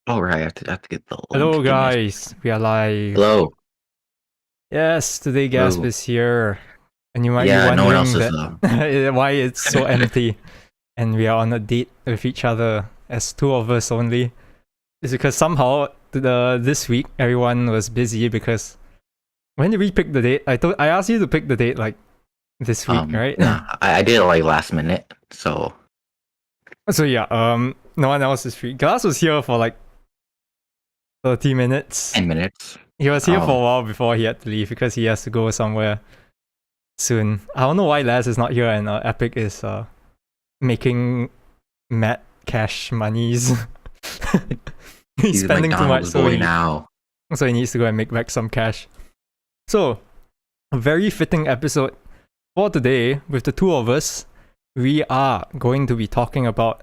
Oh right, I have to get the Hello, link. Give me a guys. We are live. hello. Yes, today Gasp Hello. is here, and you might be Yeah, no one else wondering is that though. why it's so empty, and we are on a date with each other as two of us only. It's because somehow this week everyone was busy because when did we pick the date? I asked you to pick the date like this week, right? Nah, I did it like last minute, so So yeah, no one else is free. Glass was here for like 30 minutes. 10 minutes. He was here for Oh, a while before he had to leave because he has to go somewhere soon. I don't know why Laz is not here and Epic is making mad cash monies. He's he's a spending too much, McDonald's boy now. so he needs to go and make back some cash. So, a very fitting episode for today with the two of us. We are going to be talking about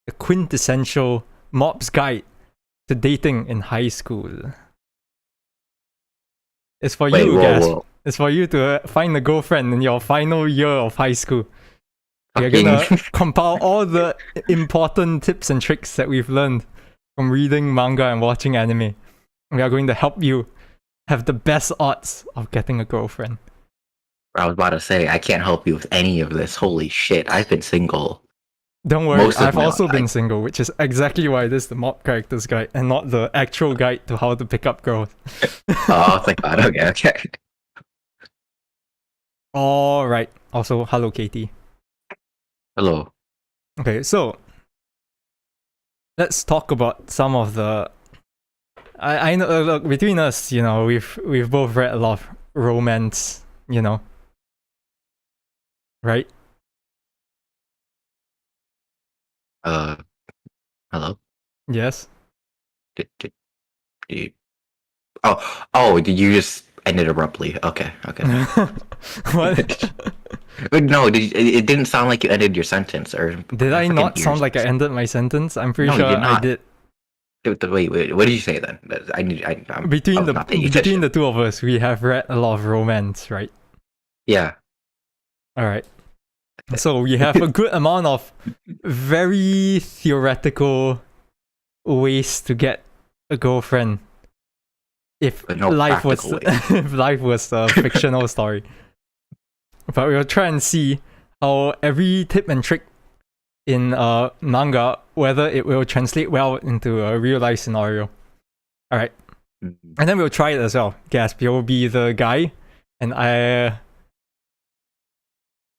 the quintessential mob's guide to dating in high school. It's for Wait, you, whoa, guys. whoa. It's for you to find a girlfriend in your final year of high school. We're Fucking gonna compile all the important tips and tricks that we've learned from reading manga and watching anime. We are going to help you have the best odds of getting a girlfriend. I was about to say I can't help you with any of this. Holy shit, I've been single. Don't worry, Most of I've my also life. been single, which is exactly why this is the Mob Characters Guide and not the actual guide to how to pick up girls. Oh, thank God. Okay. Alright. Also, hello, Katie. Hello. Okay, so let's talk about some of the. I know. Look, between us, we've both read a lot of romance. Right? Hello. Yes. Did you... Oh, did you just end it abruptly? Okay. What? But no, it didn't sound like you ended your sentence, or Did my I fucking not sound ears. like I ended my sentence? I'm pretty No, you sure did I not. did. Wait, what did you say then? I Between was the not paying between attention. the two of us, we have read a lot of romance, right? Yeah. All right. So we have a good amount of very theoretical ways to get a girlfriend if But no life was practical way. if life was a fictional story. But we'll try and see how every tip and trick in manga, whether it will translate well into a real life scenario. All right, Mhm. and then we'll try it as well. Gasp, you'll be the guy, and I.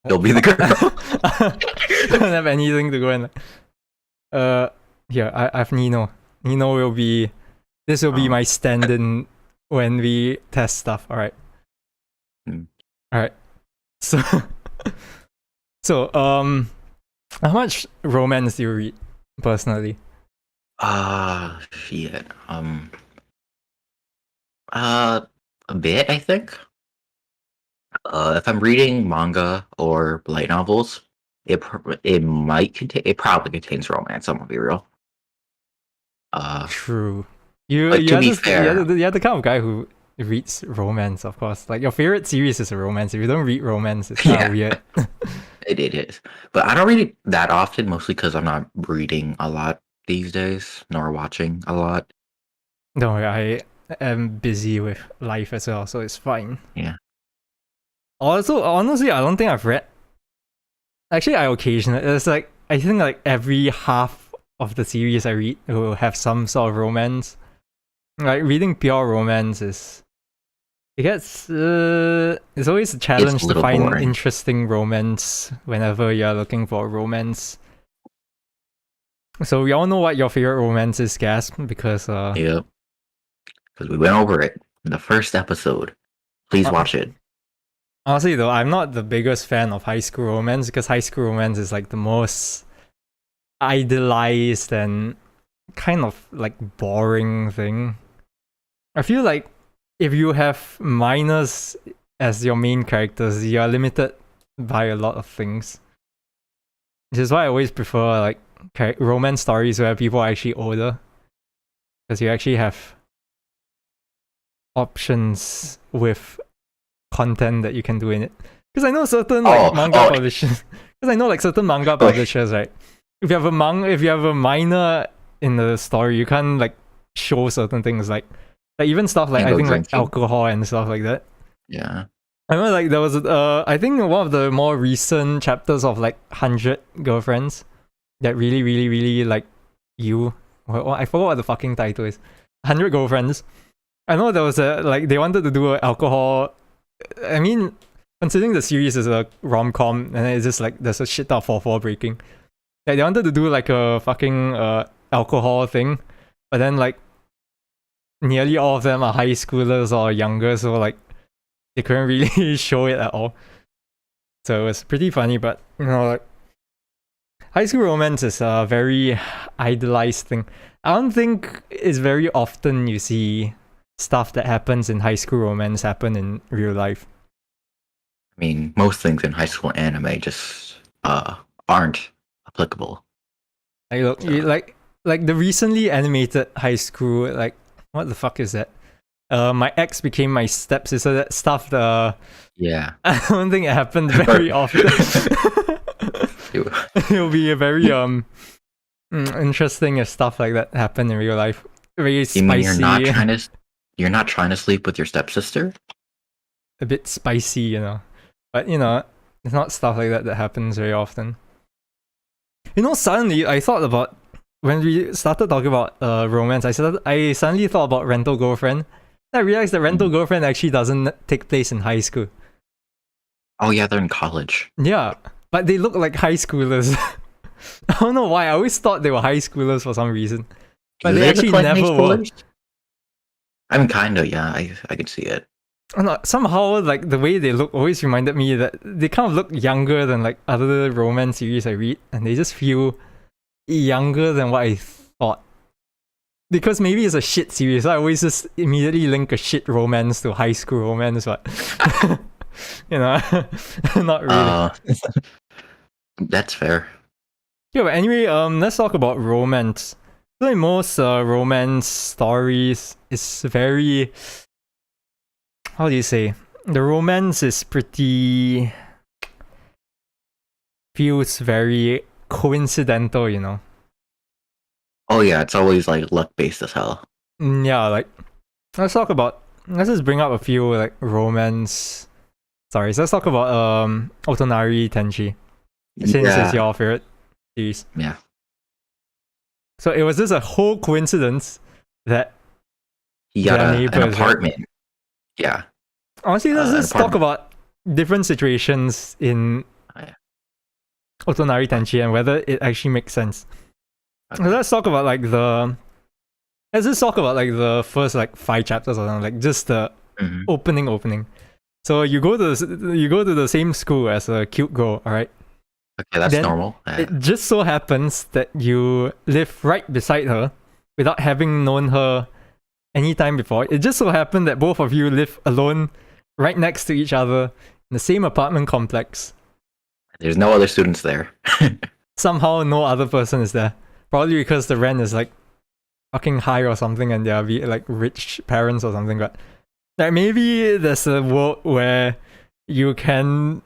You'll be the girl. I don't have anything to go in. Here I have Nino. Nino will be. This will be Oh. my stand-in when we test stuff. All right. Hmm. All right. So, so how much romance do you read personally? Shit. A bit, I think. If I'm reading manga or light novels, it probably contains romance. I'm gonna be real. True. You But you to are be just fair, you're the kind of guy who reads romance, of course. Like your favorite series is a romance. If you don't read romance, it's kind of yeah, weird. it is. But I don't read it that often, mostly because I'm not reading a lot these days, nor watching a lot. No, I am busy with life as well, so it's fine. Yeah. Also, honestly, I don't think I've read. Actually, I occasionally. It's like I think like every half of the series I read will have some sort of romance. Like reading pure romance is. It gets. It's always a challenge to little find boring. interesting romance whenever you're looking for romance. So we all know what your favorite romance is, Gasp, because Yep. Because we went over it in the first episode. Please uh, watch it. honestly though, I'm not the biggest fan of high school romance because high school romance is like the most idealized and kind of like boring thing. I feel like if you have minors as your main characters, you are limited by a lot of things. Which is why I always prefer like romance stories where people are actually older, because you actually have options with content that you can do in it. Because I know certain like manga publishers. Because I know like certain manga publishers, right? If you have a minor in the story, you can't like show certain things like even stuff like And I go think like drinking. alcohol and stuff like that. Yeah. I remember like there was I think one of the more recent chapters of like 100 Girlfriends that really really really like you. I forgot what the fucking title is. 100 Girlfriends. I know there was a like they wanted to do an alcohol. I mean, considering the series is a rom-com and it's just like there's a shit ton of 4-4 breaking. Like they wanted to do like a fucking alcohol thing, but then like nearly all of them are high schoolers or younger, so like they couldn't really show it at all. So it was pretty funny, but you know, like high school romance is a very idolized thing. I don't think it's very often you see stuff that happens in high school romance happen in real life. I mean, most things in high school anime just aren't applicable. Like look, So, like the recently animated high school, like what the fuck is that? My ex became my stepsister. That stuff. yeah. I don't think it happened very often. It'll be a very interesting if stuff like that happened in real life. Very spicy. You mean you're not trying to sleep with your stepsister? A bit spicy, you know. But you know, it's not stuff like that that happens very often. You know, suddenly I thought about when we started talking about romance. I suddenly thought about Rental Girlfriend. I realized that Rental Girlfriend actually doesn't take place in high school. Oh yeah, they're in college. Yeah, but they look like high schoolers. I don't know why. I always thought they were high schoolers for some reason, but Do they actually look like high never were. schoolers? I mean, kinda. Yeah, I can see it. I don't know, somehow, like the way they look always reminded me that they kind of look younger than like other romance series I read, and they just feel younger than what I thought. Because maybe it's a shit series, so I always just immediately link a shit romance to high school romance, but you know, not really. That's fair. Yeah, but anyway, let's talk about romance. I feel like most romance stories is very, how do you say? The romance is pretty, feels very coincidental, you know. Oh yeah, it's always like luck based as hell. Yeah, like let's just bring up a few like romance stories. Let's talk about Otonari Tenchi, since it's your favorite series. Yeah. So it was just a whole coincidence that He got their an neighbors, apartment. Yeah. honestly, let's just talk apartment. about different situations in Oh, yeah. Otonari Tenchi and whether it actually makes sense. Okay. So let's just talk about like the first like 5 chapters or something, like just the Mhm. opening. So you go to the same school as a cute girl, alright? Okay, that's Then normal. It just so happens that you live right beside her without having known her any time before. It just so happened that both of you live alone right next to each other in the same apartment complex. There's no other students there. Somehow no other person is there. Probably because the rent is like fucking high or something and they're like rich parents or something, but like maybe there's a world where you can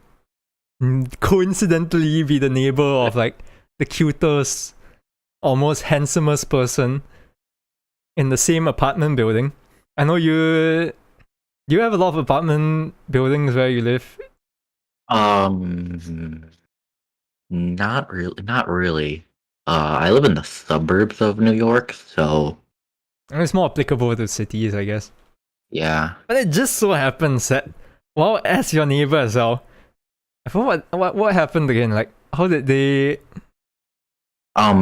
coincidentally be the neighbor of like the cutest or most handsomest person in the same apartment building. I know do you have a lot of apartment buildings where you live? Not really. I live in the suburbs of New York, so It's more applicable to cities, I guess. yeah. But it just so happens that, well, as your neighbor as well, I forgot what happened again. Like, how did they?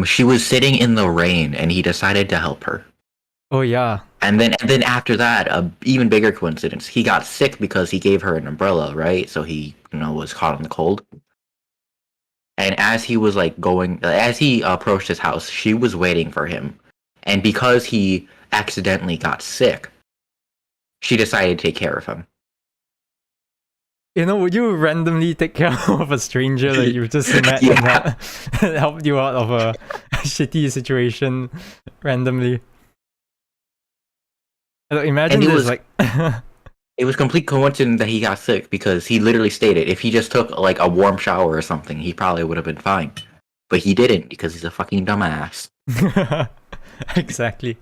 She was sitting in the rain, and he decided to help her. Oh yeah, And then after that, a even bigger coincidence. He got sick because he gave her an umbrella, right? So he, was caught in the cold. And as he was as he approached his house, she was waiting for him. And because he accidentally got sick, she decided to take care of him. would you randomly take care of a stranger that you just met Yeah. and helped you out of a shitty situation randomly? Imagine And it this, was- like, It was complete coincidence that he got sick because he literally stated if he just took like a warm shower or something, he probably would have been fine. But he didn't because he's a fucking dumbass. exactly.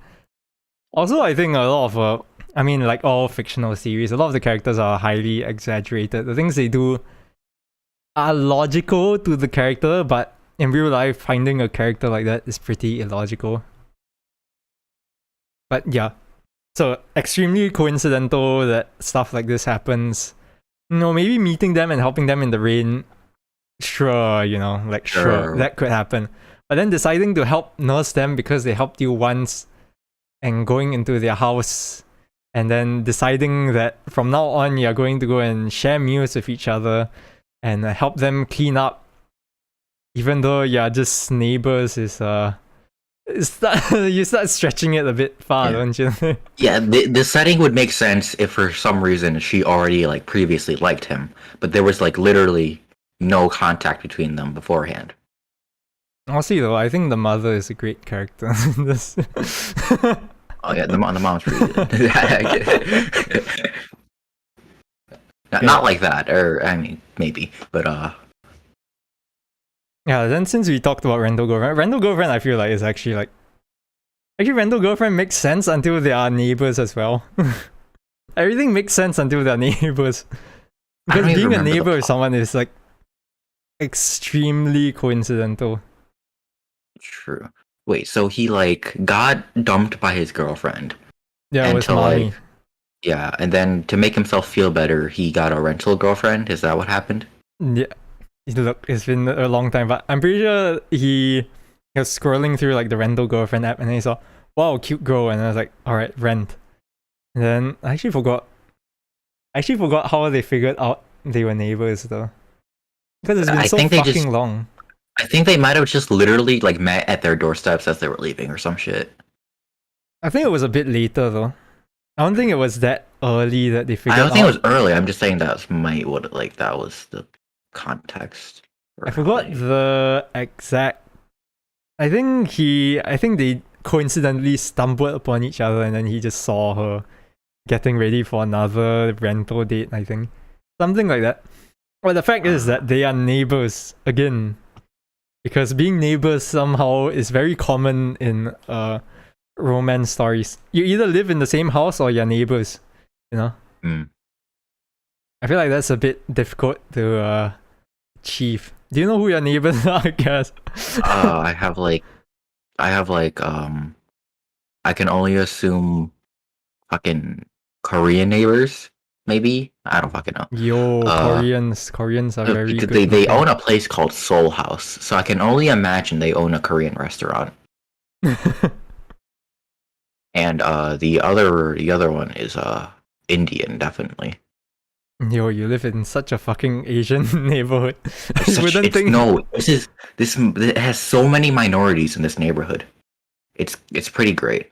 Also, I think a lot of I mean, like all fictional series, a lot of the characters are highly exaggerated. The things they do are logical to the character, but in real life, finding a character like that is pretty illogical. But yeah, so extremely coincidental that stuff like this happens. You know, maybe meeting them and helping them in the rain, sure, you know, like sure, that could happen. But then deciding to help nurse them because they helped you once and going into their house and then deciding that from now on you're going to go and share meals with each other and help them clean up even though you're just neighbors is you start stretching it a bit far, don't you? Yeah, the setting would make sense if for some reason she already like previously liked him, but there was like literally no contact between them beforehand. Honestly though, I think the mother is a great character in this. Oh yeah, the mom's really good. Not like that, or I mean maybe, but yeah, then since we talked about Rental Girlfriend I feel like is actually Rental Girlfriend makes sense until they are neighbors as well. Everything makes sense until they're neighbors. Because being a neighbor with someone is like extremely coincidental. True. Wait, so he like got dumped by his girlfriend. Yeah, it was Mommy. Yeah, and then to make himself feel better, he got a rental girlfriend. Is that what happened? Yeah. Look, it's been a long time, but I'm pretty sure he was scrolling through like the Rental Girlfriend app and then he saw, wow, cute girl, and I was like, alright, rent. And then I actually forgot how they figured out they were neighbors though. Because it's been so fucking long. I think they might have just literally like met at their doorsteps as they were leaving or some shit. I think it was a bit later though. I don't think it was that early that they figured out. I don't think it was early. I'm just saying that was the context. I forgot the exact. I think they coincidentally stumbled upon each other and then he just saw her getting ready for another rental date, I think. Something like that. But the fact is that they are neighbors again. Because being neighbors somehow is very common in romance stories. You either live in the same house or you're neighbors, you know? I feel like that's a bit difficult to achieve. Do you know who your neighbors are, I guess? I can only assume fucking Korean neighbors, maybe? I don't fucking know. Yo, Koreans are very good. They own a place called Seoul House, so I can only imagine they own a Korean restaurant. And the other one is Indian, definitely. Yo, you live in such a fucking Asian neighborhood. It has so many minorities in this neighborhood. It's pretty great.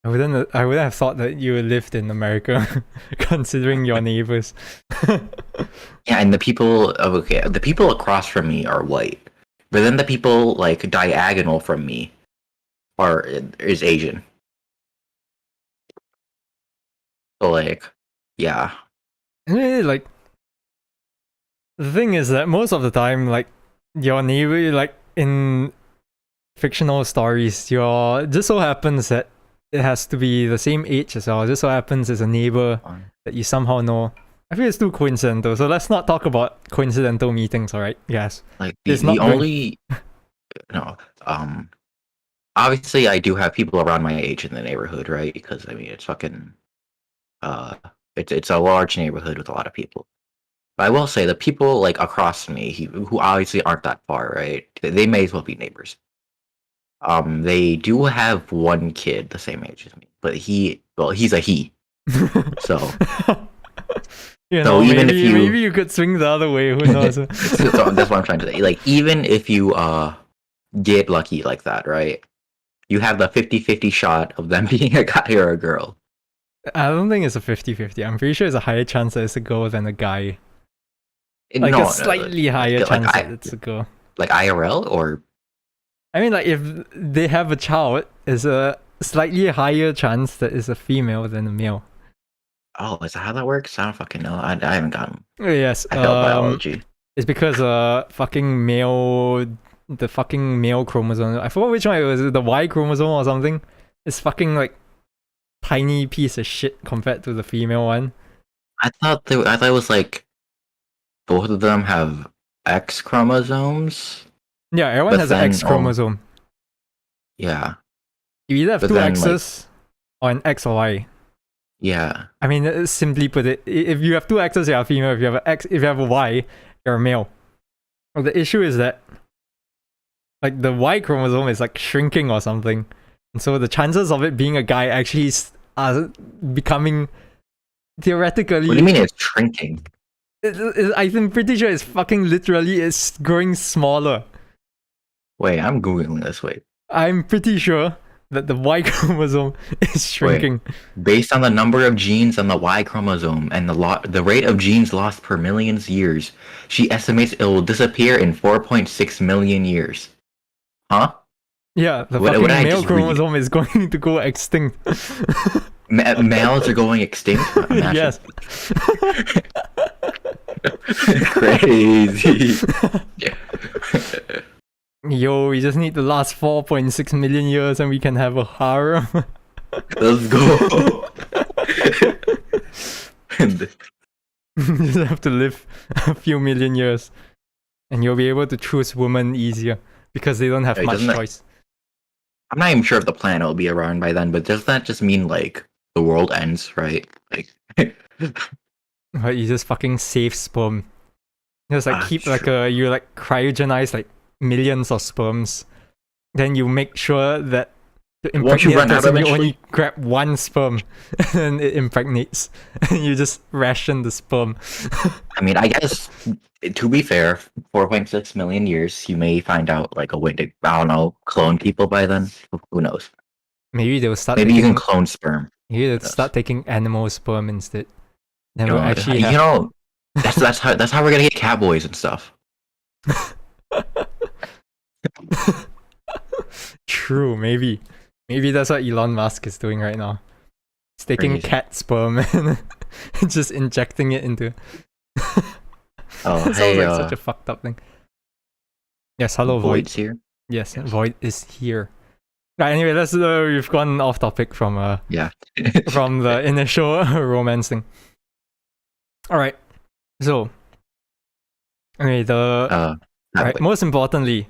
I wouldn't have thought that you lived in America, considering your neighbors. Yeah, and the people across from me are white, but then the people like diagonal from me is Asian. So like, yeah. Like, the thing is that most of the time, like, your neighbor, like in fictional stories, just so happens that it has to be the same age as well. It just so happens it's a neighbor that you somehow know. I feel it's too coincidental, so let's not talk about coincidental meetings, alright? Yes. Like, obviously I do have people around my age in the neighborhood, right? Because, I mean, it's fucking, it's a large neighborhood with a lot of people. But I will say, the people, like, across me, who obviously aren't that far, right? They may as well be neighbors. They do have one kid the same age as me, but he's a he. So, maybe you could swing the other way. Who knows? So that's what I'm trying to say. Like, even if you get lucky like that, right? You have the 50-50 shot of them being a guy or a girl. I don't think it's a 50-50. I'm pretty sure it's a higher chance that it's a girl than a guy. A slightly higher chance that it's a girl. Like IRL or? I mean, like, if they have a child, it's a slightly higher chance that it's a female than a male. Oh, is that how that works? I don't fucking know. I haven't gotten. Yes. I failed biology. It's because the fucking male chromosome. I forgot which one it was. The Y chromosome or something. It's fucking like tiny piece of shit compared to the female one. I thought it was like both of them have X chromosomes. Yeah, everyone But has an then, X chromosome. Yeah, You either have but two then, X's or an X or Y. yeah. I mean, simply put it, if you have two X's, you're a female. If you have an X, if you have a Y, you're a male. Well, the issue is that, like, the Y chromosome is like shrinking or something, and so the chances of it being a guy actually are becoming theoretically. What do you mean it's shrinking? I'm pretty sure it's fucking literally it's growing smaller. Wait, I'm googling this. Wait, I'm pretty sure that the Y chromosome is shrinking. based on the number of genes on the Y chromosome and the rate of genes lost per millions years, she estimates it will disappear in 4.6 million years. Huh? Yeah, the What fucking did I male just read? chromosome is going to go extinct. Males are going extinct? Imagine. Yes. Crazy. Yo, we just need the last 4.6 million years and we can have a harem. Let's go. You just have to live a few million years. And you'll be able to choose women easier because they don't have Wait, much doesn't that- choice. I'm not even sure if the planet will be around by then, but does that just mean like the world ends, right? Like But you just fucking save sperm. You just like keep like true. you like cryogenize like millions of sperms. Then you make sure that to Won't you impregnate run a out person, you eventually? only grab one sperm and it impregnates. And you just ration the sperm. I mean, I guess to be fair, 4.6 million years, you may find out like a way to, I don't know, clone people by then. Who knows? Maybe they'll start Maybe you taking, can clone sperm. maybe they'll knows? start taking animal sperm instead. Then You we'll know, actually you have know, that's how we're gonna get cowboys and stuff. True, maybe. Maybe that's what Elon Musk is doing right now. He's taking Crazy. cat sperm and just injecting it into. Oh, That hey, sounds like such a fucked up thing. Yes, hello, Void. Void's here. Yes, Yes. Void is here. Right, anyway, let's we've gone off topic from Yeah. from the initial romance thing. Alright. So okay, right, wait. most importantly,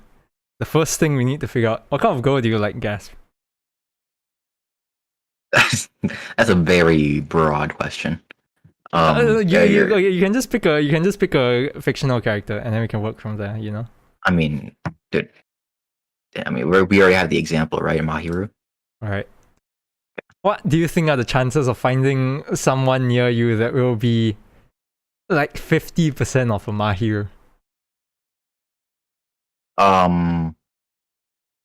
the first thing we need to figure out, what kind of girl do you like, Gasp? That's a very broad question. You can just pick a fictional character and then we can work from there, you know? I mean, dude. I mean, we already have the example, right? Mahiru. Alright. What do you think are the chances of finding someone near you that will be like 50% of a Mahiru?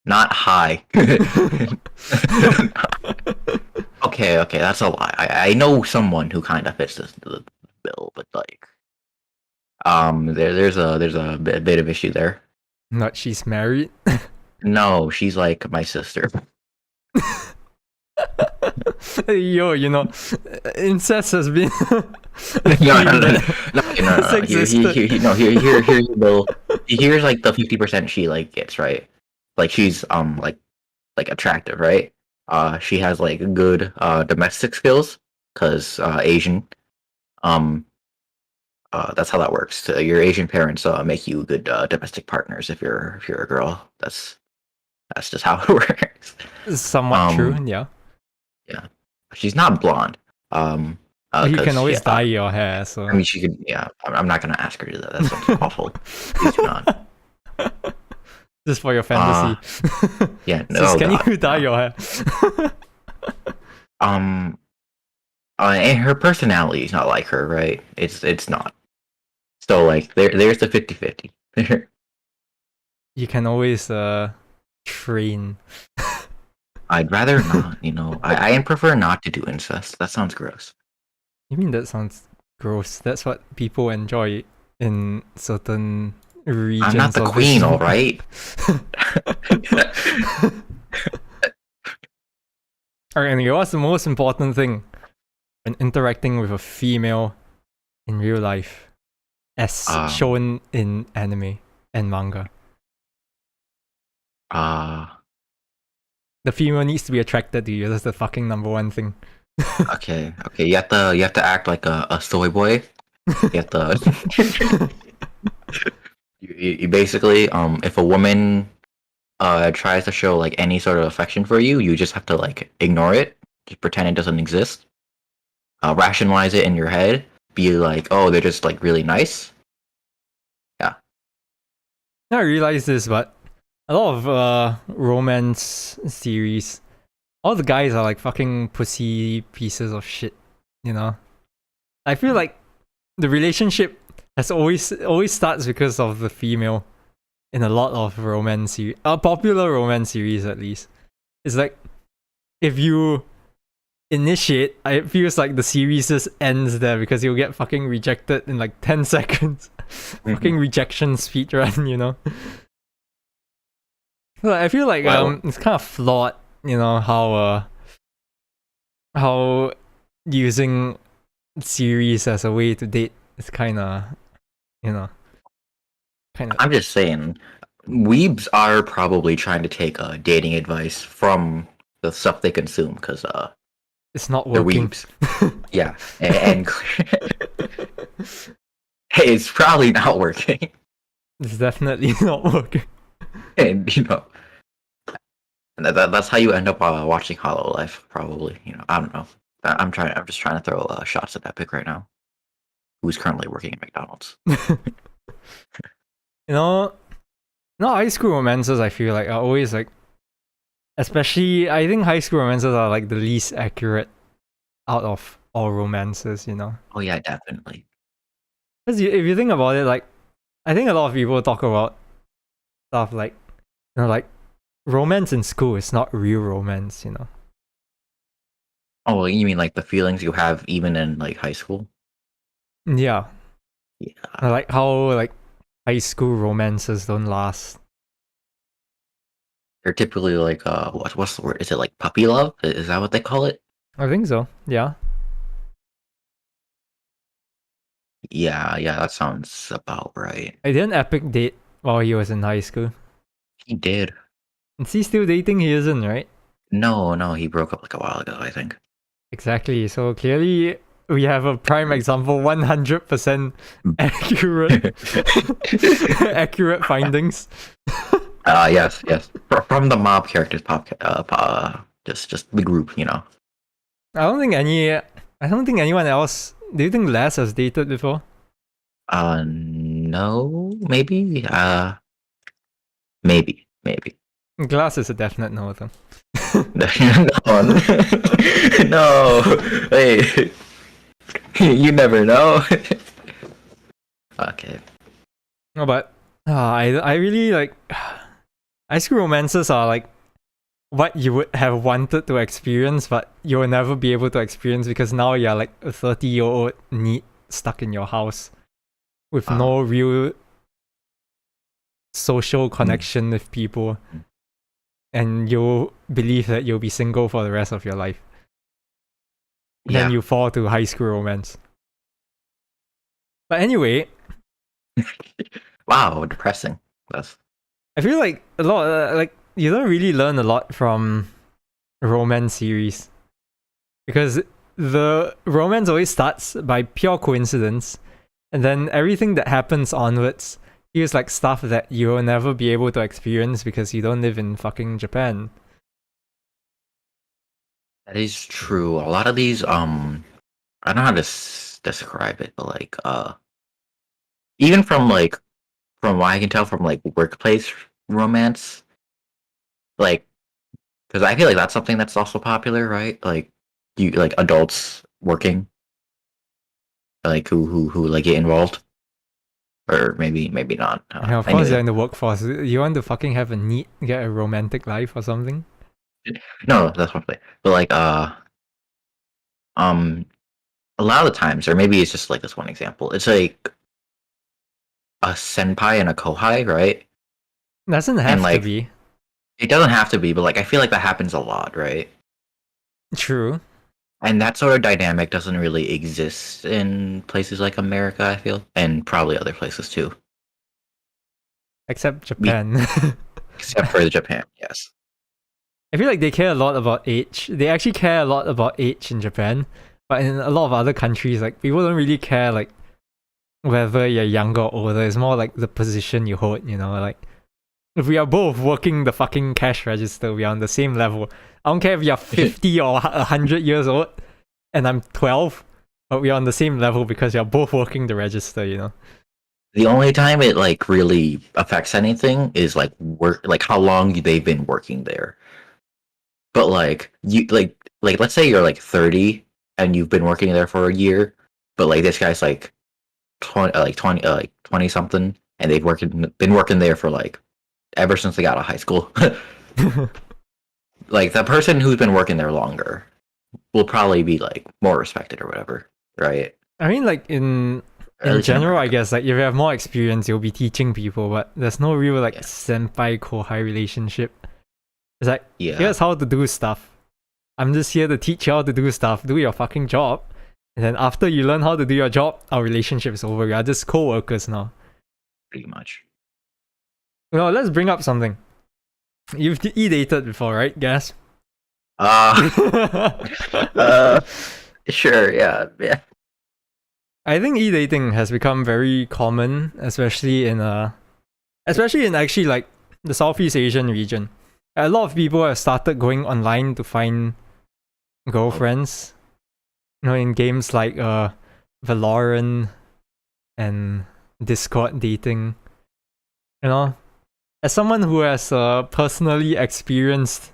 Not high. Okay, that's a lie. I know someone who kind of fits the bill, but like, there's a bit of issue there. Not she's married. No, she's like my sister. Yo, you know, incest has been. No. It's existed. Here you go. Here's like the 50% she like gets, right? Like she's like attractive, right? She has like good domestic skills because Asian. That's how that works. So your Asian parents make you good domestic partners if you're a girl. That's just how it works. Somewhat true, yeah. Yeah, she's not blonde. You 'cause can always she- dye your hair, so. I mean, she could. Yeah, I'm not gonna ask her to do that. That sounds awful. Please do not. Just for your fantasy. Yeah, no. Sis, can God, you dye no. your hair? And her personality is not like her, right? It's not. So like there's the 50-50. You can always train. I'd rather not, you know. I prefer not to do incest. That sounds gross. You mean that sounds gross? That's what people enjoy in certain regions. I'm not the of queen, this all world. right. Alright, anyway, what's the most important thing when interacting with a female in real life, as shown in anime and manga? Uh, The female needs to be attracted to you. That's the fucking number one thing. Okay. You have to act like a soy boy. You have to. You basically, if a woman tries to show like any sort of affection for you, you just have to like ignore it, just pretend it doesn't exist, rationalize it in your head, be like, oh, they're just like really nice. Yeah. I realized this, but a lot of romance series, all the guys are like fucking pussy pieces of shit. You know, I feel like the relationship has always starts because of the female in a lot of romance series, popular romance series at least. It's like if you initiate, it feels like the series just ends there because you'll get fucking rejected in like 10 seconds. Fucking rejection speed run, you know. Well, I feel like Well, it's kind of flawed, you know, how using series as a way to date is kind of, you know, kind of I'm just saying, weebs are probably trying to take dating advice from the stuff they consume because it's not they're working. weebs. Yeah, and hey, it's probably not working. It's definitely not working. And that's how you end up watching Hollow Life. Probably, I don't know. I'm just trying to throw shots at Epic right now, who's currently working at McDonald's. You know, no high school romances. I feel like are always like, especially I think high school romances are like the least accurate out of all romances. You know, Oh yeah, definitely. because if you think about it, like I think a lot of people talk about stuff like, you know, like romance in school is not real romance. You know, Oh, well, you mean like the feelings you have even in like high school? yeah, Yeah, like how like high school romances don't last. they're typically like what's the word? Is it like puppy love? Is that what they call it? I think so. Yeah, Yeah, that sounds about right. I did an epic date while he was in high school. He did. Is he still dating? He isn't, right? No, he broke up like a while ago, I think. Exactly. So clearly, we have a prime example. 100% accurate, accurate findings. Yes. From the Mob Characters just the group. I don't think any. I don't think anyone else. Do you think Les has dated before? No, maybe. Maybe. Glass is a definite no, though. No, no. Wait, you never know. Okay. No, but I really like. High school romances are like what you would have wanted to experience, but you'll never be able to experience because now you're like a 30-year-old neat stuck in your house with no real social connection with people, and you believe that you'll be single for the rest of your life. Then Yeah. you fall to high school romance. But anyway, Wow, depressing. That's I feel like a lot, like you don't really learn a lot from romance series because the romance always starts by pure coincidence, and then everything that happens onwards feels like stuff that you'll never be able to experience because you don't live in fucking Japan. that is true. A lot of these, I don't know how to describe it, but like, even from what I can tell from like workplace romance, like, because I feel like that's something that's also popular, right? Like, you like adults working, like who like get involved, or maybe not. And of course, Anyway, you're in the workforce. You want to fucking have a neat, get a romantic life or something? no, that's one thing. But like, um, a lot of the times, or maybe it's just like this one example. It's like a senpai and a kohai, right? Doesn't And have to like, be. it doesn't have to be, but like, I feel like that happens a lot, right? True. And that sort of dynamic doesn't really exist in places like America, I feel, and probably other places too, Except we, Japan. except for Japan. Yes. I feel like they care a lot about age. They actually care a lot about age in Japan, but in a lot of other countries, like people don't really care like whether you're younger or older. It's more like the position you hold. You know, like if we are both working the fucking cash register, we are on the same level. I don't care if you're 50 or 100 years old, and I'm 12, but we are on the same level because you're both working the register. You know. The only time it like really affects anything is like work, like how long they've been working there. But like you like let's say you're like 30 and you've been working there for a year, but like this guy's like 20 something, and been working there for like ever since they got out of high school. Like the person who's been working there longer will probably be like more respected or whatever, right? I mean, like in general, I guess like if you have more experience, you'll be teaching people, but there's no real like senpai kohai relationship. It's like, here's how to do stuff. I'm just here to teach you how to do stuff. Do your fucking job. And then after you learn how to do your job, our relationship is over. We are just co-workers now. Pretty much. Well, let's bring up something. You've e-dated before, right, Gas? Sure, yeah. I think e-dating has become very common, especially in actually like the Southeast Asian region. A lot of people have started going online to find girlfriends. You know, in games like Valorant and Discord dating. You know, as someone who has personally experienced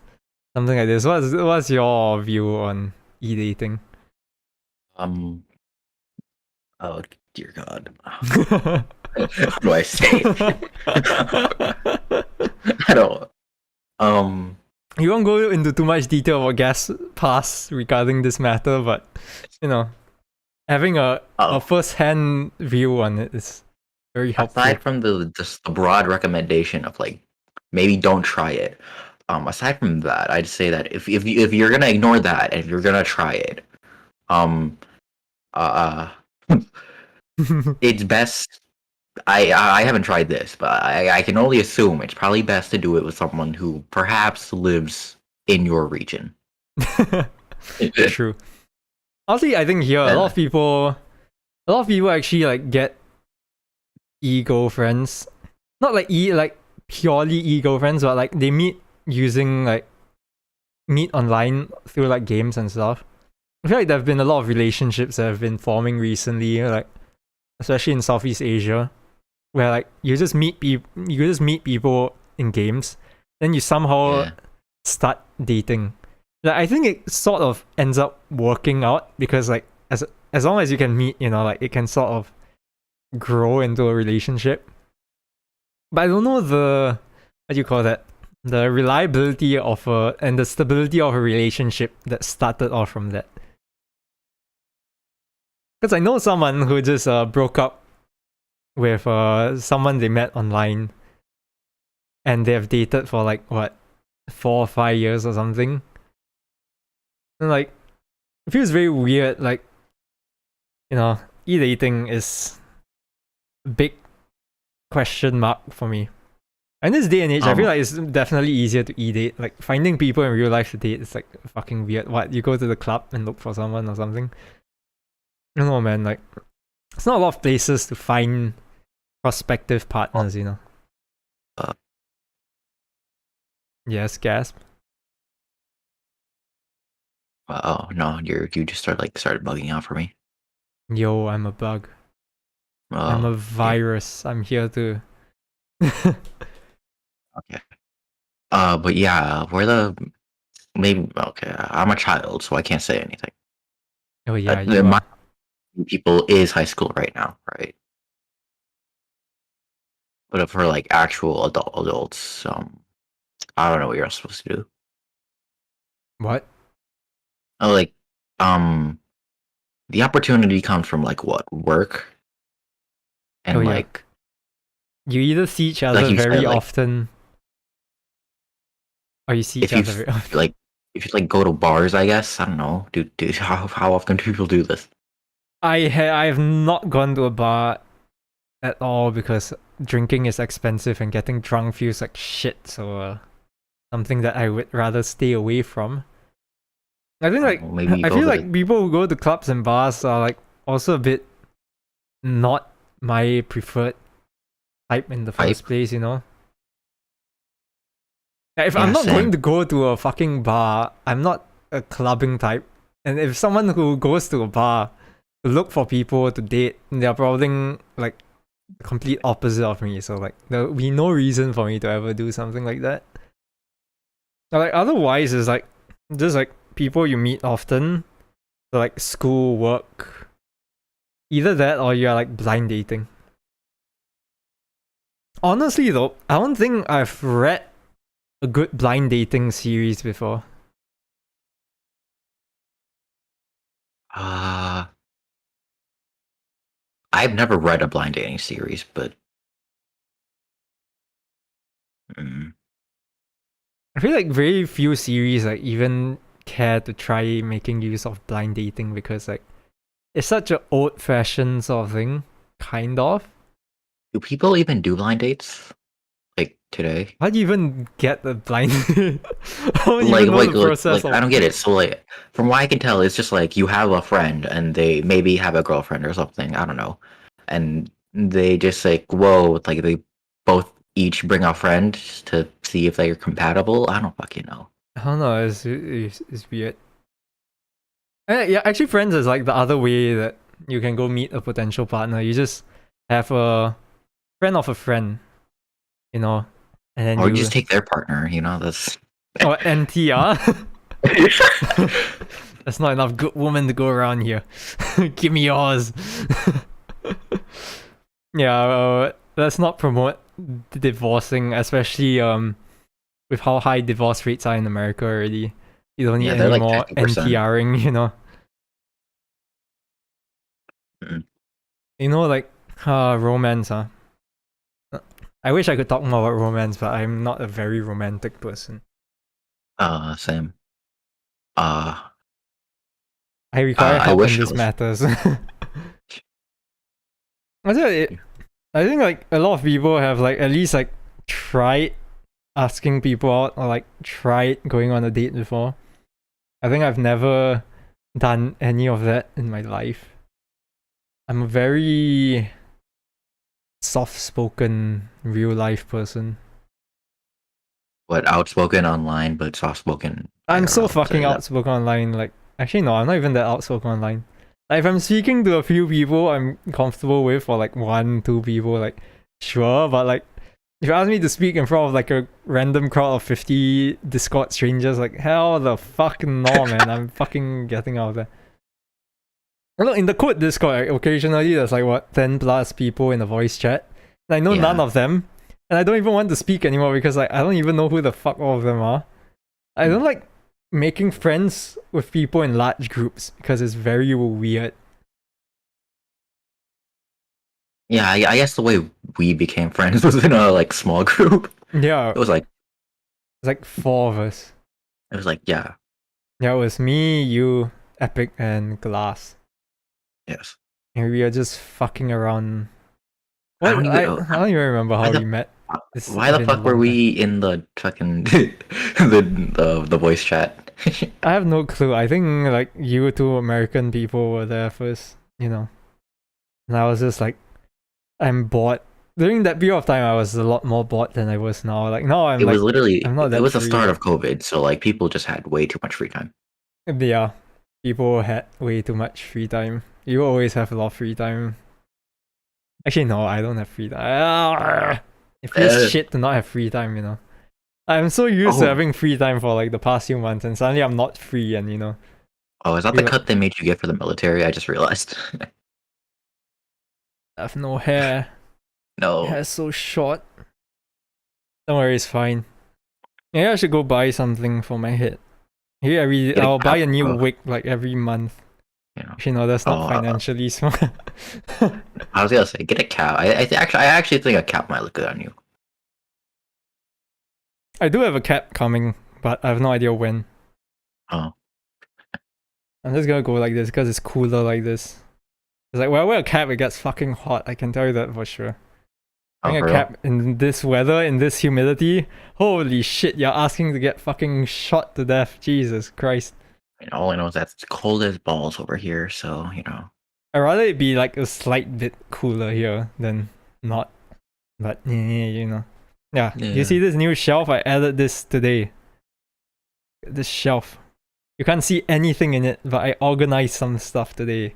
something like this, what's your view on e-dating? Oh dear God. What do I say? I don't. You won't go into too much detail about Gas' past regarding this matter, but you know, having a first-hand view on it is very helpful. Aside from just the broad recommendation of like maybe don't try it. Aside from that, I'd say that if you're gonna ignore that and if you're gonna try it, it's best. I haven't tried this, but I can only assume it's probably best to do it with someone who perhaps lives in your region. True. Honestly, I think here a lot of people actually like get e-girlfriends. Not like purely e-girlfriends, but like they meet online through like games and stuff. I feel like there have been a lot of relationships that have been forming recently, like especially in Southeast Asia, where like you just meet people in games, then you somehow start dating. Like I think it sort of ends up working out because like as long as you can meet, you know, like it can sort of grow into a relationship. But I don't know the the reliability of and the stability of a relationship that started off from that. Because I know someone who just broke up with someone they met online, and they have dated for like what 4 or 5 years or something. And like it feels very weird. Like, you know, e-dating is a big question mark for me. In this day and age, I feel like it's definitely easier to e-date. Like finding people in real life to date is like fucking weird. What, you go to the club and look for someone or something? I don't know, man. Like, it's not a lot of places to find prospective partners, you know. Yes, gasp. Oh no, you just started bugging out for me. Yo, I'm a bug. I'm a virus. I'm here to. Okay. But yeah, I'm a child, so I can't say anything. Oh yeah, my people is high school right now, right? But for like actual adults, I don't know what you're supposed to do. What? Oh, like, the opportunity comes from like what, work, and like you either see each other very often, or you see each other very often. Like, if you like go to bars, I guess. I don't know, dude. How often do people do this? I have not gone to a bar at all because drinking is expensive and getting drunk feels like shit. So something that I would rather stay away from. I think like Maybe you I go feel to like people who go to clubs and bars are like also a bit not my preferred type in the Type? first place, you know? Like, if I'm Yeah, not going same. to go to a fucking bar, I'm not a clubbing type. And if someone who goes to a bar to look for people to date, they're probably like the complete opposite of me. So like there'll be no reason for me to ever do something like that. But, like otherwise, it's like just like people you meet often, so, like school, work, either that or you're like blind dating. Honestly though, I don't think I've read a good blind dating series before. Uh, I've never read a blind dating series, but mm, I feel like very few series like even care to try making use of blind dating because like it's such an old-fashioned sort of thing, kind of. do people even do blind dates like today? How do you even get the blind? I don't Like, even know like, the like, process like, I of. don't get it. So, like, from what I can tell, it's just like you have a friend and they maybe have a girlfriend or something. I don't know, and they just like, whoa, like they both each bring a friend to see if they're compatible. I don't fucking know. I don't know. It's weird. Yeah, actually, friends is like the other way that you can go meet a potential partner. You just have a friend of a friend, you know, and then Or you you just take their partner. You know, that's. oh NTR. There's not enough good women to go around here. Give me yours. Yeah, let's not promote divorcing, especially with how high divorce rates are in America already. You don't need Yeah, they're any like more 50%. NTRing, you know. Mm. You know, like romance, huh? I wish I could talk more about romance, but I'm not a very romantic person. Same. Uh, I require I help in wish I these was. matters. I think like a lot of people have like at least like tried asking people out or like tried going on a date before. I think I've never done any of that in my life. I'm a very soft-spoken real life person. What outspoken online, but soft spoken I'm so IRL. So fucking yeah. outspoken online. Like, actually, no, I'm not even that outspoken online. Like, if I'm speaking to a few people I'm comfortable with, or like one, two people, like, sure, but like, if you ask me to speak in front of like a random crowd of 50 Discord strangers, like, hell the fuck no, man. I'm fucking getting out of there. Look, in the code Discord, like, occasionally there's like, what, 10 plus people in the voice chat. And I know none Yeah. of them. And I don't even want to speak anymore because like, I don't even know who the fuck all of them are. I don't like making friends with people in large groups because it's very weird. Yeah, I guess the way we became friends was in a like small group. Yeah, It was like it's like four of us. yeah, Yeah, it was me, you, Epic, and Glass. yes. And we are just fucking around. I What? don't I even don't even remember why how we the met. It's why the been a fuck were long time. we in the fucking the voice chat? I have no clue. I think like you two American people were there first, you know. And I was just like, I'm bored. During that period of time, I was a lot more bored than I was now. Like now, It was literally I'm not it that was the free. start of COVID, so like people just had way too much free time. Yeah, people had way too much free time. You always have a lot of free time. Actually, no, I don't have free time. It feels Uh, shit to not have free time, you know. I'm so used to oh, having free time for like the past few months, and suddenly I'm not free, and you know, oh, is that the feel like cut they made you get for the military? I just realized. I have no hair. No. Hair's so short. Don't worry, it's fine. Maybe I should go buy something for my head. Maybe Get a I'll buy cap, a new bro. wig like every month. You know. Actually, no, that's not Oh, financially smart. I was gonna say get a cap. I actually think a cap might look good on you. I do have a cap coming, but I have no idea when. Oh, I'm just gonna go like this because it's cooler like this. It's like when I wear a cap, it gets fucking hot. I can tell you that for sure. Wearing a for real? cap in this weather, in this humidity. Holy shit, you're asking to get fucking shot to death. Jesus Christ. And all I know is that it's cold as balls over here, so I'd rather it be like a slight bit cooler here than not. But you know. Yeah. You see this new shelf? I added this today. This shelf. You can't see anything in it, but I organized some stuff today.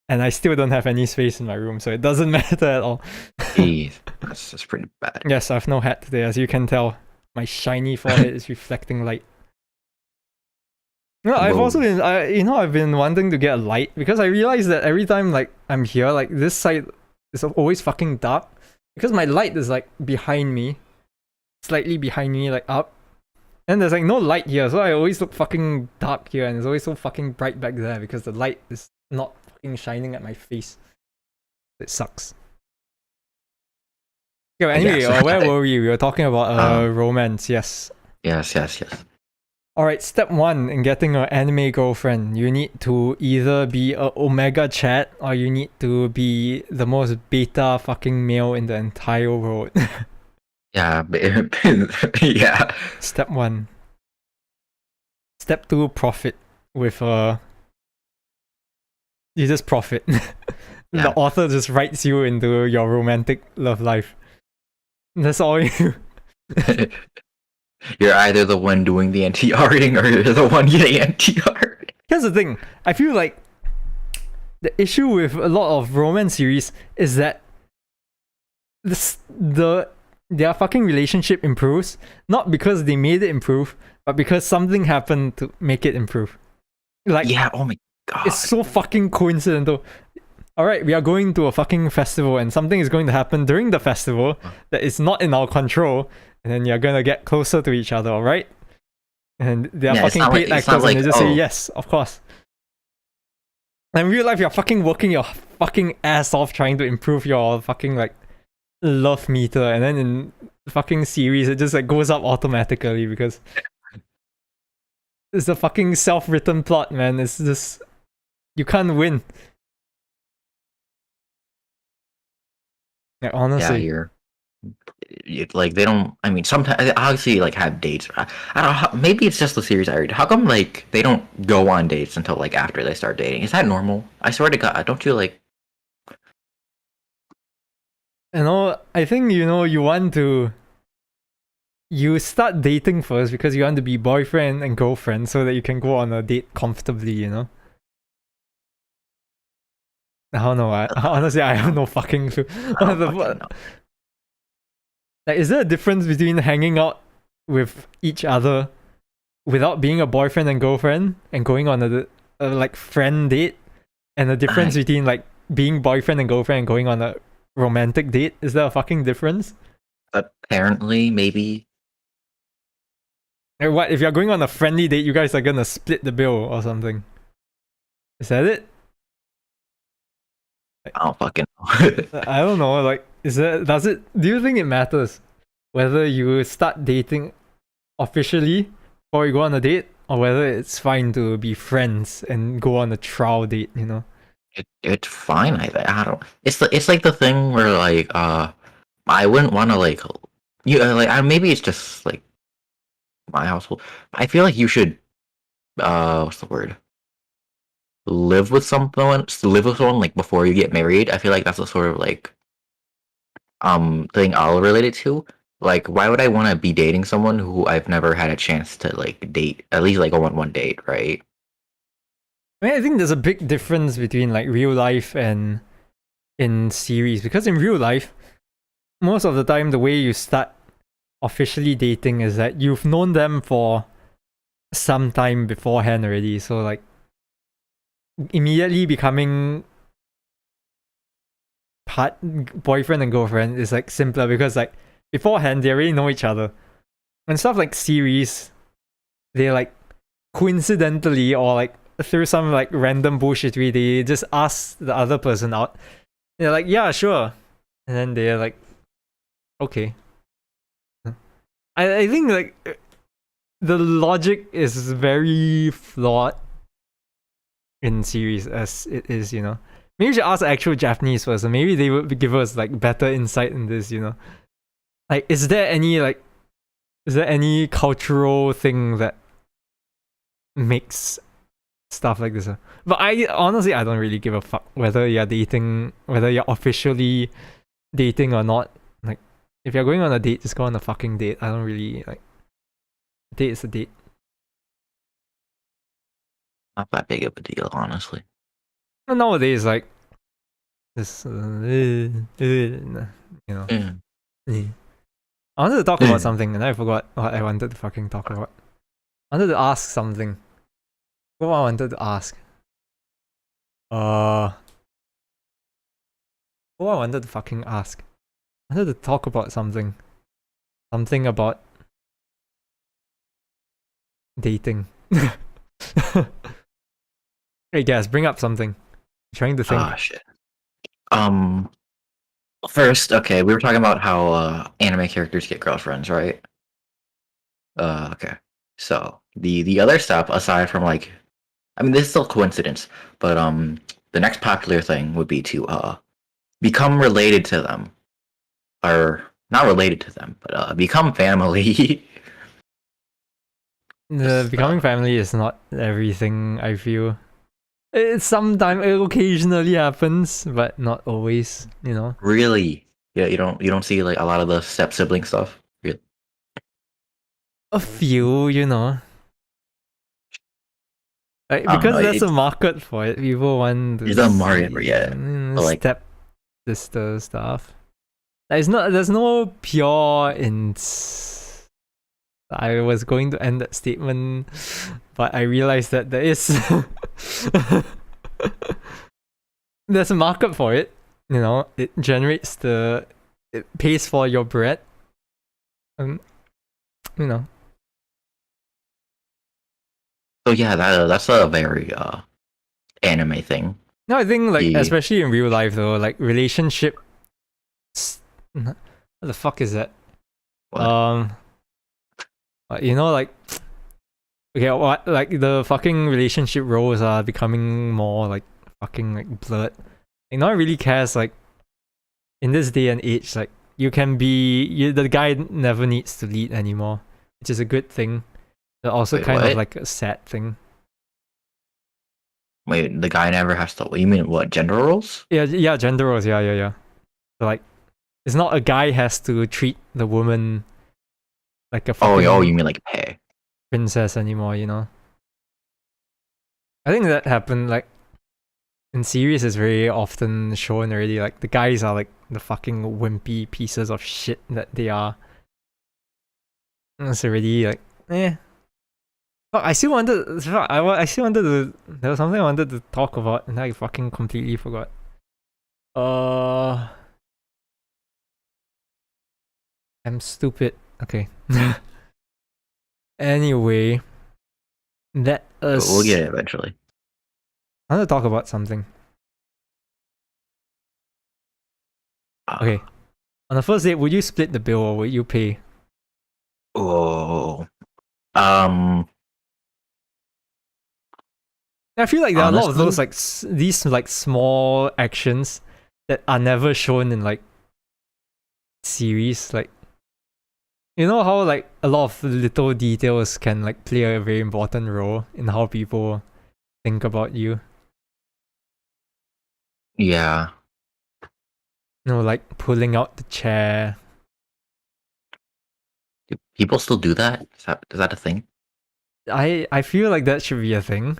And I still don't have any space in my room, so it doesn't matter at all. Jeez, that's pretty bad. Yes, I have no hat today, as you can tell. My shiny forehead is reflecting light. No, I've Whoa. also been, I've been wanting to get a light because I realized that every time like I'm here, like this side is always fucking dark because my light is like behind me, slightly behind me, like up, and there's like no light here, so I always look fucking dark here, and it's always so fucking bright back there because the light is not fucking shining at my face. It sucks. Okay, but anyway, Yes. where were we? We were talking about romance. Yes. Yes. Alright, step 1 in getting an anime girlfriend. You need to either be a omega chat or you need to be the most beta fucking male in the entire world. Yeah, yeah. Step 1. Step 2, profit with you just profit. Yeah. The author just writes you into your romantic love life. That's all you. You're either the one doing the NTRing or you're the one getting NTR. Here's the thing. I feel like the issue with a lot of romance series is that their fucking relationship improves not because they made it improve, but because something happened to make it improve. Like, Yeah, oh my god. it's so fucking coincidental. Alright, we are going to a fucking festival and something is going to happen during the festival that is not in our control, and then you're gonna get closer to each other, alright? And they're Yeah, it's fucking not paid like- it's actors not and they like, just say oh. yes, of course. In real life, you're fucking working your fucking ass off trying to improve your fucking like love meter, and then in fucking series it just like goes up automatically because it's a fucking self-written plot, man. It's just you can't win. Like, Yeah, honestly. like they don't. I mean, sometimes they obviously like have dates. I don't know. Maybe it's just the series I read. How come like they don't go on dates until like after they start dating? Is that normal? I swear to God, don't you like? I think you start dating first because you want to be boyfriend and girlfriend so that you can go on a date comfortably, I don't know. Honestly, I have no fucking clue. I don't fucking know. Like, is there a difference between hanging out with each other without being a boyfriend and girlfriend and going on a like friend date, and a difference between like being boyfriend and girlfriend and going on a romantic date? Is there a fucking difference? Apparently, maybe. Like, what if you're going on a friendly date? You guys are gonna split the bill or something? Is that it? I don't fucking know. I don't know. Like, does it? Do you think it matters whether you start dating officially before you go on a date, or whether it's fine to be friends and go on a trial date? It's fine. I don't. It's like the thing where like I wouldn't want to like maybe it's just like my household. I feel like you should what's the word? Live with someone like before you get married. I feel like that's a sort of like thing I'll relate it to. Like, why would I want to be dating someone who I've never had a chance to like date, at least like go on one date, right? I mean, I think there's a big difference between like real life and in series, because in real life, most of the time the way you start officially dating is that you've known them for some time beforehand already, so like immediately becoming boyfriend and girlfriend is like simpler because like beforehand they already know each other. And stuff like series, they like coincidentally or like through some like random bullshit way, they just ask the other person out. They're like, yeah, sure. And then they're like, okay. I think like the logic is very flawed in series as it is, Maybe we should ask actual Japanese person. Maybe they would give us like better insight in this, you know? Like, is there any cultural thing that makes stuff like this? But I honestly, I don't really give a fuck whether you're dating, whether you're officially dating or not. Like, if you're going on a date, just go on a fucking date. I don't really like. Date is a date. Not that big of a deal, honestly. And nowadays, like this, you know. Yeah. I wanted to talk about something, and I forgot what I wanted to fucking talk about. I wanted to ask something. What I wanted to ask? What I wanted to fucking ask? I wanted to talk about something. Something about dating. Hey guys, bring up something. I'm trying to think. Ah, shit. First, okay, we were talking about how anime characters get girlfriends, right? Okay. So the other step, aside from like, I mean, this is still coincidence, but the next popular thing would be to become related to them, or not related to them, but become family. The becoming family is not everything, I feel. It occasionally happens, but not always, you know. Really? Yeah, you don't see like a lot of the step sibling stuff. Really? A few, you know. Like, I don't because know, there's a market for it. People want to There's a market for but, like, step sister stuff. There's no pure in. I was going to end that statement, but I realized that there is there's a market for it. You know, it pays for your bread. You know. So yeah, that's a very anime thing. No, I think like Yeah. especially in real life though, like relationship. What the fuck is that? What? You know, like, okay, what, like the fucking relationship roles are becoming more like fucking like blurred. Like, no one really cares. Like, in this day and age, like the guy never needs to lead anymore, which is a good thing, but also Wait, kind what? of like a sad thing. Wait, the guy never has to. You mean what? Gender roles? Yeah, gender roles. Yeah. So like, it's not a guy has to treat the woman like a fucking You mean like pay? princess anymore, you know? I think that happened like in series is very often shown already. Like the guys are like the fucking wimpy pieces of shit that they are. It's already like Fuck, I still wanted to there was something I wanted to talk about and I fucking completely forgot. I'm stupid. Okay. Anyway, We'll get it eventually. I want to talk about something. Okay. On the first date, would you split the bill or would you pay? Oh. I feel like there are a lot of Honestly? those like these like small actions that are never shown in like series. Like, you know how like a lot of little details can like play a very important role in how people think about you. Yeah. You know, like pulling out the chair. Do people still do that? Is that a thing? I feel like that should be a thing.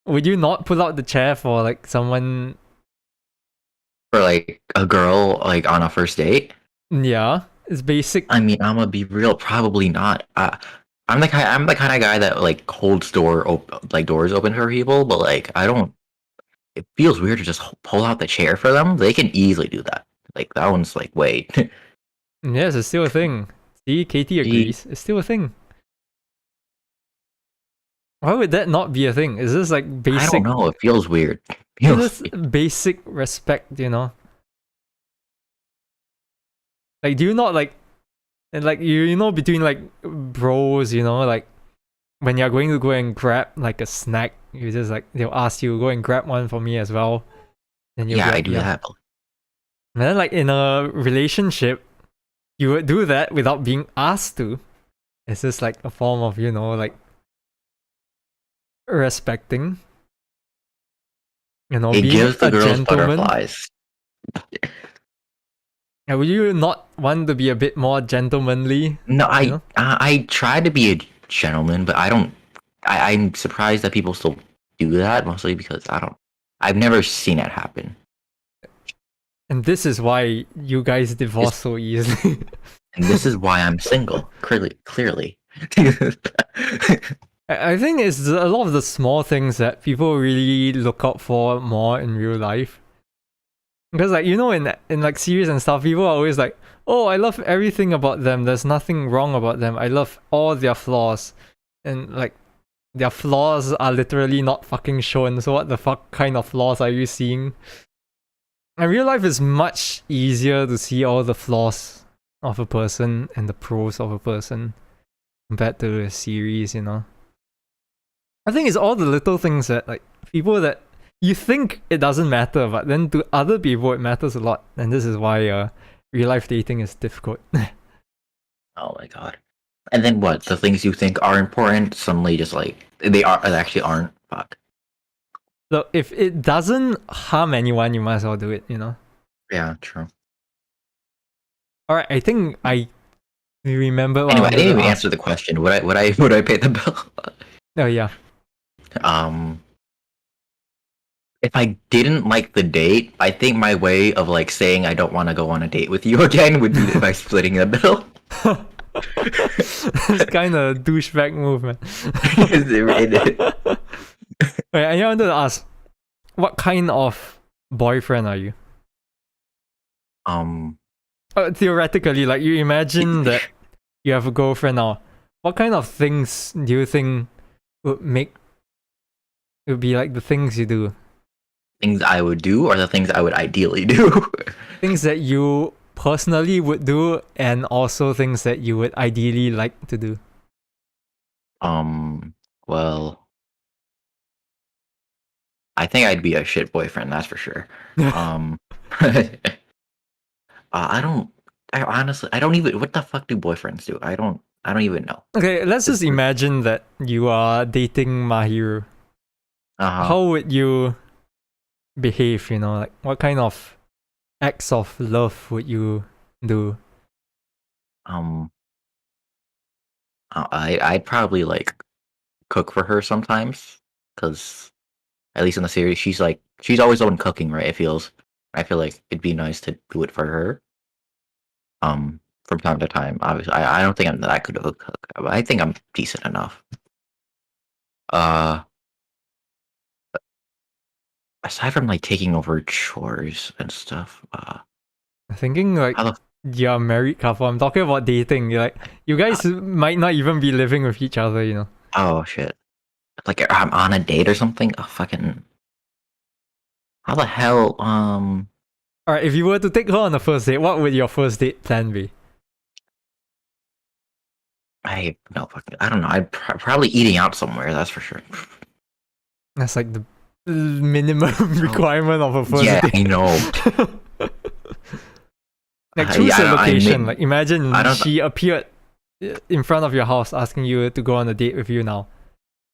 Would you not pull out the chair for like someone? For like a girl like on a first date? Yeah, it's basic. I mean, I'm gonna be real. Probably not. I'm the kind of guy that like holds doors open for people, but like I don't. It feels weird to just pull out the chair for them. They can easily do that. Like that one's like, wait. Yes, it's still a thing. See, Katie agrees. It's still a thing. Why would that not be a thing? Is this like basic? I don't know. It feels weird. Is this basic respect? You know. Like, do you not like, and like you know between like bros, you know, like when you're going to go and grab like a snack, you just like they'll ask you go and grab one for me as well. And you'll Yeah, be I like, do yeah. that. And then like in a relationship, you would do that without being asked to. It's just like a form of, like respecting. It Being gives the a girls gentleman. butterflies. And would you not want to be a bit more gentlemanly? No, You know? I try to be a gentleman, but I don't. I'm surprised that people still do that, mostly because I've never seen it happen. And this is why you guys divorce It's, so easily. and this is why I'm single. Clearly. I think it's a lot of the small things that people really look out for more in real life. Because like in like series and stuff, people are always like, "Oh, I love everything about them. There's nothing wrong about them. I love all their flaws." And like their flaws are literally not fucking shown. So what the fuck kind of flaws are you seeing? In real life is much easier to see all the flaws of a person and the pros of a person compared to a series, I think it's all the little things that like people that you think it doesn't matter, but then to other people it matters a lot. And this is why real life dating is difficult. Oh my god. And then what? The things you think are important suddenly just like they actually aren't. Fuck. So if it doesn't harm anyone, you might as well do it, Yeah, true. Alright, I think I remember what Anyway, I I didn't wanted even to ask. answer the question. Would I pay the bill? Oh yeah. Um, if I didn't like the date, I think my way of like saying I don't want to go on a date with you again would be by splitting the bill. It's kind of a douchebag move, man. Wait, I wanted to ask, what kind of boyfriend are you? Theoretically, like you imagine that you have a girlfriend now. What kind of things do you think would be like the things you do? Things I would do, or the things I would ideally do. Things that you personally would do, and also things that you would ideally like to do. Well, I think I'd be a shit boyfriend, that's for sure. I honestly, I don't even. What the fuck do boyfriends do? I don't even know. Okay, let's just imagine that you are dating Mahiru. How would you behave? Like what kind of acts of love would you do? I'd probably like cook for her sometimes, because at least in the series, she's always the one cooking, right? I feel like it'd be nice to do it for her. From time to time. Obviously, I don't think I'm that good of a cook, but I think I'm decent enough. Aside from like taking over chores and stuff, Thinking like you're a married couple. I'm talking about dating. You're like you guys might not even be living with each other. Oh shit! Like I'm on a date or something. Oh fucking! How the hell? Alright, if you were to take her on a first date, what would your first date plan be? I don't know. I'd probably eating out somewhere. That's for sure. That's like the minimum requirement of a first date. Yeah, I know. Like choose a location. Like imagine she appeared in front of your house asking you to go on a date with you now.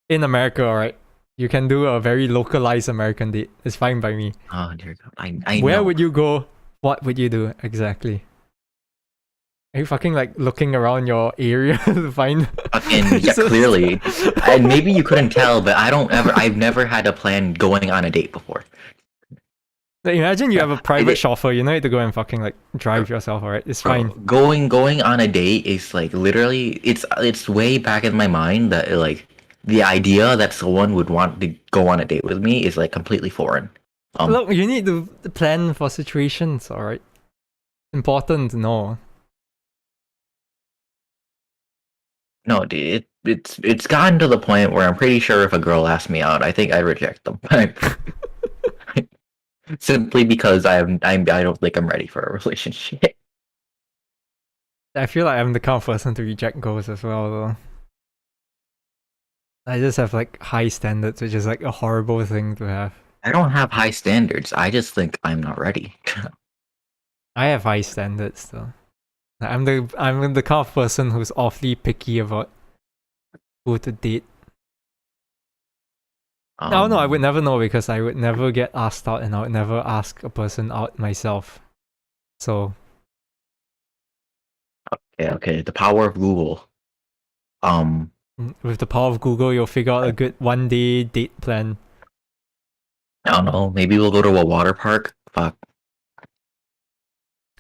In America, alright? You can do a very localized American date. It's fine by me. Oh dear God. I Where know. would you go? What would you do exactly? Are you fucking like looking around your area to find? Fucking yeah, clearly. And maybe you couldn't tell, but I've never had a plan going on a date before. Like, imagine you have a private chauffeur. You don't need to go and fucking like drive yourself. Alright, it's fine. Going on a date is like literally it's way back in my mind that like the idea that someone would want to go on a date with me is like completely foreign. Look, you need to plan for situations. Alright, important to know. No, dude, it's gotten to the point where I'm pretty sure if a girl asks me out, I think I reject them. Simply because I don't think I'm ready for a relationship. I feel like I'm the kind of person to reject girls as well, though. I just have like high standards, which is like a horrible thing to have. I don't have high standards. I just think I'm not ready. I have high standards though. I'm the kind of person who's awfully picky about who to date. No, I would never know because I would never get asked out and I would never ask a person out myself. So Okay. The power of Google. With the power of Google, you'll figure out a good 1 day date plan. I don't know. Maybe we'll go to a water park. Fuck.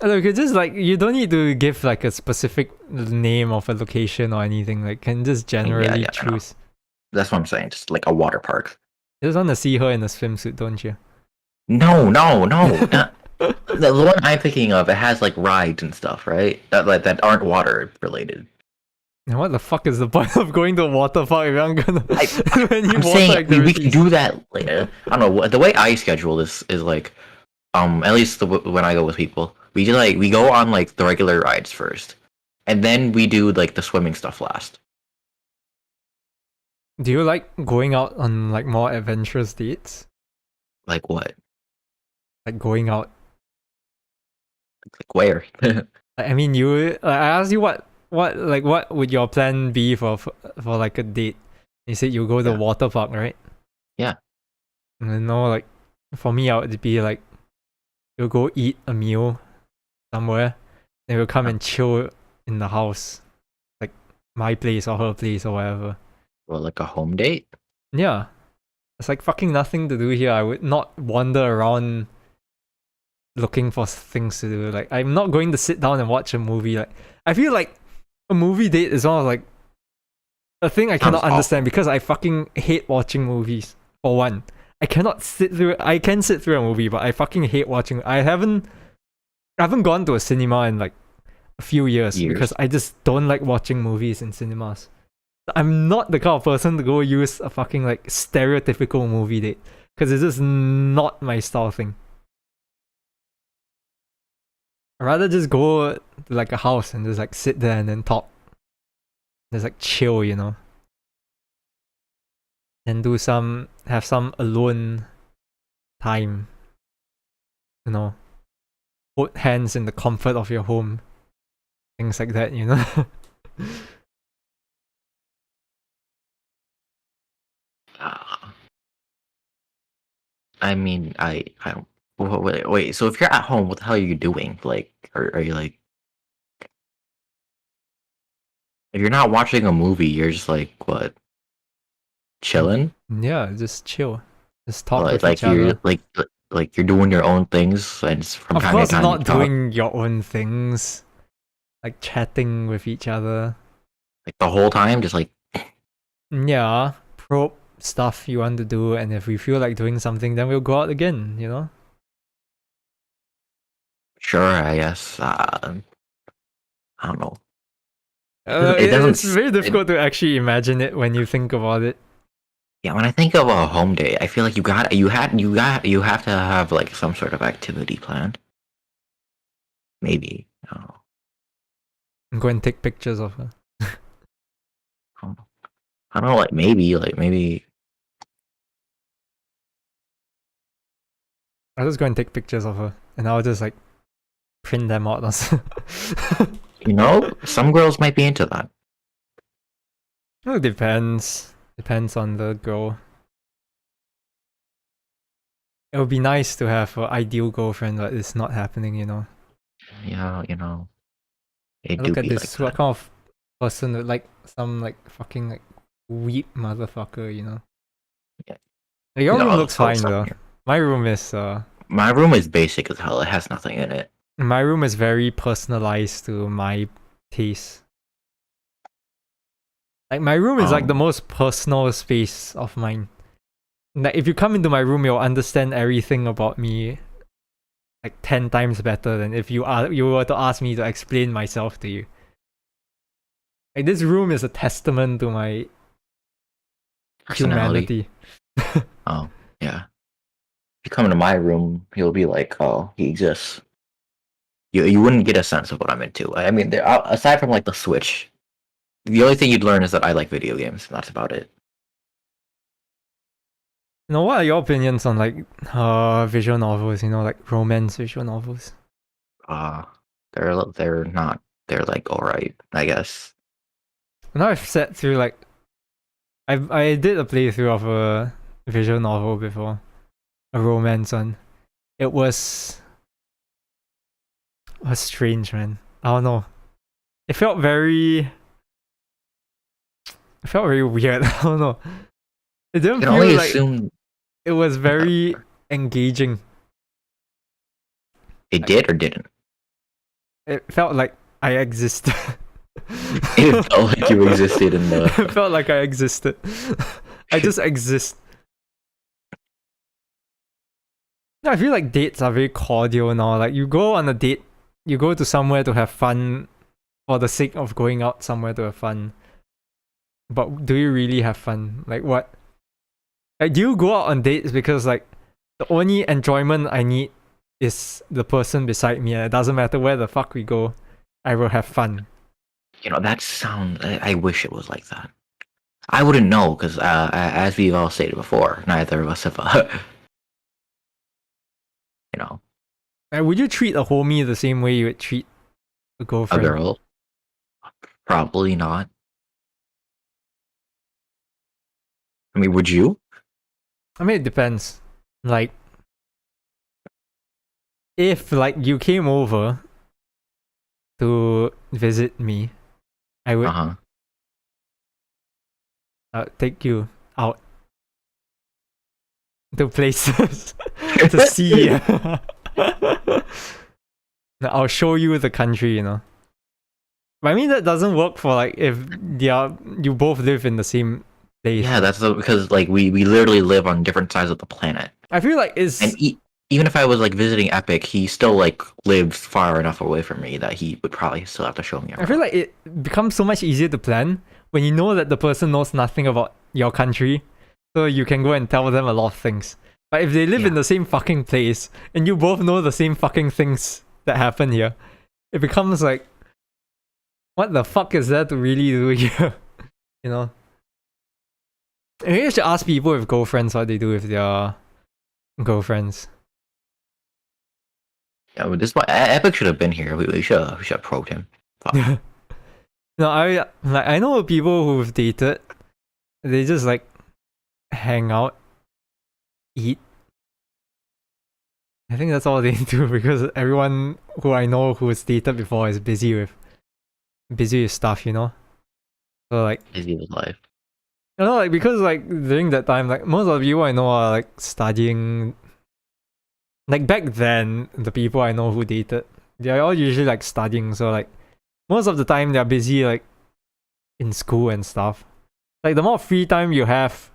Look, it's just like you don't need to give like a specific name of a location or anything. Like, can just generally choose. That's what I'm saying. Just like a water park. You just want to see her in a swimsuit, don't you? No. The one I'm thinking of, it has like rides and stuff, right? That aren't water related. And what the fuck is the point of going to a water park if I'm gonna? I'm saying we can do that later. I don't know. The way I schedule this is like, at least when I go with people, we go on like the regular rides first, and then we do like the swimming stuff last. Do you like going out on like more adventurous dates? Like what? Like going out? Like where? I mean, I asked you what would your plan be for like a date? You said you go to the water park, right? Yeah. And I know, like, for me, I would be like, you'll go eat a meal somewhere, then we'll come and chill in the house, like my place or her place or whatever. Well, like a home date? Yeah. It's like fucking nothing to do here. I would not wander around looking for things to do. Like, I'm not going to sit down and watch a movie. Like, I feel like a movie date is one of like a thing I cannot understand because I fucking hate watching movies. For one, I can sit through a movie, but I fucking hate watching. I haven't gone to a cinema in like a few years because I just don't like watching movies in cinemas. I'm not the kind of person to go use a fucking like stereotypical movie date because it's just not my style thing. I'd rather just go to like a house and just like sit there and then talk. Just like chill, you know. And have some alone time. You know. Hold hands in the comfort of your home. Things like that, you know. I mean, wait. So if you're at home, what the hell are you doing? Like, are you like, if you're not watching a movie, you're just like what? Chilling? Yeah, just chill. Just talk with like each other. You're like you're doing your own things, and from time to time, not doing your own things. Like chatting with each other. Like the whole time, just like. Yeah, probe stuff you want to do, and if we feel like doing something, then we'll go out again, you know? Sure, I guess. I don't know. It's very difficult to actually imagine it when you think about it. Yeah, when I think of a home day, I feel like you have to have like some sort of activity planned. Maybe. I don't know. Go and take pictures of her. I don't know, like maybe. I'll just go and take pictures of her, and I'll just like print them out. You know, some girls might be into that. It depends. Depends on the girl. It would be nice to have an ideal girlfriend, but it's not happening, you know. Yeah, you know. Look at this. What kind of person that like some like fucking like weep motherfucker, you know? Yeah. Your room looks fine though. My room is basic as hell. It has nothing in it. My room is very personalized to my taste. Like my room is like the most personal space of mine. Like if you come into my room, you'll understand everything about me like 10 times better than if you were to ask me to explain myself to you. Like this room is a testament to my humanity. Oh, yeah. If you come into my room, you'll be like, oh, he exists. You wouldn't get a sense of what I'm into. I mean, aside from like the Switch, the only thing you'd learn is that I like video games. That's about it. What are your opinions on like visual novels? Like romance visual novels. Uh, they're not. They're like all right, I guess. Now I've sat through like I did a playthrough of a visual novel before, a romance one. It was strange, man. I don't know. It felt very weird. I don't know. It You didn't can feel only like assume it was very engaging. it did or didn't. It felt like I existed. It felt like you existed in the. It felt like I existed. I just exist. I feel like dates are very cordial now. Like you go on a date, you go to somewhere to have fun for the sake of going out somewhere to have fun. But do you really have fun? Like what? Like do you go out on dates because like the only enjoyment I need is the person beside me, and it doesn't matter where the fuck we go, I will have fun. That sounds. I wish it was like that. I wouldn't know because, as we've all stated before, neither of us have. You know, Like, would you treat a homie the same way you would treat a a girlfriend? girl. Probably not. I mean, would you? I mean, it depends. Like, if like you came over to visit me, I would Uh take you out to places to huh. see. I'll show you the country, But I mean, that doesn't work for like if you both live in the same place. Yeah, that's because like we literally live on different sides of the planet, I feel like and even if I was like visiting Epic, he still like lives far enough away from me that he would probably still have to show me around. I feel like it becomes so much easier to plan when you know that the person knows nothing about your country, so you can go and tell them a lot of things. But if they live in Yeah. the same fucking place and you both know the same fucking things that happen here, it becomes like, what the fuck is there to really do here? you know? Maybe you should ask people with girlfriends what they do with their girlfriends. Yeah, but this Epic should have been here. We should have probed him. Fuck. No, I know people who've dated. They just like hang out, eat. I think that's all they do because everyone who I know who's dated before is busy with stuff, So like, Busy with life. like because like during that time, like most of the people I know are like studying. Like back then, the people I know who dated, they're all usually like studying. So like most of the time they're busy like in school and stuff. Like the more free time you have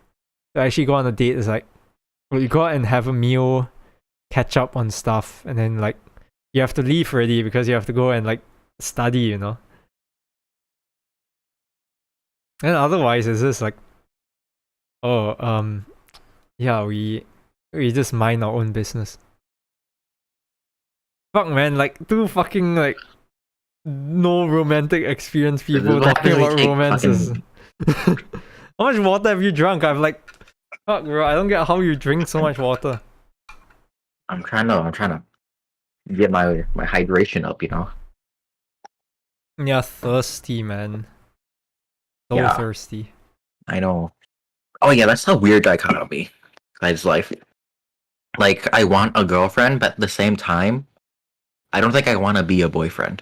to actually go on a date is like, well, you go out and have a meal, catch up on stuff, and then like you have to leave already because you have to go and like study, And otherwise it's just like, yeah, we just mind our own business. Fuck man, like two fucking like no romantic experience people talking about romances. How much water have you drunk? I'm like, fuck bro, I don't get how you drink so much water. I'm trying to get my hydration up. Yeah, thirsty man. So Yeah. thirsty. I know. Oh yeah, that's a weird dichotomy. Guy's life. Like I want a girlfriend, but at the same time, I don't think I want to be a boyfriend.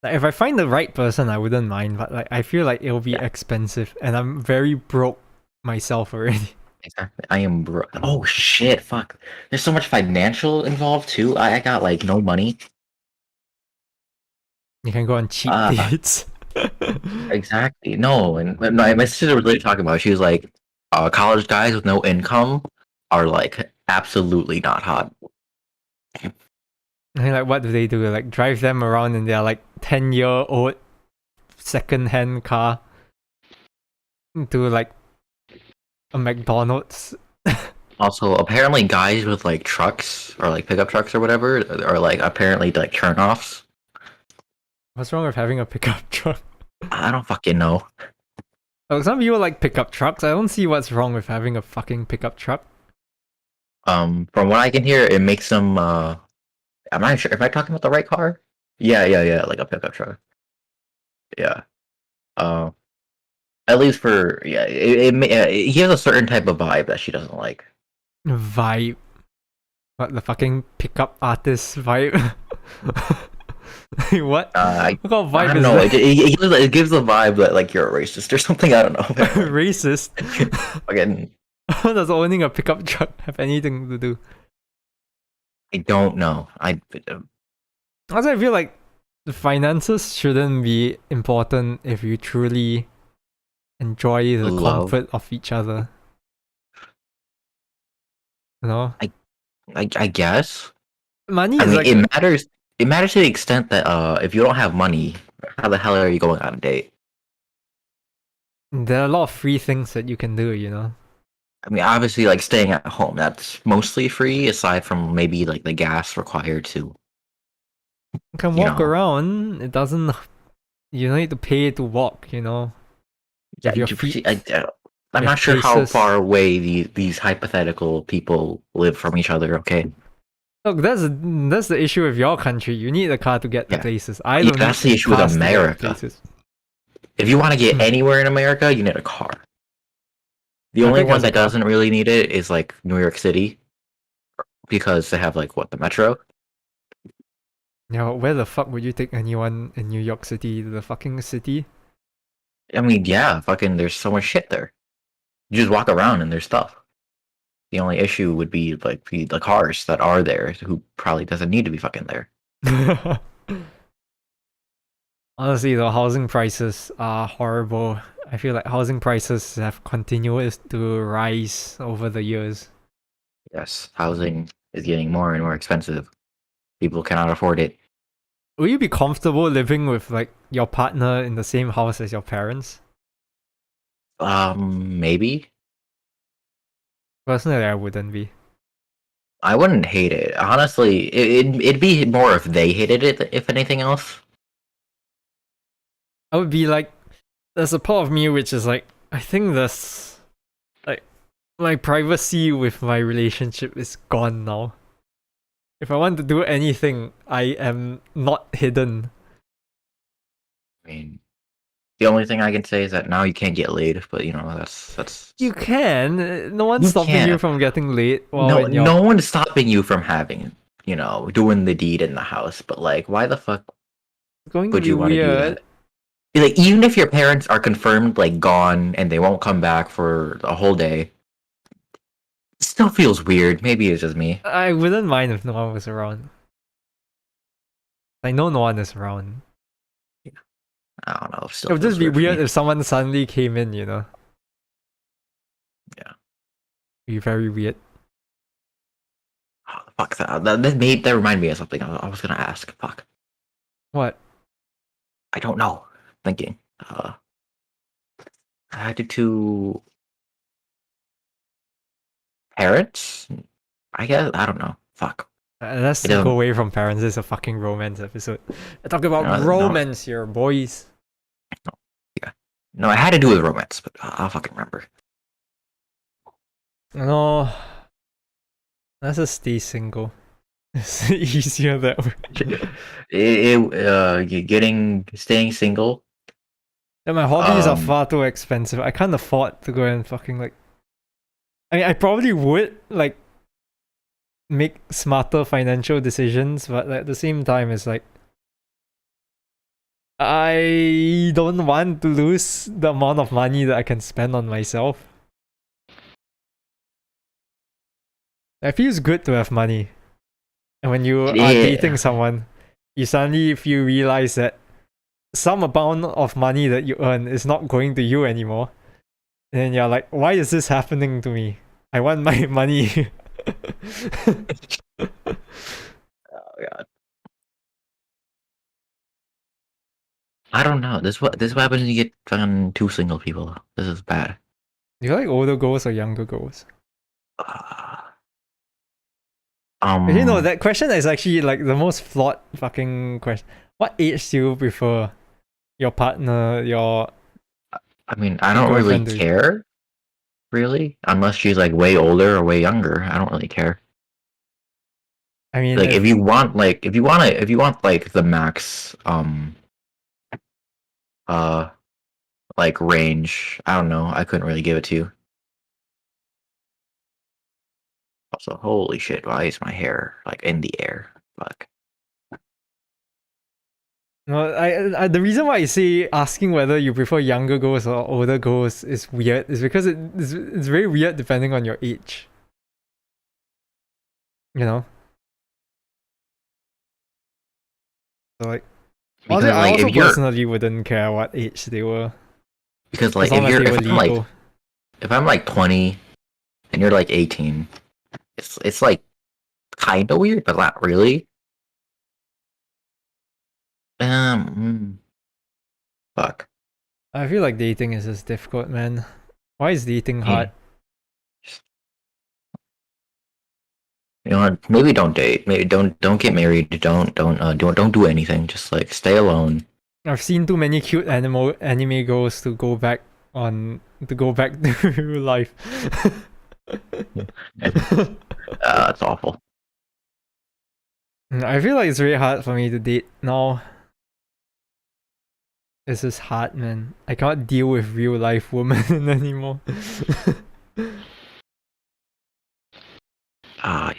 Like, if I find the right person, I wouldn't mind, but like I feel like it'll be expensive, and I'm very broke myself already. Exactly. I am Oh shit! Fuck. There's so much financial involved too. I got like no money. You can go on cheap dates. Exactly. No, and my sister was really talking about it. She was like, college guys with no income are like absolutely not hot. And like, what do they do? Like, drive them around in their like 10-year-old second-hand car to like a McDonald's. Also, apparently, guys with like trucks or like pickup trucks or whatever are like apparently like turnoffs. What's wrong with having a pickup truck? I don't fucking know. Like, some people like pickup trucks. I don't see what's wrong with having a fucking pickup truck. From what I can hear, it makes them. I'm not sure. Am I talking about the right car? Yeah. Like a pickup truck. Yeah. Uh, at least for yeah, he has a certain type of vibe that she doesn't like. Vibe. What, the fucking pickup artist vibe? What? What kind of I vibe don't is know. that? It gives the vibe that like you're a racist or something. I don't know. Racist? Again, How does owning a pickup truck have anything to do? I don't know. Also, I feel like the finances shouldn't be important if you truly enjoy the Love. comfort of each other. You know? I guess. Money I is mean, like it matters. It matters to the extent that if you don't have money, how the hell are you going on a date? there are a lot of free things that you can do, you know? I mean, obviously, like staying at home, that's mostly free, aside from maybe like the gas required to, You can you walk know, around, it doesn't you don't need to pay to walk, you know? yeah. If your feet I'm with not sure how braces. far away these hypothetical people live from each other. Okay, Look, that's the issue with your country. You need a car to get to yeah, places. I yeah. don't That's need the issue with cars to get to America. places. If you want to get Hmm. anywhere in America, you need a car. The only Epic one has a that car. doesn't really need it is like New York City because they have like what the metro. Yeah, but where the fuck would you take anyone in New York City? The fucking city? I mean, yeah, fucking. There's so much shit there. You just walk around and there's stuff. The only issue would be like the cars that are there, who probably doesn't need to be fucking there. Honestly, the housing prices are horrible. I feel like housing prices have continued to rise over the years. Yes, housing is getting more and more expensive. People cannot afford it. Will you be comfortable living with like your partner in the same house as your parents? Maybe. Personally, I wouldn't be. I wouldn't hate it. Honestly, it'd be more if they hated it, if anything else. I would be like, there's a part of me which is like, I think this, like, my privacy with my relationship is gone now. If I want to do anything, I am not hidden. I mean, the only thing I can say is that now you can't get laid, but you know, that's You can. No one's you stopping you can't. from getting late while No, in your no one's stopping you from having, doing the deed in the house, but like, why the fuck going to would be you want to do weird. that? Like, even if your parents are confirmed, like, gone and they won't come back for a whole day, it still feels weird. Maybe it's just me. I wouldn't mind if no one was around. I know no one is around. I don't know. It It still would just feels be weird for weird me. if someone suddenly came in, you know? Yeah. Be very weird. Oh, fuck that reminded me of something I was gonna ask. Fuck. What? I don't know. Thinking. I did to parents? I guess. I don't know. Fuck. Let's It go doesn't. away from parents. This is a fucking romance episode. I talk about No. romance here, boys. Yeah. No, it had to do with romance, but I'll fucking remember. No, let's just stay single. It's easier that way. Staying single. And my hobbies are Um, far too expensive. I can't afford to go and fucking like. I mean, I probably would like make smarter financial decisions, but at the same time, it's like I don't want to lose the amount of money that I can spend on myself. It feels good to have money. And when you are dating yeah. someone, you suddenly if you realize that some amount of money that you earn is not going to you anymore. And you're like, why is this happening to me? I want my money. Oh god. I don't know. This what happens when you get two single people. This is bad. Do you like older girls or younger girls? Uh, You know, um, that question is actually like the most flawed fucking question. What age do you prefer your partner, your I mean, I Your don't really girlfriend do? care, really, unless she's like way older or way younger. I don't really care. I mean, Like, if if you want like the max, uh, like range, I don't know. I couldn't really give it to you. Also, holy shit, why is my hair like in the air? Fuck. no, the reason why I say asking whether you prefer younger ghosts or older ghosts is weird is because it's very weird depending on your age. You know, so like, Because I like also personally wouldn't care what age they were as long as they were legal. if I'm like 20 and you're like 18, it's like kind of weird, but not really. Um, fuck. I feel like dating is just difficult, man. Why is dating hard? Yeah. You know what? Maybe don't date. Maybe don't get married. Don't do anything. Just like stay alone. I've seen too many cute anime girls to go back to real life. It's awful. I feel like it's very hard for me to date now. It's just hard, man. I can't deal with real life women anymore.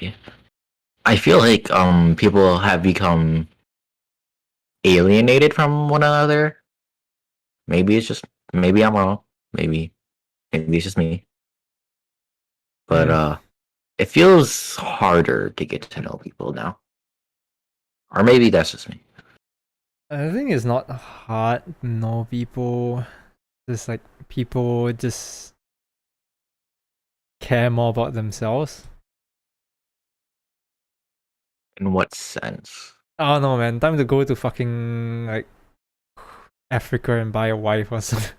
Yeah. I feel like people have become alienated from one another. Maybe it's just maybe I'm wrong. Maybe it's just me. But it feels harder to get to know people now. Or maybe that's just me. I think it's not hard to know people. Just like people just care more about themselves. In what sense? I don't know, man. Time to go to fucking like Africa and buy a wife or something.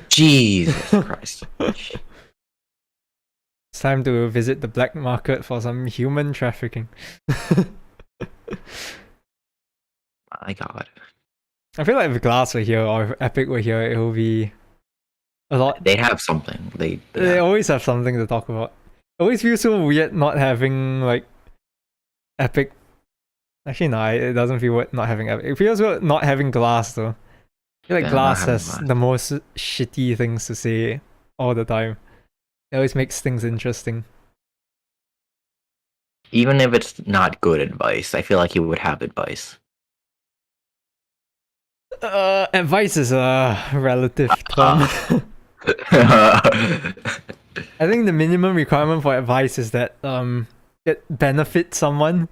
Jesus Christ. It's time to visit the black market for some human trafficking. My God. I feel like if Glass were here or if Epic were here, it would be a lot. They have something. They always have something to talk about. It always feels so weird not having like Epic. Actually, no, it doesn't feel weird not having Epic. It feels weird not having Glass though. I feel like Glass has the most shitty things to say all the time. It always makes things interesting. Even if it's not good advice, I feel like he would have advice. Advice is a relative term. I I think the minimum requirement for advice is that it benefits someone.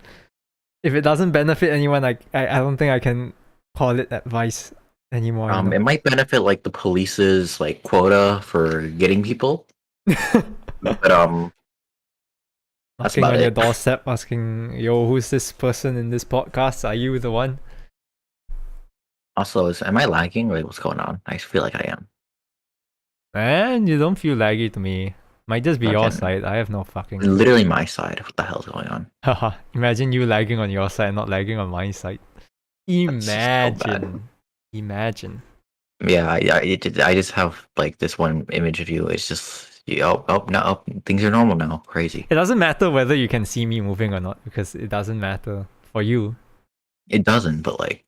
If it doesn't benefit anyone, I don't think I can call it advice anymore. You know? It might benefit like the police's like quota for getting people. But that's knocking about on your it. doorstep, asking, "Yo, who's this person in this podcast? Are you the one?" Also, am I lagging? Like, what's going on? I feel like I am. Man, you don't feel laggy to me. Might just be your Fucking- side. I have no fucking. Literally my side. What the hell's going on? Haha. Imagine you lagging on your side, not lagging on my side. That's just so bad. Imagine. Yeah, I just have like this one image of you. It's just no, things are normal now. Crazy. It doesn't matter whether you can see me moving or not because it doesn't matter for you. It doesn't, but like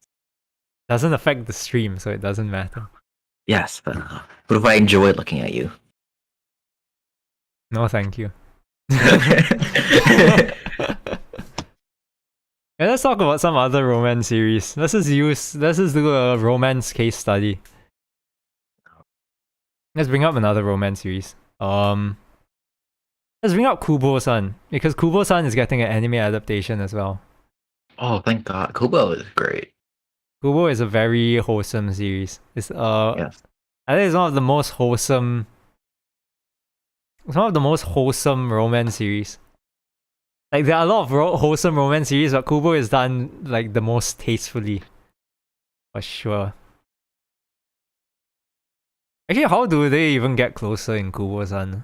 Doesn't affect the stream, so it doesn't matter. yes, but what if I enjoy looking at you? No, thank you. Yeah, let's talk about some other romance series. Let's just do a romance case study. Let's bring up another romance series. Let's bring up Kubo-san because Kubo-san is getting an anime adaptation as well. Oh, thank God. Kubo is great. Kubo is a very wholesome series. It's Yes. I think it's one of the most wholesome. It's one of the most wholesome romance series. Like there are a lot of wholesome romance series, but Kubo is done like the most tastefully, for sure. Actually, how do they even get closer in Kubo-san?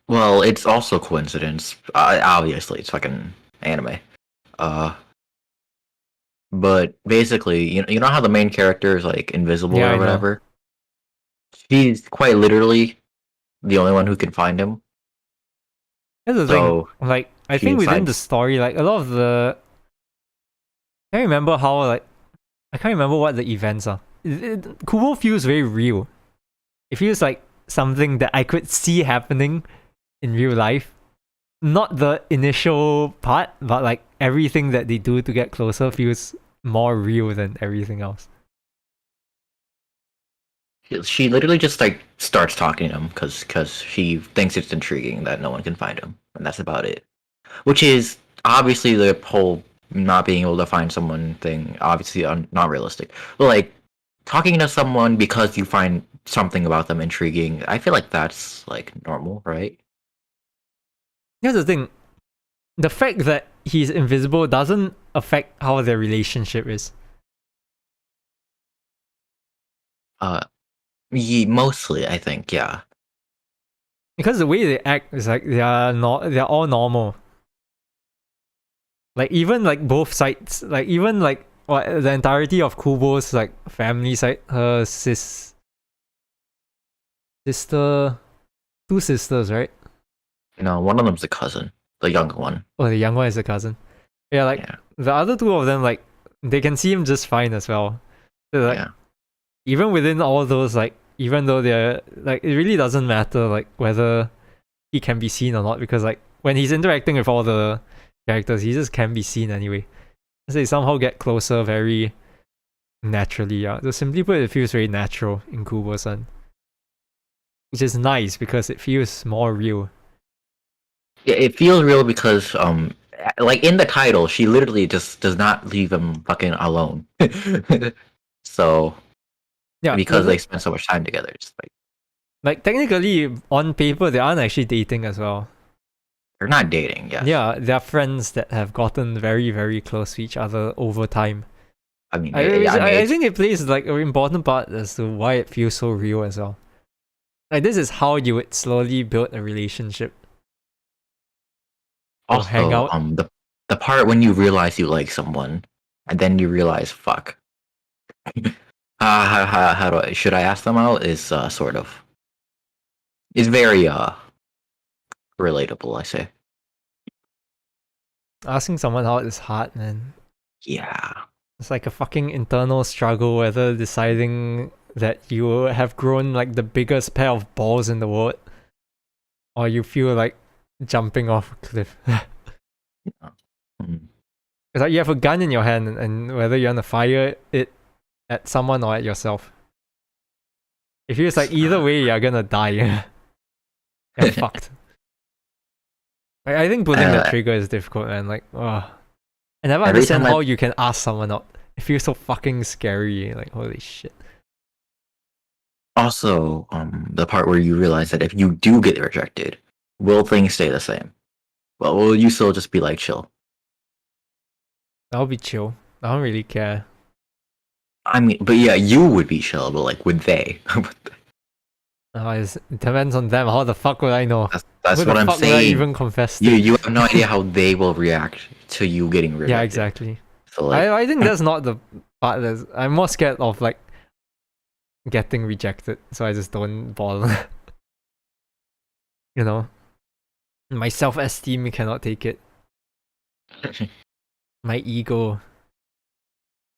Well, it's also coincidence. Obviously, it's fucking anime. But basically, you know how the main character is like invisible Yeah, I or know. whatever. She's quite literally the only one who can find him. That's the thing. So Like, I she think within the decides. story, like a lot of the, I can't remember how like I can't remember what the events are. Kubo feels very real. It feels like something that I could see happening in real life. Not the initial part, but like everything that they do to get closer feels more real than everything else. She literally just like starts talking to him because she thinks it's intriguing that no one can find him, and that's about it. Which is obviously the whole not being able to find someone thing. Obviously, not realistic. But like talking to someone because you find something about them intriguing, I feel like that's like normal, right? Here's the thing: the fact that he's invisible doesn't affect how their relationship is. Uh, mostly, I think, yeah. Because the way they act is like they're all normal. Like even like both sides, like even like what the entirety of Kubo's like family side, her sister, two sisters, right? You know, one of them's a cousin, the younger one. Oh, the young one is a cousin. Yeah, like Yeah, the other two of them, like they can see him just fine as well. So, like yeah. even within all those, like even though they're like it really doesn't matter like whether he can be seen or not because like when he's interacting with all the characters, he just can be seen anyway. So they somehow get closer very naturally. Yeah, so simply put, it feels very natural in Kubo-san, which is nice because it feels more real. Yeah, it feels real because like in the title, she literally just does not leave him fucking alone. So Yeah, because they spend so much time together, it's like technically on paper they aren't actually dating as well. they're not dating. Yes, Yeah, they're friends that have gotten very, very close to each other over time. I mean, I think it plays like an important part as to why it feels so real as well. Like this is how you would slowly build a relationship or hang also out. the part when you realize you like someone, and then you realize, fuck. How do I should I ask them out? Is sort of is very relatable. I say, Asking someone out is hard, man. yeah. It's like a fucking internal struggle whether deciding that you have grown like the biggest pair of balls in the world or you feel like jumping off a cliff. Mm. It's like you have a gun in your hand and whether you want to fire it at someone or at yourself. It feels like either way you're gonna die. You're fucked. I think pulling the trigger is difficult, man. Like, I never Every understand time how you can ask someone out. It feels so fucking scary. Like, holy shit. Also, the part where you realize that if you do get rejected, will things stay the same? Well, will you still just be like chill? That'll be chill. I don't really care. I mean, but yeah, you would be chill, but like, would they? It depends on them. How the fuck would I know? That's Who what the I'm fuck would I saying. even confess to? You have no idea how they will react to you getting rejected. Yeah, exactly. So like, I think that's not the part that's... I'm more scared of like getting rejected, so I just don't bother. You know? My self-esteem cannot take it. My ego.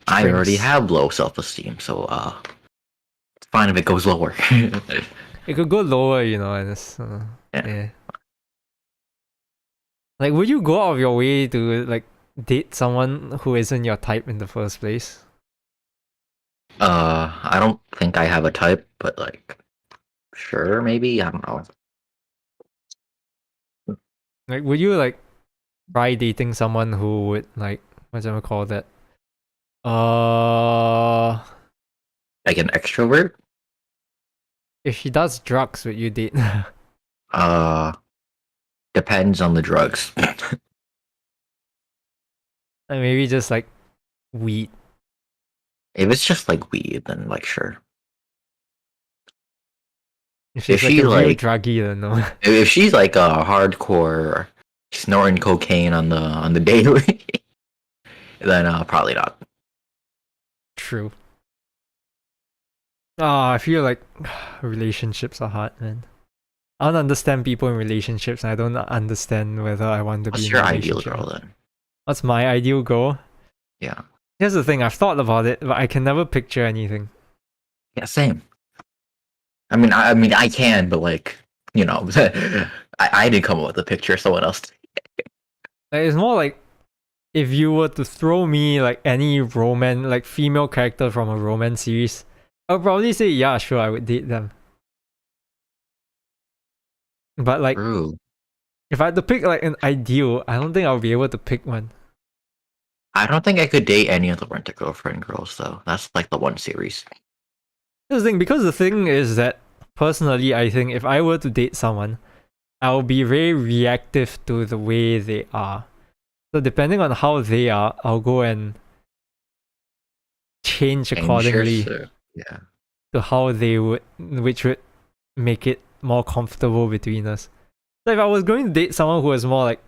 I already shrinks. have low self-esteem, so it's fine if it goes lower. It could go lower, you know, and it's... yeah. Like, would you go out of your way to like date someone who isn't your type in the first place? I don't think I have a type, but like, sure, maybe, I don't know. Like, would you like try dating someone who would like what's I call that? Like an extrovert? If she does drugs, would you date? Uh, depends on the drugs. Like maybe just like weed. If it's just like weed, then like sure. If she's If like she a real like, druggie, then no. if she's like a hardcore snorting cocaine on the daily, then probably not. True. I feel like relationships are hard, man. I don't understand people in relationships, and I don't understand whether I want to be What's in your a ideal relationship. girl then? What's my ideal goal? Yeah. Here's the thing, I've thought about it, but I can never picture anything. Yeah, same. I mean, I can, but like, you know, I didn't come up with the picture. Someone else did. Like, it's more like if you were to throw me like any romance, like female character from a romance series, I'll probably say yeah, sure, I would date them. But like, True. if I had to pick like an ideal, I don't think I'll be able to pick one. I don't think I could date any of the Rent a Girlfriend girls though. That's like the one series. Here's the thing, because the thing is that personally, I think if I were to date someone, I'll be very reactive to the way they are. So depending on how they are, I'll go and change accordingly Yeah. to how they would, which would make it more comfortable between us. So if I was going to date someone who was more like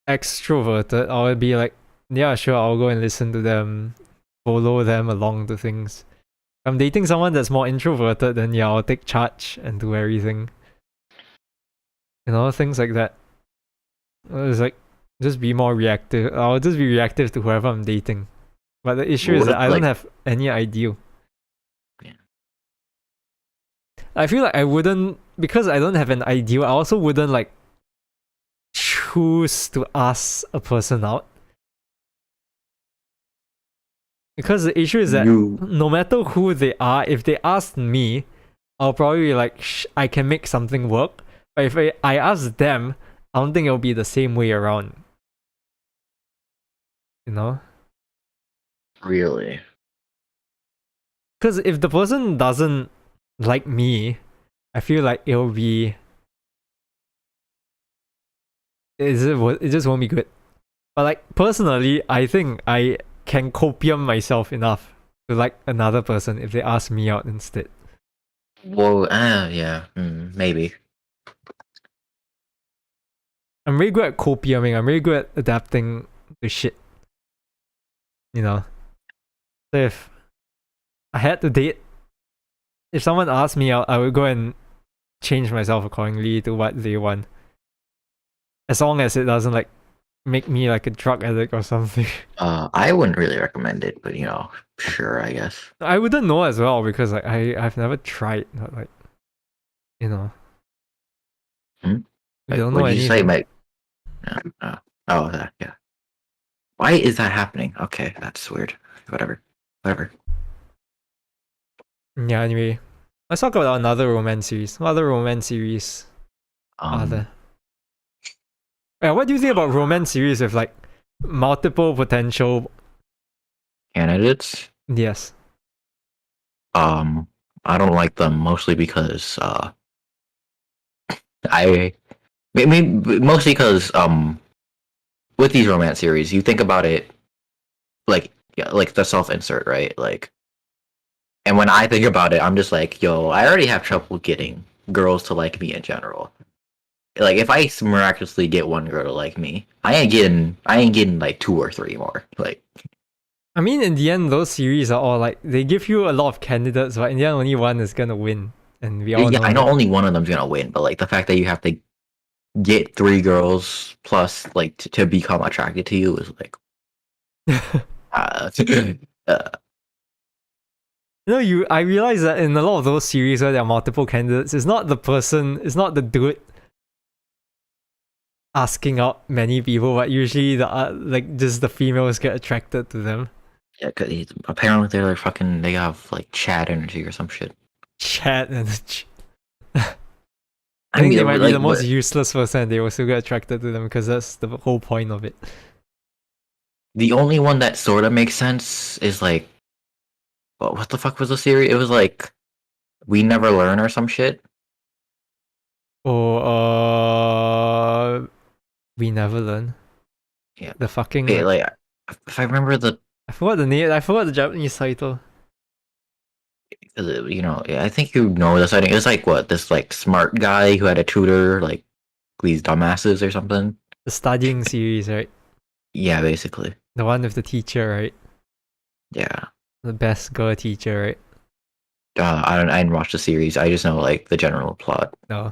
extroverted, I would be like, yeah, sure, I'll go and listen to them, follow them along to things. If I'm dating someone that's more introverted, then yeah, I'll take charge and do everything. You know, things like that. It's like, just be more reactive. I'll just be reactive to whoever I'm dating. But the issue is What that if, I don't like, have any ideal. yeah. I feel like I wouldn't, because I don't have an ideal, I also wouldn't like choose to ask a person out. Because the issue is that no matter who they are, if they ask me, I'll probably be like, I can make something work. But if I ask them, I don't think it'll be the same way around. You know? Really? Because if the person doesn't like me, I feel like it just won't be good. But like personally, I think I can copium myself enough to like another person if they ask me out instead. Well, yeah, maybe. I'm really good at copiuming. I'm really good at adapting to shit. You know. So if I had to date, if someone asked me out, I would go and change myself accordingly to what they want. As long as it doesn't like make me like a drug addict or something. I wouldn't really recommend it, but you know, sure, I guess. I wouldn't know as well because like I've never tried, but like, you know. Hmm? I don't know What did you say, anything. Mike? Oh, yeah. Why is that happening? Okay, that's weird. Whatever. Yeah, anyway. Let's talk about another romance series. What other romance series are there? Yeah, what do you think about romance series with like multiple potential? Candidates. Yes. I don't like them mostly because I mostly because with these romance series, you think about it like like the self insert, right? Like, and when I think about it, I'm just like, yo, I already have trouble getting girls to like me in general. Like, if I miraculously get one girl to like me, I ain't getting like two or three more. Like, I mean, in the end, those series are all like they give you a lot of candidates, but in the end, only one is gonna win, and we all yeah, know I know that. only one of them's gonna win, but like the fact that you have to get three girls plus like to become attracted to you is like uh, uh, I realize that in a lot of those series where there are multiple candidates, it's not the dude asking out many people, but usually like just the females get attracted to them. yeah, cause apparently they're like fucking they have like Chad energy or some shit. Chat and I I think mean, they might be like, the most useless person and they will still get attracted to them because that's the whole point of it. the only one that sort of makes sense is like, what the fuck was the series? It was like We Never Learn or some shit. Or we never learn. Yeah, The fucking like if I remember the, I forgot the name. I forgot the Japanese title. you know, yeah, I think you know this. I think it was like what this like smart guy who had a tutor, like these dumbasses or something. The studying series, right? Yeah, basically. The one with the teacher, right? Yeah. The best girl teacher, right? I didn't watch the series. I just know like the general plot. No.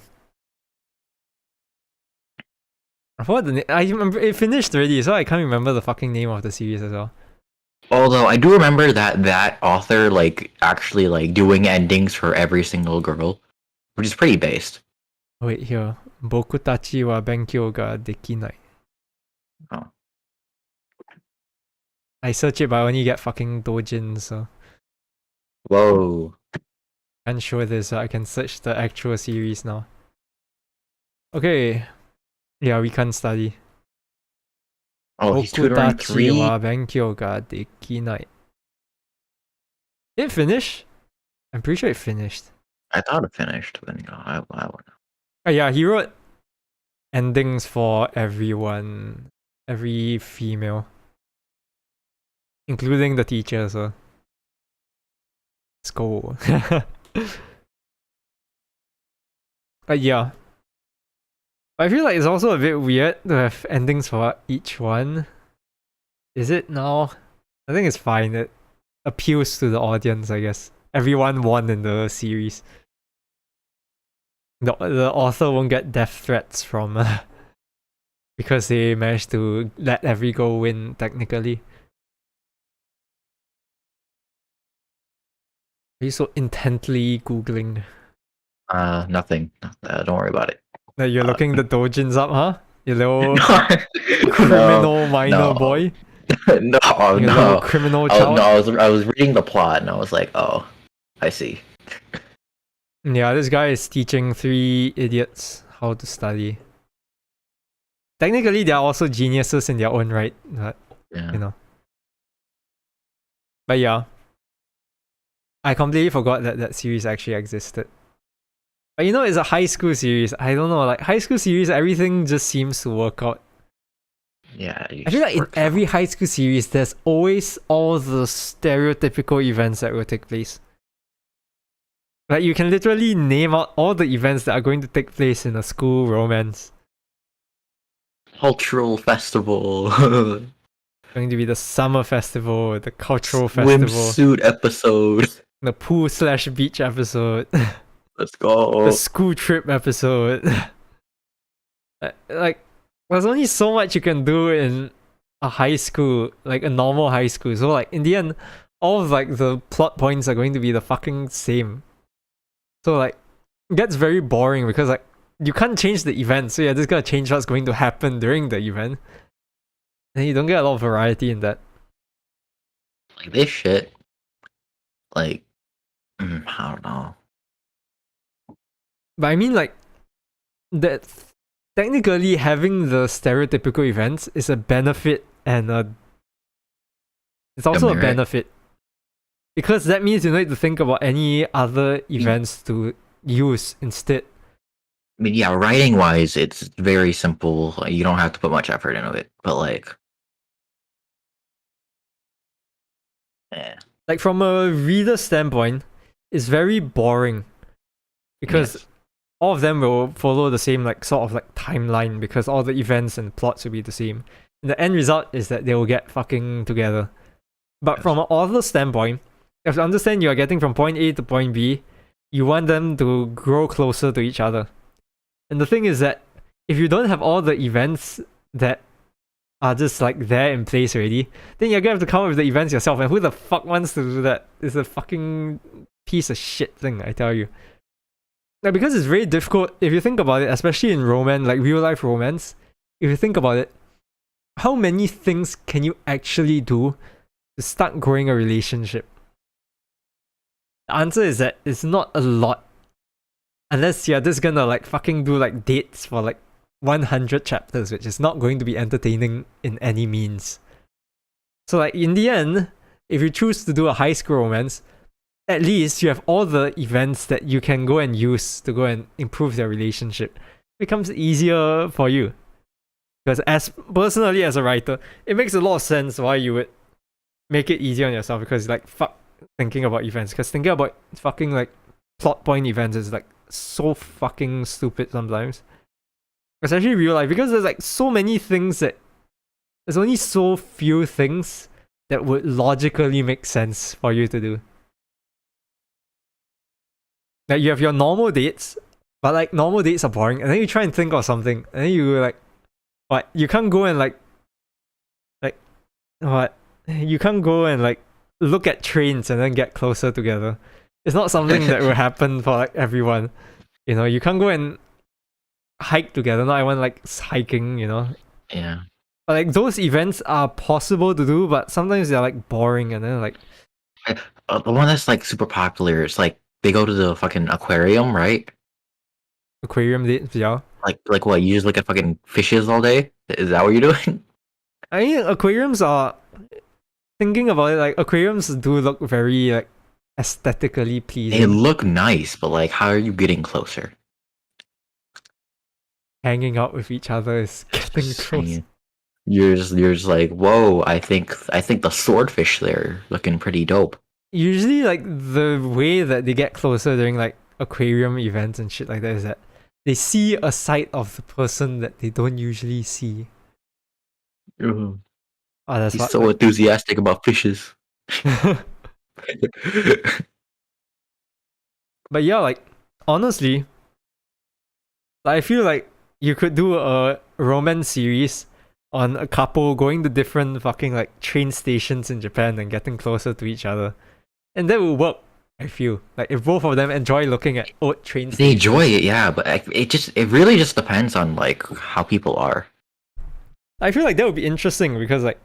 I forgot I remember it finished already, so I can't remember the fucking name of the series as well. Although I do remember that author like actually like doing endings for every single girl, which is pretty based. Wait here. Boku tachi wa benkyou ga dekinai. Oh. I search it but I only get fucking dojins, so Whoa. can't show this, so I can search the actual series now. Okay. Yeah, we can't study. Oh, he's tutoring Bokutachi 3. wa benkyou ga dekinai. Did it finish? I'm pretty sure it finished. I thought it finished, but I don't know. Oh yeah, he wrote endings for everyone, every female, including the teacher. So let's go. But yeah, I feel like it's also a bit weird to have endings for each one. Is it now? I think it's fine. It appeals to the audience, I guess. Everyone won in the series. The author won't get death threats from because they managed to let every girl win technically. Are you so intently googling? Nothing. Don't worry about it. That you're looking the dojins up, huh? You little No, criminal minor no. boy. No, You no. little criminal Oh, child. no, I was reading the plot and I was like, oh, I see. Yeah, this guy is teaching 3 idiots how to study. Technically, they are also geniuses in their own right, but, Yeah. you know. But yeah, I completely forgot that that series actually existed. But you know, it's a high school series. I don't know, like high school series, everything just seems to work out. Yeah. I feel like in every high school series, there's always all the stereotypical events that will take place. Like you can literally name out all the events that are going to take place in a school romance. Cultural festival. Going to be the summer festival, the cultural festival, Swimsuit episode. the pool/beach episode, Let's go. the school trip episode. Like, there's only so much you can do in a high school, like a normal high school. So like in the end, all of like the plot points are going to be the fucking same. So like, it gets very boring because like you can't change the event. So you're just gonna change what's going to happen during the event. And you don't get a lot of variety in that. Like this shit. Like, I don't know. But I mean like, that technically having the stereotypical events is a benefit and it's also a Demerit. benefit. Because that means you don't need to think about any other events to use instead. I mean, yeah, writing wise, it's very simple. Like, you don't have to put much effort into it. But like, yeah. Like from a reader standpoint, it's very boring. Because Yes. all of them will follow the same like sort of like timeline because all the events and plots will be the same. And the end result is that they will get fucking together. But Yes. from an author standpoint, you have to understand you are getting from point A to point B. You want them to grow closer to each other. And the thing is that if you don't have all the events that are just like there in place already, then you're gonna have to come up with the events yourself. And who the fuck wants to do that? It's a fucking piece of shit thing, I tell you. Now, because it's very difficult, if you think about it, especially in romance, like real life romance, if you think about it, how many things can you actually do to start growing a relationship? The answer is that it's not a lot. Unless you're just gonna like fucking do like dates for like 100 chapters, which is not going to be entertaining in any means. So like in the end, if you choose to do a high school romance, at least you have all the events that you can go and use to go and improve their relationship. It becomes easier for you. Because as personally as a writer, it makes a lot of sense why you would make it easier on yourself, because like fuck thinking about events. Because thinking about fucking like plot point events is like so fucking stupid sometimes. Especially real life, because there's like so many things that there's only so few things that would logically make sense for you to do. Like you have your normal dates, but like normal dates are boring, and then you try and think of something, and then you like, what? You can't go and like what? You can't go and like look at trains and then get closer together. It's not something that will happen for like everyone. You know, you can't go and hike together. Not everyone likes hiking, you know. Yeah. But like those events are possible to do, but sometimes they're like boring and then like The one that's like super popular is like they go to the fucking aquarium, right? aquarium dates, yeah. Like what? You just look at fucking fishes all day? Is that what you're doing? I mean aquariums are thinking about it, like aquariums do look very like aesthetically pleasing. They look nice, but like, how are you getting closer? Hanging out with each other is getting close. You're just like, whoa! I think the swordfish there looking pretty dope. Usually, like the way that they get closer during like aquarium events and shit like that is that they see a side of the person that they don't usually see. Mhm. Oh, that's He's what. so enthusiastic about fishes. But yeah, like honestly, like, I feel like you could do a romance series on a couple going to different fucking like train stations in Japan and getting closer to each other, and that will work. I feel like if both of them enjoy looking at old train They stations. enjoy it, yeah, but it really just depends on like how people are. I feel like that would be interesting because like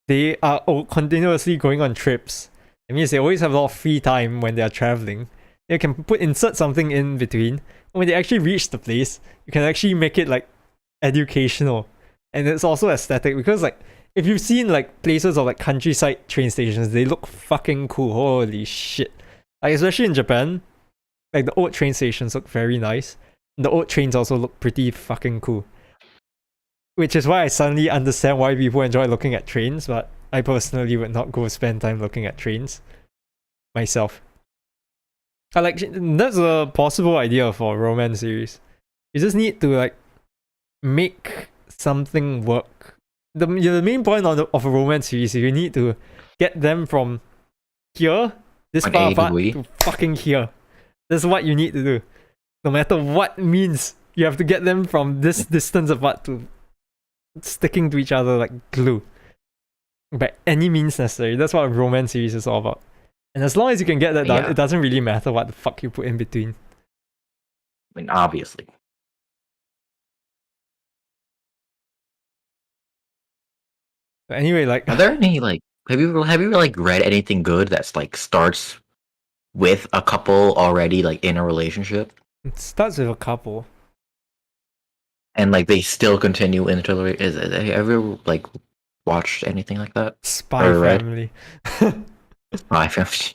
they are continuously going on trips. It means they always have a lot of free time when they are traveling. You can insert something in between. When they actually reach the place, you can actually make it like educational, and it's also aesthetic because like if you've seen like places of like countryside train stations, they look fucking cool. Holy shit! Like especially in Japan, like the old train stations look very nice. The old trains also look pretty fucking cool. Which is why I suddenly understand why people enjoy looking at trains, but I personally would not go spend time looking at trains myself. I like that's a possible idea for a romance series. You just need to like make something work. The main point of a romance series is you need to get them from here, this Point far A to apart, B. to fucking here. That's what you need to do. No matter what means, you have to get them from this distance apart to sticking to each other like glue. By any means necessary. That's what a romance series is all about. And as long as you can get that done, Yeah. it doesn't really matter what the fuck you put in between. I mean, obviously. But anyway, like Are there any like have you ever like read anything good that's like starts with a couple already like in a relationship it starts with a couple. and like they still continue into the is have you ever like watched anything like that? Spy Or read? Family. I found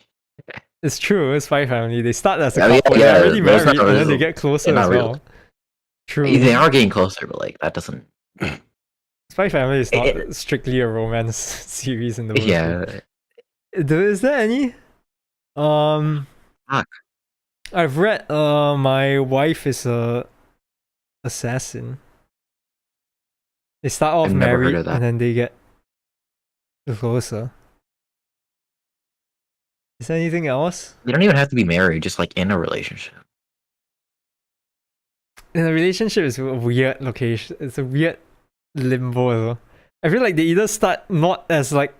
It's true, it's Spy Family. They start as a I mean, couple, yeah, they're already but it's married, not and then they real. get closer They're as not real. well. True. They are getting closer, but like that doesn't. Spy Family is not strictly a romance series in the first Yeah. place. Is there any? Fuck. I've read My Wife is a Assassin. They start off I've never heard married of that. and then they get closer. Is there anything else? They don't even have to be married, just like in a relationship. In a relationship is a weird location. It's a weird limbo though. I feel like they either start not as like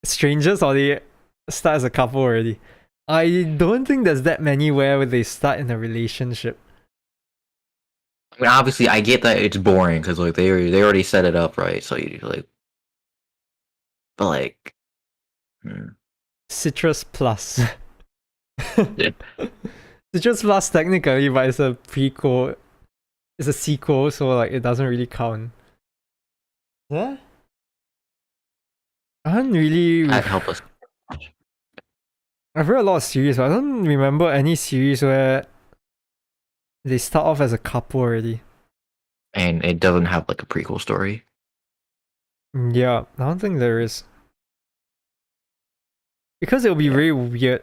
strangers or they start as a couple already. I don't think there's that many where they start in a relationship. I mean, obviously, I get that it's boring because like they already set it up right, so you like, but like, Citrus Plus. Citrus Plus technically, but it's a prequel. It's a sequel, so like it doesn't really count. Yeah. I don't really. that help us. I've read a lot of series, but I don't remember any series where they start off as a couple already. And it doesn't have like a prequel story. Yeah, I don't think there is. Because it'll be very weird.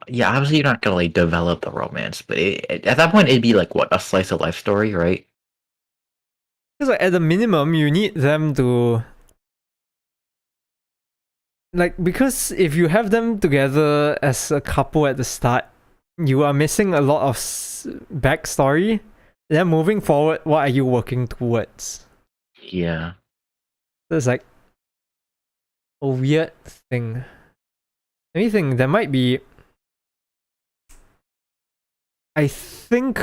Yeah, obviously you're not gonna like develop the romance, but at that point it'd be like what, a slice of life story, right? Because like, at the minimum, you need them to like, because if you have them together as a couple at the start, you are missing a lot of backstory. Then moving forward, what are you working towards? Yeah. So it's like a weird thing. Anything there might be. I think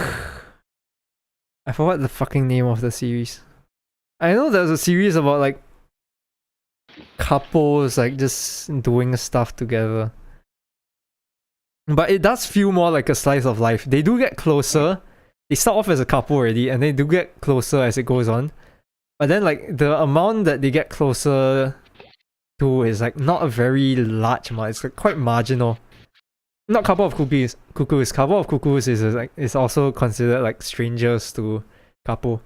I forgot the fucking name of the series. I know there's a series about like couples like just doing stuff together. But it does feel more like a slice of life. They do get closer. They start off as a couple already, and they do get closer as it goes on. But then like the amount that they get closer to is like not a very large amount. It's like quite marginal. Not couple of cuckoos. Couple of cuckoos is also considered like strangers to couple.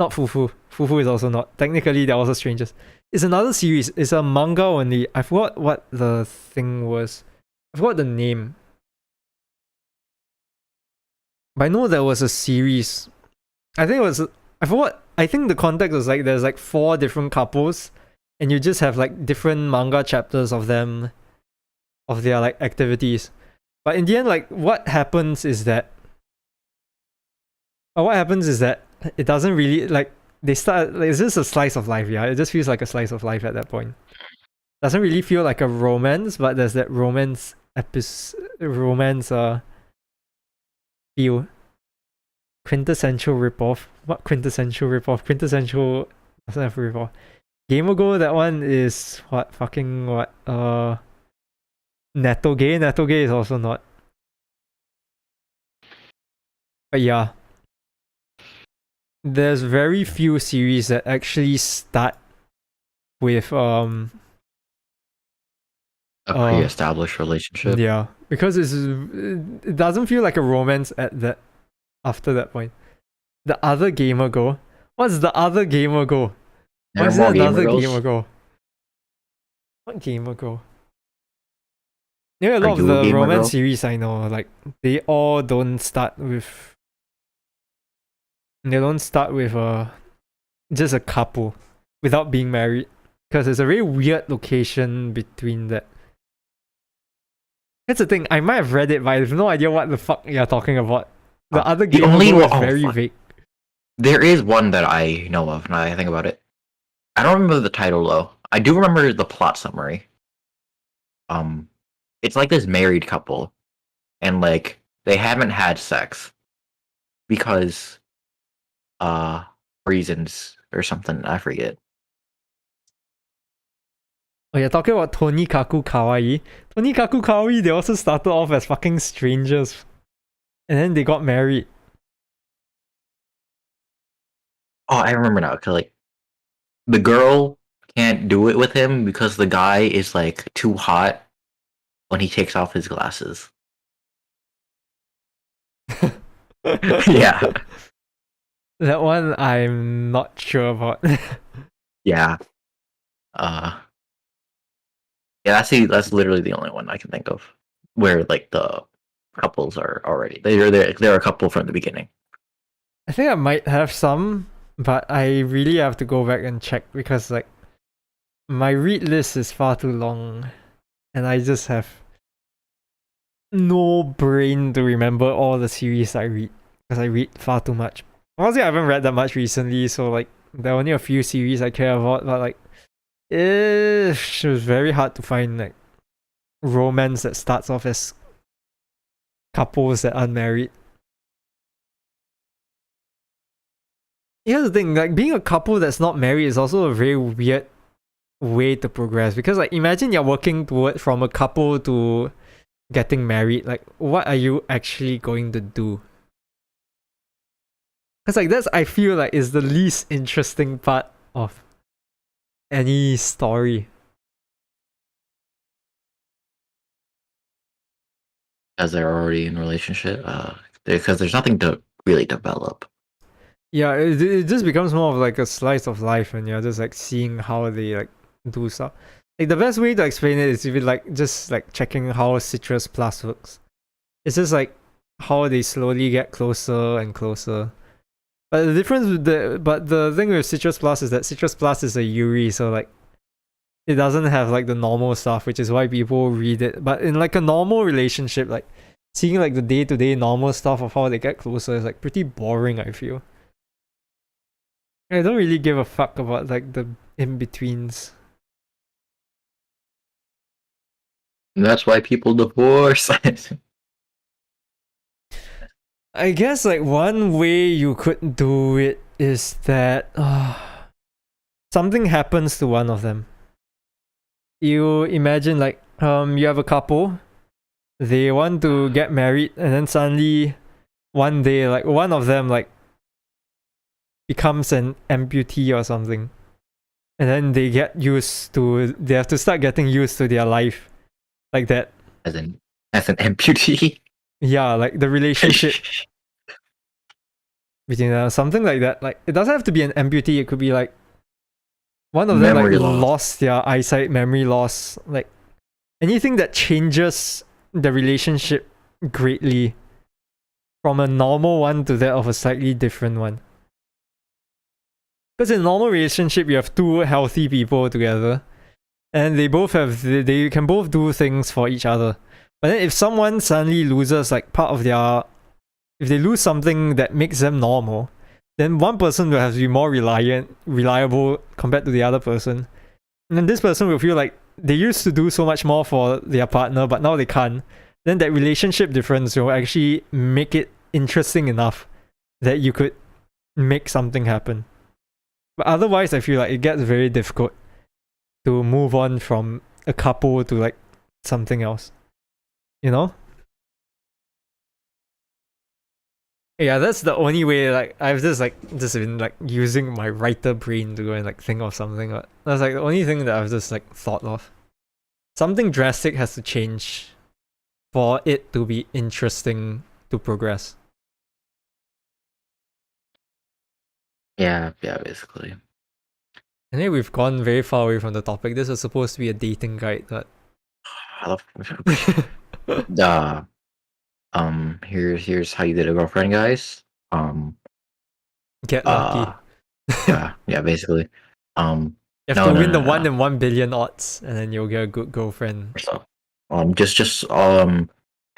Not fufu. Fufu is also not. Technically, they're also strangers. It's another series. It's a manga only. I forgot what the thing was. I forgot the name. But I know there was a series. I think it was. I forgot. I think the context was like there's like 4 different couples, and you just have like different manga chapters of them, of their like activities. But in the end, like what happens is that it doesn't really like they start like it's just a slice of life, yeah. It just feels like a slice of life at that point. Doesn't really feel like a romance, but there's that romance feel. Quintessential ripoff. What quintessential ripoff? Quintessential doesn't have a ripoff. Game ago, that one is what fucking what Netoge. Netoge is also not. But yeah. There's very few series that actually start with A pre-established relationship. Yeah. Because it doesn't feel like a romance at that after that point. The other gamer go. What's the other gamer go? What's More another gamer gamer girls? go? What gamer go? You know, a Are lot of you a the gamer romance girl? series I know, like they all don't start with. They don't start with just a couple without being married, because there's a very weird location between that. That's the thing. I might have read it, but I have no idea what the fuck you're talking about. The other the gamer only go is one- very fuck. vague. There is one that I know of now that I think about it. I don't remember the title though. I do remember the plot summary. It's like this married couple, and like they haven't had sex because reasons or something, I forget. Oh, you're talking about Tonikaku Kawaii. Tonikaku Kawaii, they also started off as fucking strangers. And then they got married. Oh, I remember now. 'Cause like the girl can't do it with him because the guy is like too hot when he takes off his glasses. Yeah. That one I'm not sure about. Yeah. Yeah, that's literally the only one I can think of where like the couples are already they're a couple from the beginning. I think I might have some, but I really have to go back and check because like my read list is far too long and I just have no brain to remember all the series I read because I read far too much. Honestly, I haven't read that much recently, so like there are only a few series I care about, but like it was very hard to find like romance that starts off as couples that aren't married. Here's the thing, like being a couple that's not married is also a very weird way to progress because like imagine you're working toward from a couple to getting married. Like what are you actually going to do? Because like that's I feel like is the least interesting part of any story. As they're already in a relationship, because there's nothing to really develop. Yeah, it just becomes more of like a slice of life and you're just like seeing how they like do stuff. Like the best way to explain it is if you like just like checking how Citrus Plus works. It's just like how they slowly get closer and closer. But the thing with Citrus Plus is that Citrus Plus is a Yuri, so like it doesn't have like the normal stuff, which is why people read it. But in like a normal relationship, like seeing like the day-to-day normal stuff of how they get closer is like pretty boring, I feel. I don't really give a fuck about like the in-betweens. And that's why people divorce. I guess like one way you could do it is that something happens to one of them. You imagine like you have a couple, they want to get married, and then suddenly one day like one of them like becomes an amputee or something. And then they have to start getting used to their life like that. as an amputee. Yeah, like the relationship between them, something like that. Like it doesn't have to be an amputee, it could be like one of them like Memory loss. lost their eyesight, memory loss, like anything that changes the relationship greatly from a normal one to that of a slightly different one. Because in a normal relationship, you have two healthy people together, and they can both do things for each other. But then if someone suddenly loses like part of their, if they lose something that makes them normal, then one person will have to be more reliable compared to the other person. And then this person will feel like they used to do so much more for their partner, but now they can't. Then that relationship difference will actually make it interesting enough that you could make something happen. But otherwise, I feel like it gets very difficult to move on from a couple to like something else. You know? Yeah, that's the only way. Like I've just been like using my writer brain to go and like think of something. But that's like the only thing that I've just like thought of. Something drastic has to change for it to be interesting to progress. Yeah, basically. And then we've gone very far away from the topic. This was supposed to be a dating guide, but I love here's how you get a girlfriend, guys. Get lucky. Yeah, basically. You have to win the 1 in 1 billion odds, and then you'll get a good girlfriend. So, have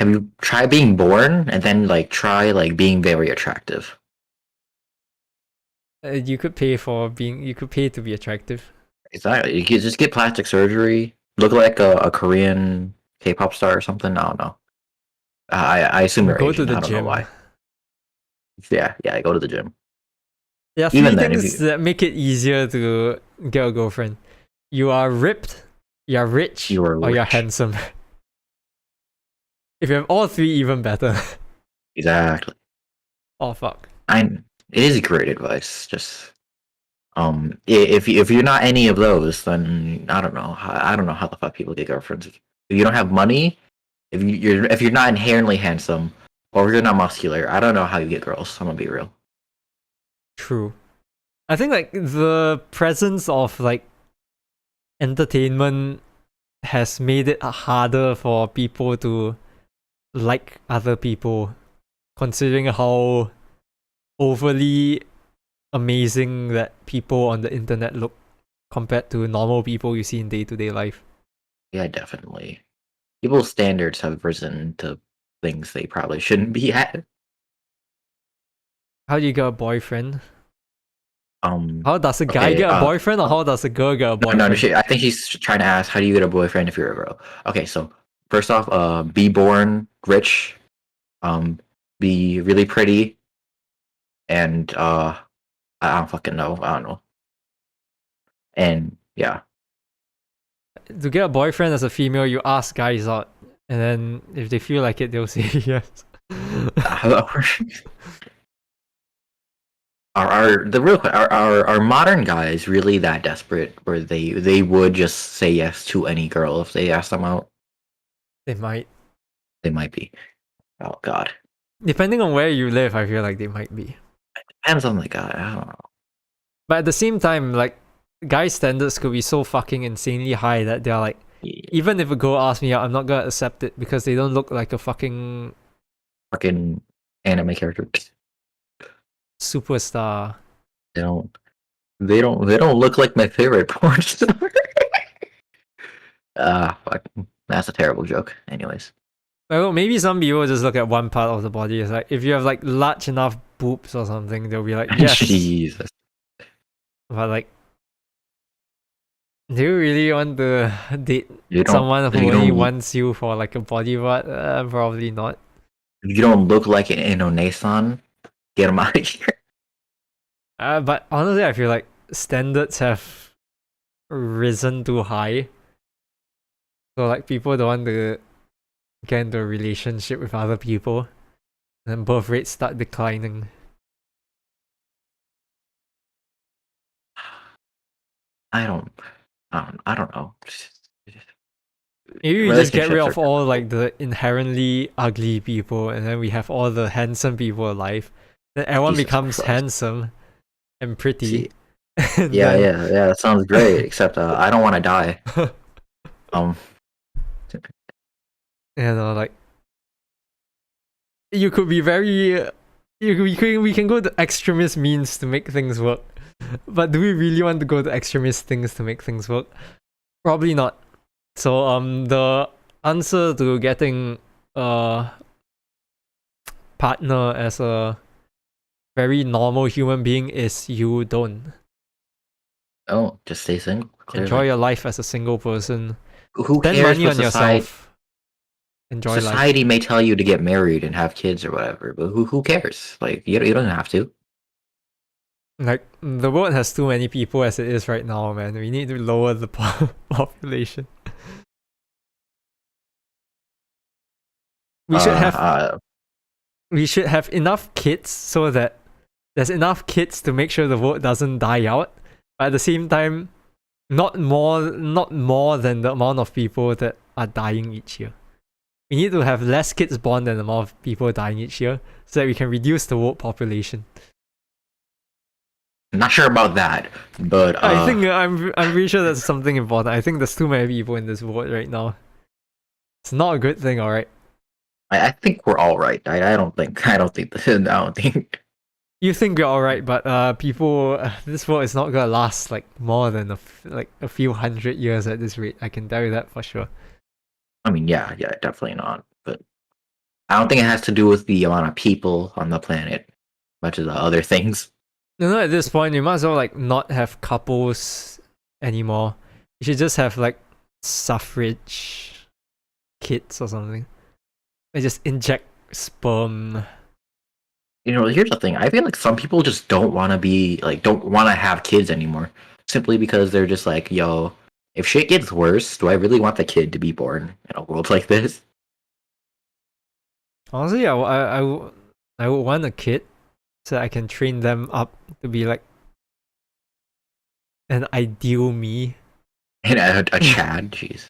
you tried being born and then like try like being very attractive? You could pay to be attractive. Exactly. You could just get plastic surgery, look like a Korean K-pop star or something. I don't know. I assume you're Go Asian. to the I don't gym. know why. Yeah, I go to the gym. There are three Even then, things that make it easier to get a girlfriend. You are ripped, you're rich, or you're handsome. If you have all three, even better. Exactly. Oh fuck. It is great advice. Just if you're not any of those, then I don't know. I don't know how the fuck people get girlfriends. If you don't have money, if you're not inherently handsome, or if you're not muscular, I don't know how you get girls. I'm gonna be real. True. I think like the presence of like entertainment has made it harder for people to like other people, considering how overly amazing that people on the internet look compared to normal people you see in day-to-day life. Yeah, definitely. People's standards have risen to things they probably shouldn't be at. How do you get a boyfriend? How does a guy Okay, get a boyfriend, or how does a girl get a boyfriend? No, I think he's trying to ask, how do you get a boyfriend if you're a girl? Okay, so first off, be born rich, be really pretty, and I don't fucking know. I don't know. And yeah, To get a boyfriend as a female, you ask guys out, and then if they feel like it, they'll say yes. are modern guys really that desperate where they would just say yes to any girl if they ask them out? They might. They might be. Oh God. Depending on where you live, I feel like they might be. Depends on the guy. I don't know. But at the same time, like, guy standards could be so fucking insanely high that they're like, even if a girl asks me out, I'm not gonna accept it because they don't look like a fucking anime character. superstar. They don't look like my favorite porn star. Fuck, that's a terrible joke. Anyways, Well, maybe some people just look at one part of the body. It's like if you have like large enough boobs or something, they'll be like, yes. Jesus, But like, do you really want to date you don't, someone who you only don't, wants you for like a body part? Probably not. you don't look like an Inonesan. Get him out of here. But honestly, I feel like standards have risen too high. So like people don't want to get into a relationship with other people, and then birth rates start declining. I don't, I don't know. Maybe we just get rid Relationships are of all like difficult. the inherently ugly people, and then we have all the handsome people alive. Then everyone Jesus becomes Christ. handsome and pretty, See, and yeah, then yeah, yeah. That sounds great. Except I don't want to die. Um, like you could be very. We can go to extremist means to make things work, but do we really want to go to extremist things to make things work? Probably not. So the answer to getting a partner as a very normal human being is you don't. oh, just stay single. Enjoy Clearly, your life as a single person. who Spend cares money what on society? yourself. Enjoy life. Society may tell you to get married and have kids or whatever, but who cares? Like you don't have to. Like the world has too many people as it is right now, man. We need to lower the population. We should have Uh, we should have enough kids so that there's enough kids to make sure the world doesn't die out. But at the same time, not more than the amount of people that are dying each year. We need to have less kids born than the amount of people dying each year so that we can reduce the world population. not sure about that, but I think I'm pretty sure that's something important. I think there's too many people in this world right now. It's not a good thing, alright? I think we're all right. I don't think I don't think I don't think. You think you're alright, but people, this world is not gonna last like more than like a few hundred years at this rate. I can tell you that for sure. I mean, yeah, definitely not. But I don't think it has to do with the amount of people on the planet, much as the other things. No, at this point, you might as well like not have couples anymore. You should just have like suffrage kids or something. They just inject sperm. You know, here's the thing. I feel like some people just don't want to be like don't want to have kids anymore, simply because they're just like, yo, if shit gets worse, do I really want the kid to be born in a world like this? Honestly, I would want a kid so I can train them up to be like an ideal me. And a Chad, jeez,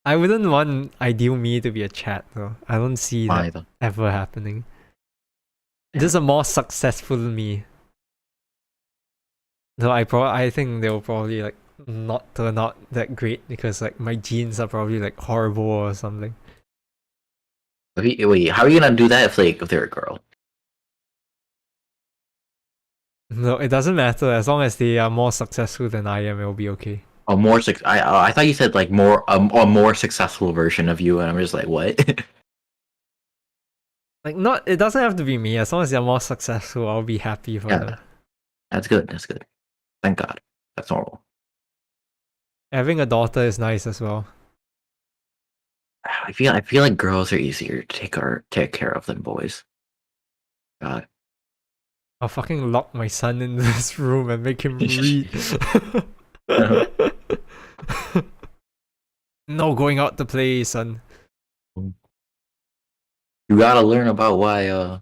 I wouldn't want ideal me to be a chat though. I don't see that why the ever happening. Just a more successful me. Though I think they'll probably like not turn out that great because like my genes are probably like horrible or something. wait, how are you gonna do that if they're a girl? No, it doesn't matter as long as they are more successful than I am. It'll be okay. A more I thought you said like more a more successful version of you, and I'm just like, what? Like not, it doesn't have to be me. As long as they're more successful, I'll be happy for Yeah, them. that's good. That's good. Thank God. That's normal. Having a daughter is nice as well. I feel like girls are easier to take care of than boys. God. I'll fucking lock my son in this room and make him read. No going out to play, son. You gotta learn about why I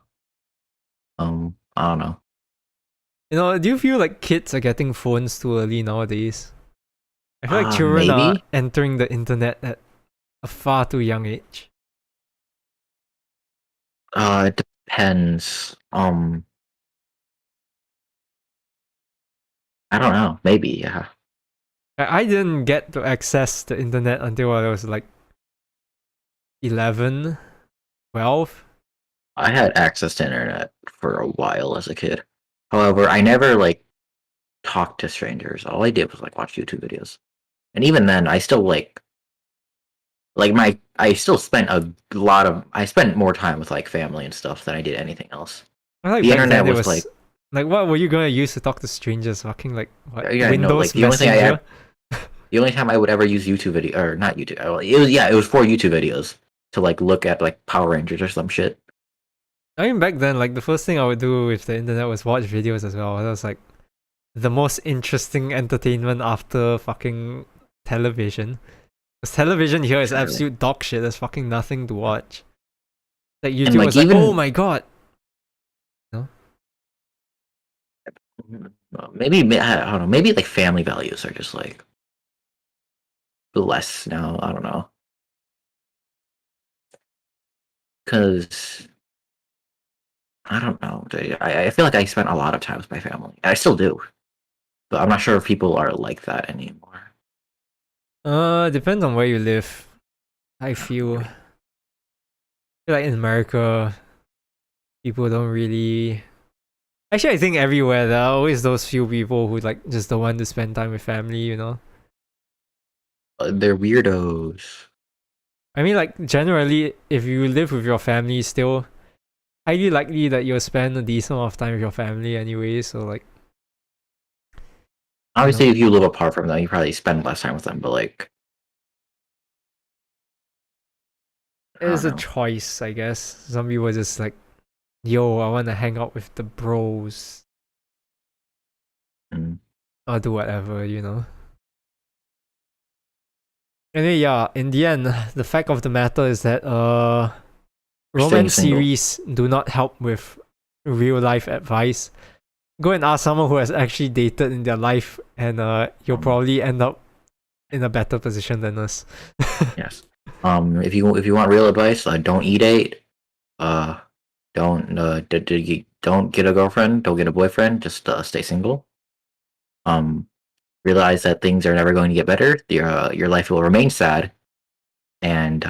don't know. You know, do you feel like kids are getting phones too early nowadays? I feel like children are Maybe. entering the internet at a far too young age. It depends. I don't know. Maybe, yeah. I didn't get to access the internet until I was like 11, 12. I had access to internet for a while as a kid. However, I never like talked to strangers. All I did was like watch YouTube videos. And even then I still like like I still spent I spent more time with like family and stuff than I did anything else. I like The back internet then it was was like, what were you gonna use to talk to strangers? Fucking like what? yeah, no, like Windows the only thing Messenger? the only time I would ever use YouTube video or not YouTube, it was yeah, it was for YouTube videos to like look at like Power Rangers or some shit. I mean, back then, like the first thing I would do with the internet was watch videos as well. That was like the most interesting entertainment after fucking television. Because television here is Literally. absolute dog shit. There's fucking nothing to watch. Like And YouTube like was like, oh even my god. No? maybe I don't know, maybe like family values are just like less now. I don't know, because I don't know. I feel like I spent a lot of time with my family. I still do, but I'm not sure if people are like that anymore. Depends on where you live. I feel like in America, people don't really. Actually, I think everywhere there are always those few people who like just don't want to spend time with family. You know. They're weirdos. I mean, like generally, if you live with your family, still highly likely that you'll spend a decent amount of time with your family anyway. So like, you know, Obviously, if you live apart from them, you probably spend less time with them. But like, I it's don't a know. choice, I guess. Some people are just like, yo, I want to hang out with the bros Mm. or do whatever, you know. Anyway, yeah, in the end, the fact of the matter is that Staying romance single. series do not help with real life advice. Go and ask someone who has actually dated in their life, and you'll Um, probably end up in a better position than us. yes. If you want real advice, don't e-date. Uh, don't get a girlfriend. Don't get a boyfriend. Just stay single. Um, realize that things are never going to get better. Your life will remain sad, and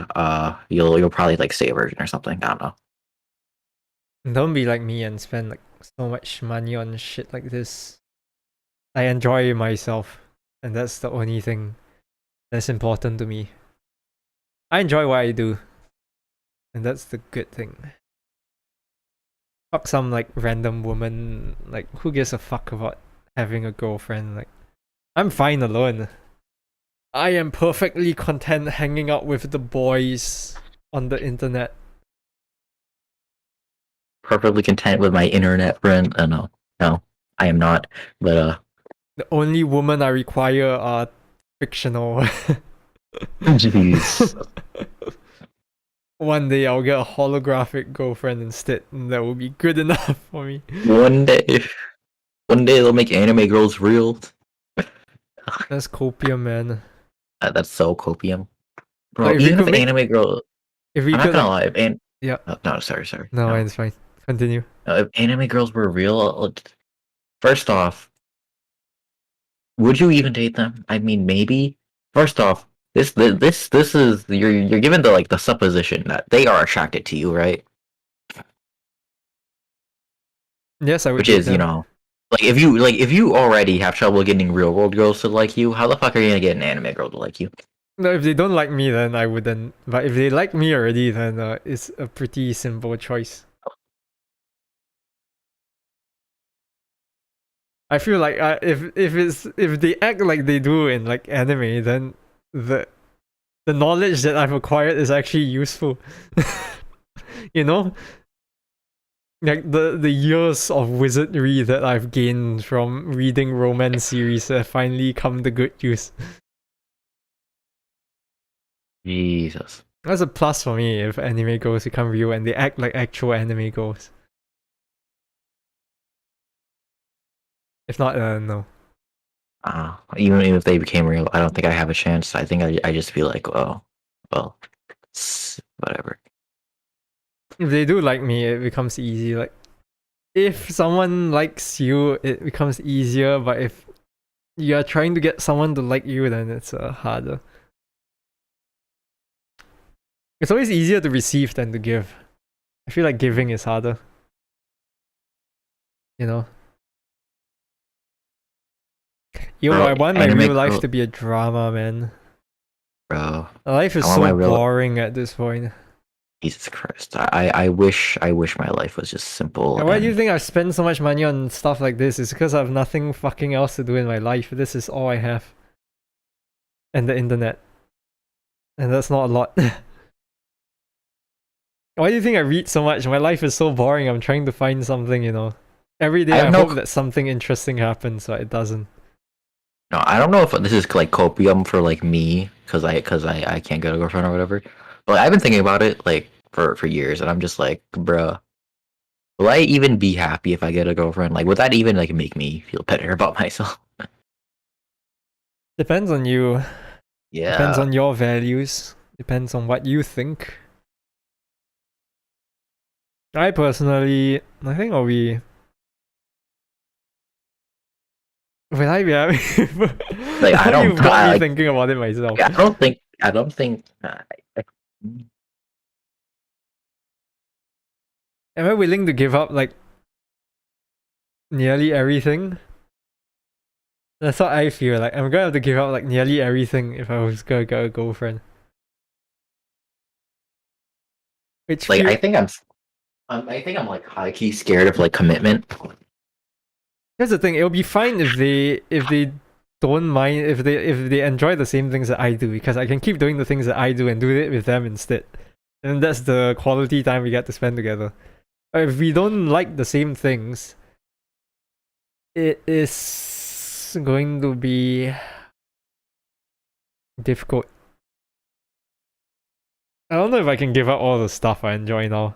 you'll probably like stay a virgin or something. I don't know. Don't be like me and spend like so much money on shit like this. I enjoy myself, and that's the only thing that's important to me. I enjoy what I do, and that's the good thing. Fuck some like random woman, like who gives a fuck about having a girlfriend? Like, I'm fine alone. I am perfectly content hanging out with the boys on the internet. Perfectly content with my internet friend. No, no, I am not. But The only woman I require are fictional. jeez. One day I'll get a holographic girlfriend instead, and that will be good enough for me. One day, one day they'll make anime girls real. That's copium, man. That's so copium, bro. Like if we Even if could an make, anime girl, if we I'm not could gonna like, lie. yeah. No, sorry, No, no. it's fine. Continue. If anime girls were real, first off, would you even date them? I mean, maybe. First off, this is you're given the like the supposition that they are attracted to you, right? Yes, I would Which date is, them. if you already have trouble getting real world girls to like you, how the fuck are you gonna get an anime girl to like you? No, if they don't like me, then I wouldn't. But if they like me already, then it's a pretty simple choice. I feel like if they act like they do in like anime, then the the knowledge that I've acquired is actually useful. You know, like the years of wizardry that I've gained from reading romance series have finally come to good use. Jesus. That's a plus for me if anime girls become real and they act like actual anime girls. If not, no. Even if they became real, I don't think I have a chance. I think I just feel like, oh, well, whatever. If they do like me, it becomes easy. Like, if someone likes you, it becomes easier. But if you are trying to get someone to like you, then it's harder. It's always easier to receive than to give. I feel like giving is harder. You know? Yo, Bro, I want my anime real life girl, to be a drama, man. bro. Life is I want my so real- boring at this point. Jesus Christ. I wish my life was just simple. And why do you And think I spend so much money on stuff like this? It's because I have nothing fucking else to do in my life. This is all I have. And the internet. And that's not a lot. Why do you think I read so much? My life is so boring. I'm trying to find something, you know. Every day I have no hope that something interesting happens, but it doesn't. No, I don't know if this is like copium for like me because I can't get a girlfriend or whatever. But I've been thinking about it like for years, and I'm just like, bruh, will I even be happy if I get a girlfriend? Like, would that even like make me feel better about myself? Depends on you. Depends Yeah, on your values. Depends on what you think. I personally, I think I'll be. Will I be happy? like I don't. You've got me like, thinking about it myself. I don't think. I don't think. Am I willing to give up like nearly everything? That's what I feel like. I'm gonna have to give up like nearly everything if I was gonna get a girlfriend. Which Like feel- I think I'm like high key scared of like commitment. Here's the thing, it'll be fine if they don't mind if they enjoy the same things that I do, because I can keep doing the things that I do and do it with them instead. And that's the quality time we get to spend together. But if we don't like the same things, it is going to be difficult. I don't know if I can give up all the stuff I enjoy now.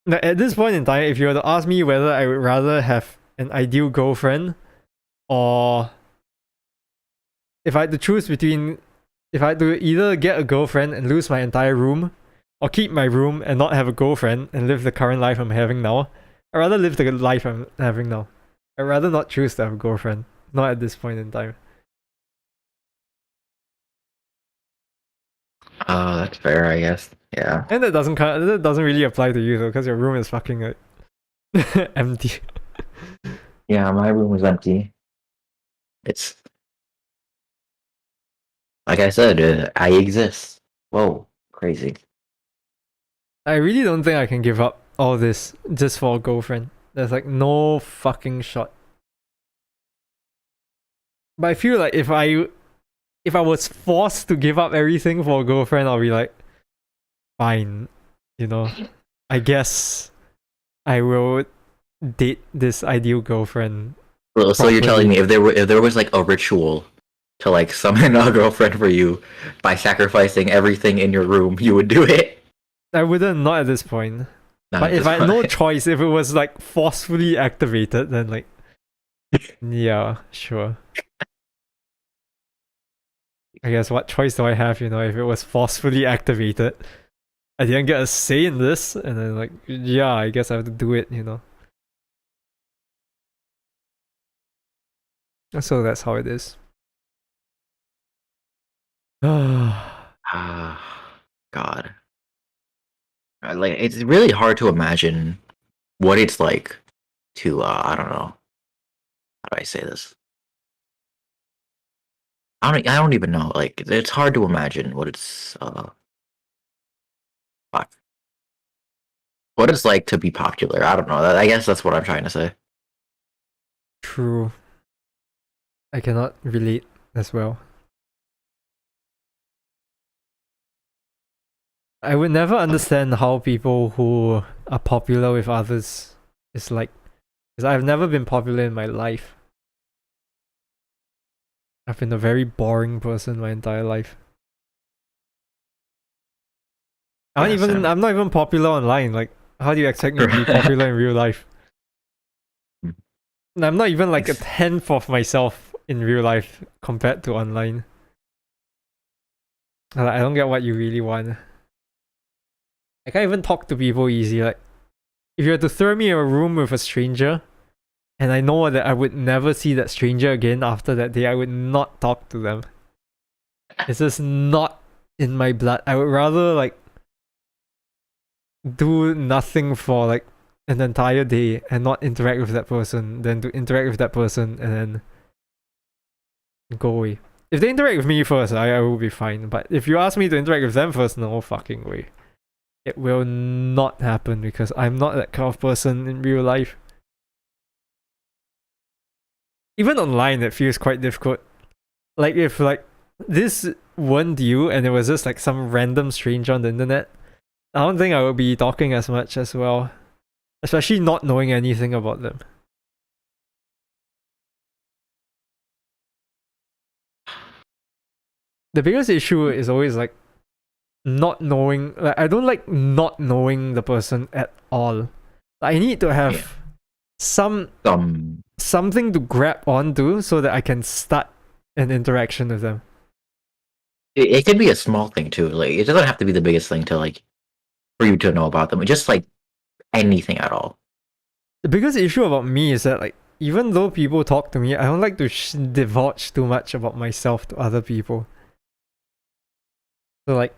Now, at this point in time, if you were to ask me whether I would rather have an ideal girlfriend or if I had to choose between, if I had to either get a girlfriend and lose my entire room or keep my room and not have a girlfriend and live the current life I'm having now, I'd rather live the life I'm having now. I'd rather not choose to have a girlfriend, not at this point in time. That's fair, I guess. Yeah. And that doesn't really apply to you though, because your room is fucking empty. Yeah, my room was empty. It's like I said, I exist. Whoa, crazy. I really don't think I can give up all this just for a girlfriend. There's like no fucking shot. But I feel like if I was forced to give up everything for a girlfriend, I'll be like, fine, you know. I guess I will date this ideal girlfriend. Well, so you're telling Properly. me if there was like a ritual to like summon a girlfriend for you by sacrificing everything in your room, you would do it? I wouldn't, not at this point. Not But at if this I had no point. choice, if it was like forcefully activated, then like, yeah, sure. I guess what choice do I have, you know, if it was forcefully activated? I didn't get a say in this, and then like, yeah, I guess I have to do it, you know. So that's how it is. Ah, God. Like it's really hard to imagine what it's like to I don't know. How do I say this? I don't even know. Like it's hard to imagine what it's fuck. What it's like to be popular. I don't know. I guess that's what I'm trying to say. True. I cannot relate as well. I would never understand how people who are popular with others is like, because I've never been popular in my life. I've been a very boring person my entire life. Yeah, same. I'm not even popular online. Like, how do you expect me to be popular in real life? And I'm not even like a tenth of myself in real life compared to online. I don't get what you really want. I can't even talk to people easy. Like, if you were to throw me in a room with a stranger, and I know that I would never see that stranger again after that day, I would not talk to them. It's just not in my blood. I would rather like do nothing for like an entire day and not interact with that person than to interact with that person and then go away. if they interact with me first, I will be fine. But if you ask me to interact with them first, no fucking way. It will not happen because I'm not that kind of person in real life. Even online, it feels quite difficult. Like if like this weren't you and it was just like some random stranger on the internet, I don't think I would be talking as much as well. Especially not knowing anything about them. The biggest issue is always like not knowing. Like I don't like not knowing the person at all. I need to have something to grab onto so that I can start an interaction with them. It could be a small thing too. Like it doesn't have to be the biggest thing to like for you to know about them. Just like anything at all. The biggest issue about me is that like even though people talk to me, I don't like to divulge too much about myself to other people. So like,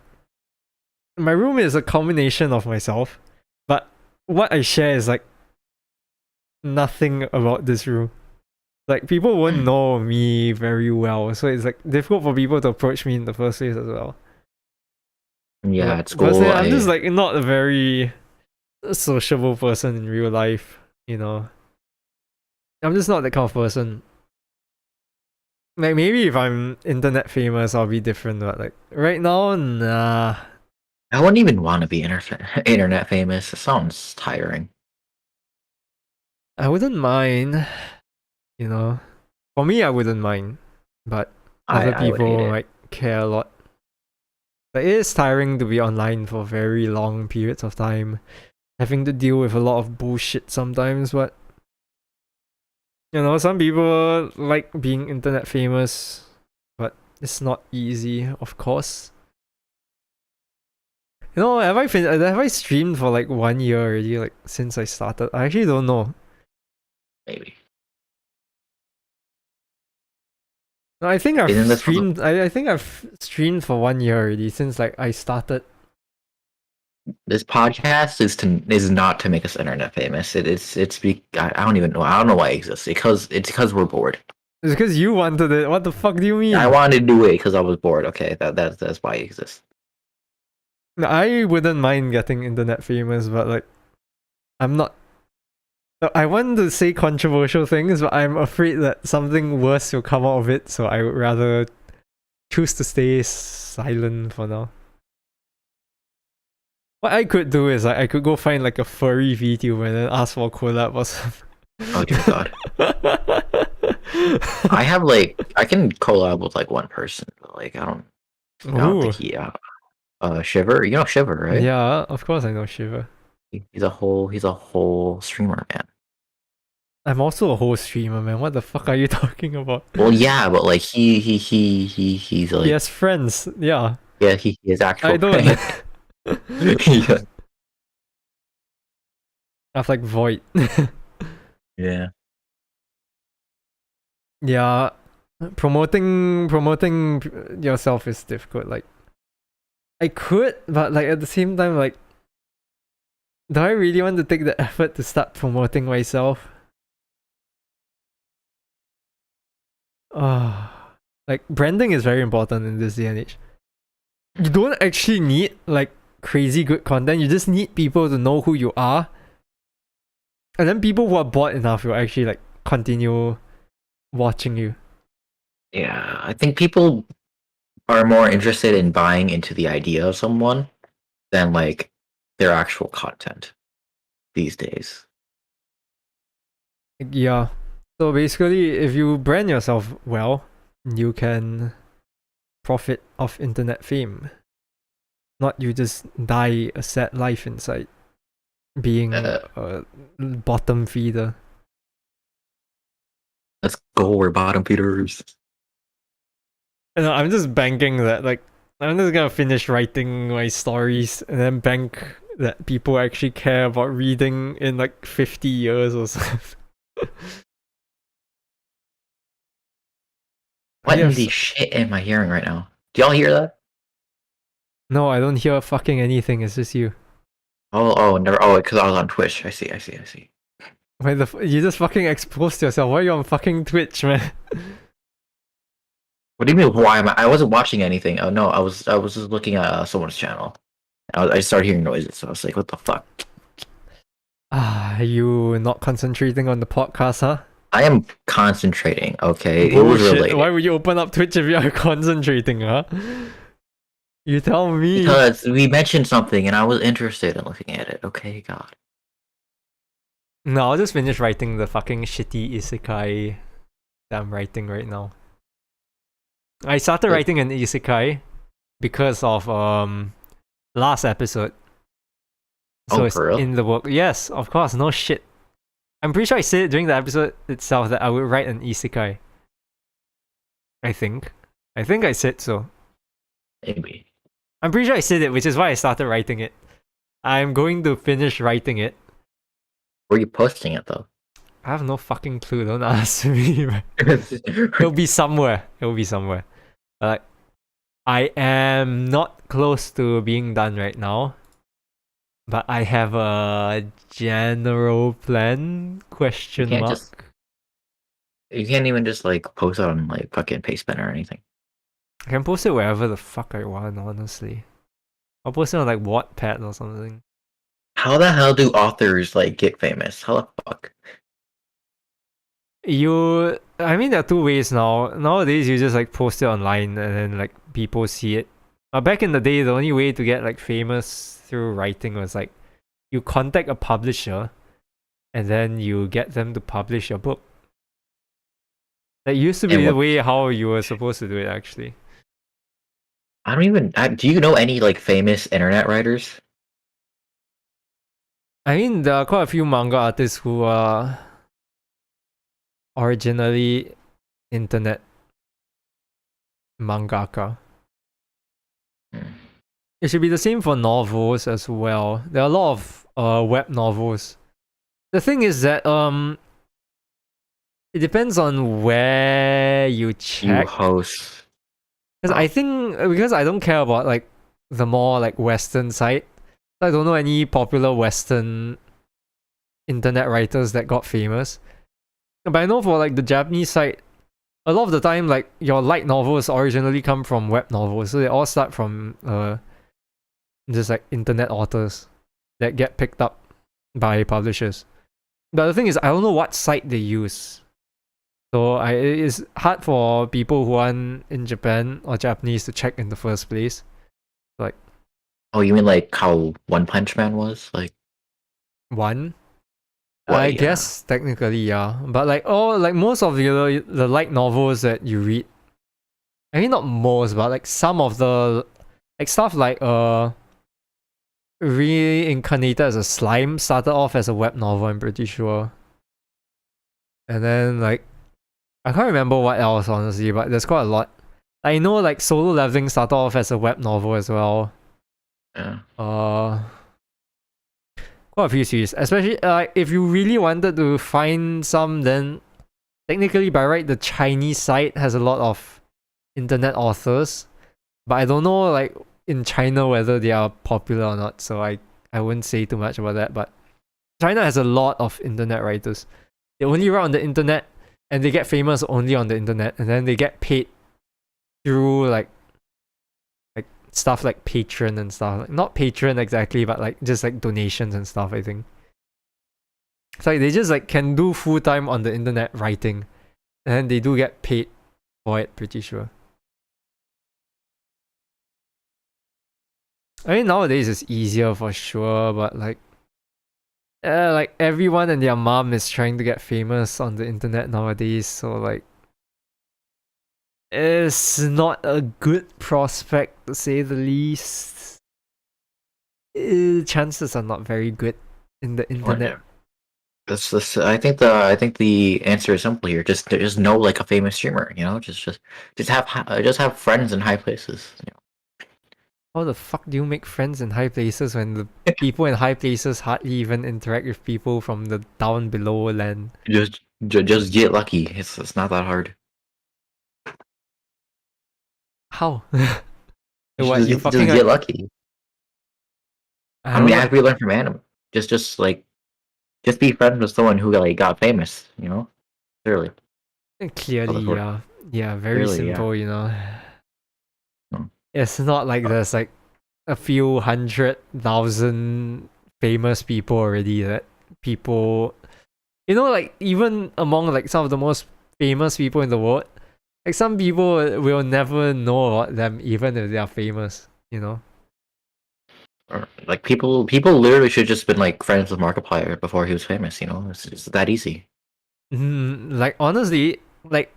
my room is a combination of myself, but what I share is like nothing about this room. Like people won't know me very well, so it's like difficult for people to approach me in the first place as well. Yeah, like, it's cool. I'm just like not a very sociable person in real life, you know. I'm just not that kind of person. Like maybe if I'm internet famous, I'll be different. But like right now, nah. I wouldn't even want to be internet famous. It sounds tiring. I wouldn't mind, you know. For me, I wouldn't mind, but other I would hate people it. might care a lot. But it is tiring to be online for very long periods of time, having to deal with a lot of bullshit sometimes. But you know, some people like being internet famous, but it's not easy, of course. You know, have I streamed for like 1 year already, like since I started? I actually don't know. Maybe. No, I think Isn't I've this streamed. I think I've streamed for 1 year already since like I started. This podcast is not to make us internet famous. I don't even know. I don't know why it exists. It's because we're bored. It's because you wanted it. What the fuck do you mean? I wanted to do it because I was bored. Okay, that's why it exists. I wouldn't mind getting internet famous, but like, I'm not. I want to say controversial things, but I'm afraid that something worse will come out of it. So I would rather choose to stay silent for now. What I could do is like, I could go find like a furry VTuber and then ask for a collab or something. Oh dear God. I have like I can collab with like one person, but like I don't think he Shiver. You know Shiver, right? Yeah, of course I know Shiva. He's a whole streamer, man. I'm also a whole streamer, man. What the fuck are you talking about? Well, yeah, but like he's like He has friends. Yeah. yeah, he is actual. I don't. Yeah. I have like Void. Yeah. Yeah. Promoting yourself is difficult. Like I could, but like at the same time, like do I really want to take the effort to start promoting myself? Like branding is very important in this day and age. You don't actually need like crazy good content. You just need people to know who you are. And then people who are bored enough will actually like continue watching you. Yeah, I think people are more interested in buying into the idea of someone than like their actual content these days. Yeah. So basically, if you brand yourself well, you can profit off internet fame. Not you just die a sad life inside, being a bottom feeder. Let's go, we're bottom feeders. And I'm just banking that like I'm just gonna finish writing my stories and then bank that people actually care about reading in like 50 years or something. What in the shit am I hearing right now? Do y'all hear that? No, I don't hear fucking anything. It's just you. Never. Oh, because I was on Twitch. I see. Wait, you just fucking exposed yourself. Why are you on fucking Twitch, man? What do you mean? Why am I? I wasn't watching anything. Oh no, I was just looking at someone's channel. I started hearing noises, so I was like, "What the fuck?" Ah, you not concentrating on the podcast, huh? I am concentrating. Okay, it was Bullshit. Why related would you open up Twitch if you are concentrating, huh? You tell me. because we mentioned something, and I was interested in looking at it. Okay, God. No, I'll just finish writing the fucking shitty isekai that I'm writing right now. I started writing an isekai because of last episode. So Oh, it's for real? in the work. Yes, of course, no shit. I'm pretty sure I said it during the episode itself that I would write an isekai. I think. I think I said so. Maybe. I'm pretty sure I said it, which is why I started writing it. I'm going to finish writing it. Where are you posting it though? I have no fucking clue, don't ask me. It'll be somewhere. It'll be somewhere. Like, I am not close to being done right now. But I have a general plan? Question can't mark. just- You can't even just like post it on like fucking Pastebin or anything. I can post it wherever the fuck I want, honestly. I'll post it on like Wattpad or something. How the hell do authors like get famous? How the fuck? I mean, there are two ways now. Nowadays, you just like post it online and then like people see it. But back in the day, the only way to get like famous through writing was like you contact a publisher and then you get them to publish your book. That used to be the way how you were supposed to do it, actually. I don't even. Do you know any like famous internet writers? I mean, there are quite a few manga artists who are originally internet mangaka. It should be the same for novels as well. There are a lot of web novels. The thing is that it depends on where you check. You host. Because I think because I don't care about like the more like Western side. I don't know any popular Western internet writers that got famous. But I know for like the Japanese side, a lot of the time like your light novels originally come from web novels, so they all start from just like internet authors that get picked up by publishers. But the thing is, I don't know what site they use. So it's hard for people who aren't in Japan or Japanese to check in the first place. Like, oh, you mean like how One Punch Man was? Like one? well, I guess technically, yeah. But like most of the light novels that you read, I mean not most, but like some of the like stuff like Reincarnated as a Slime started off as a web novel, I'm pretty sure. And then like I can't remember what else honestly, but there's quite a lot. I know like Solo Leveling started off as a web novel as well. Yeah. Quite a few series. Especially if you really wanted to find some, then technically by right the Chinese site has a lot of internet authors. But I don't know like in China whether they are popular or not, so I wouldn't say too much about that. But China has a lot of internet writers. They only write on the internet and they get famous only on the internet, and then they get paid through like stuff like Patreon and stuff. Like, not Patreon exactly, but like just like donations and stuff, I think. It's like they just like can do full time on the internet writing, and then they do get paid for it, pretty sure. I mean nowadays it's easier for sure, but like everyone and their mom is trying to get famous on the internet nowadays, so like it's not a good prospect to say the least. Chances are not very good in the internet. I think the answer is simple here. Just know like a famous streamer, you know. Just have friends in high places. You know? How the fuck do you make friends in high places when the people in high places hardly even interact with people from the down below land? Just get lucky. It's not that hard. How? What, you fucking get lucky. I mean, as we learn from anime, just be friends with someone who like got famous. You know, clearly. Clearly, yeah. Yeah, very Really, yeah. simple, you know. Hmm. It's not like there's like a few 100,000 famous people already that people, you know, like even among like some of the most famous people in the world, like some people will never know about them even if they are famous, you know. Like people literally should just been like friends with Markiplier before he was famous. It's that easy. Like honestly, like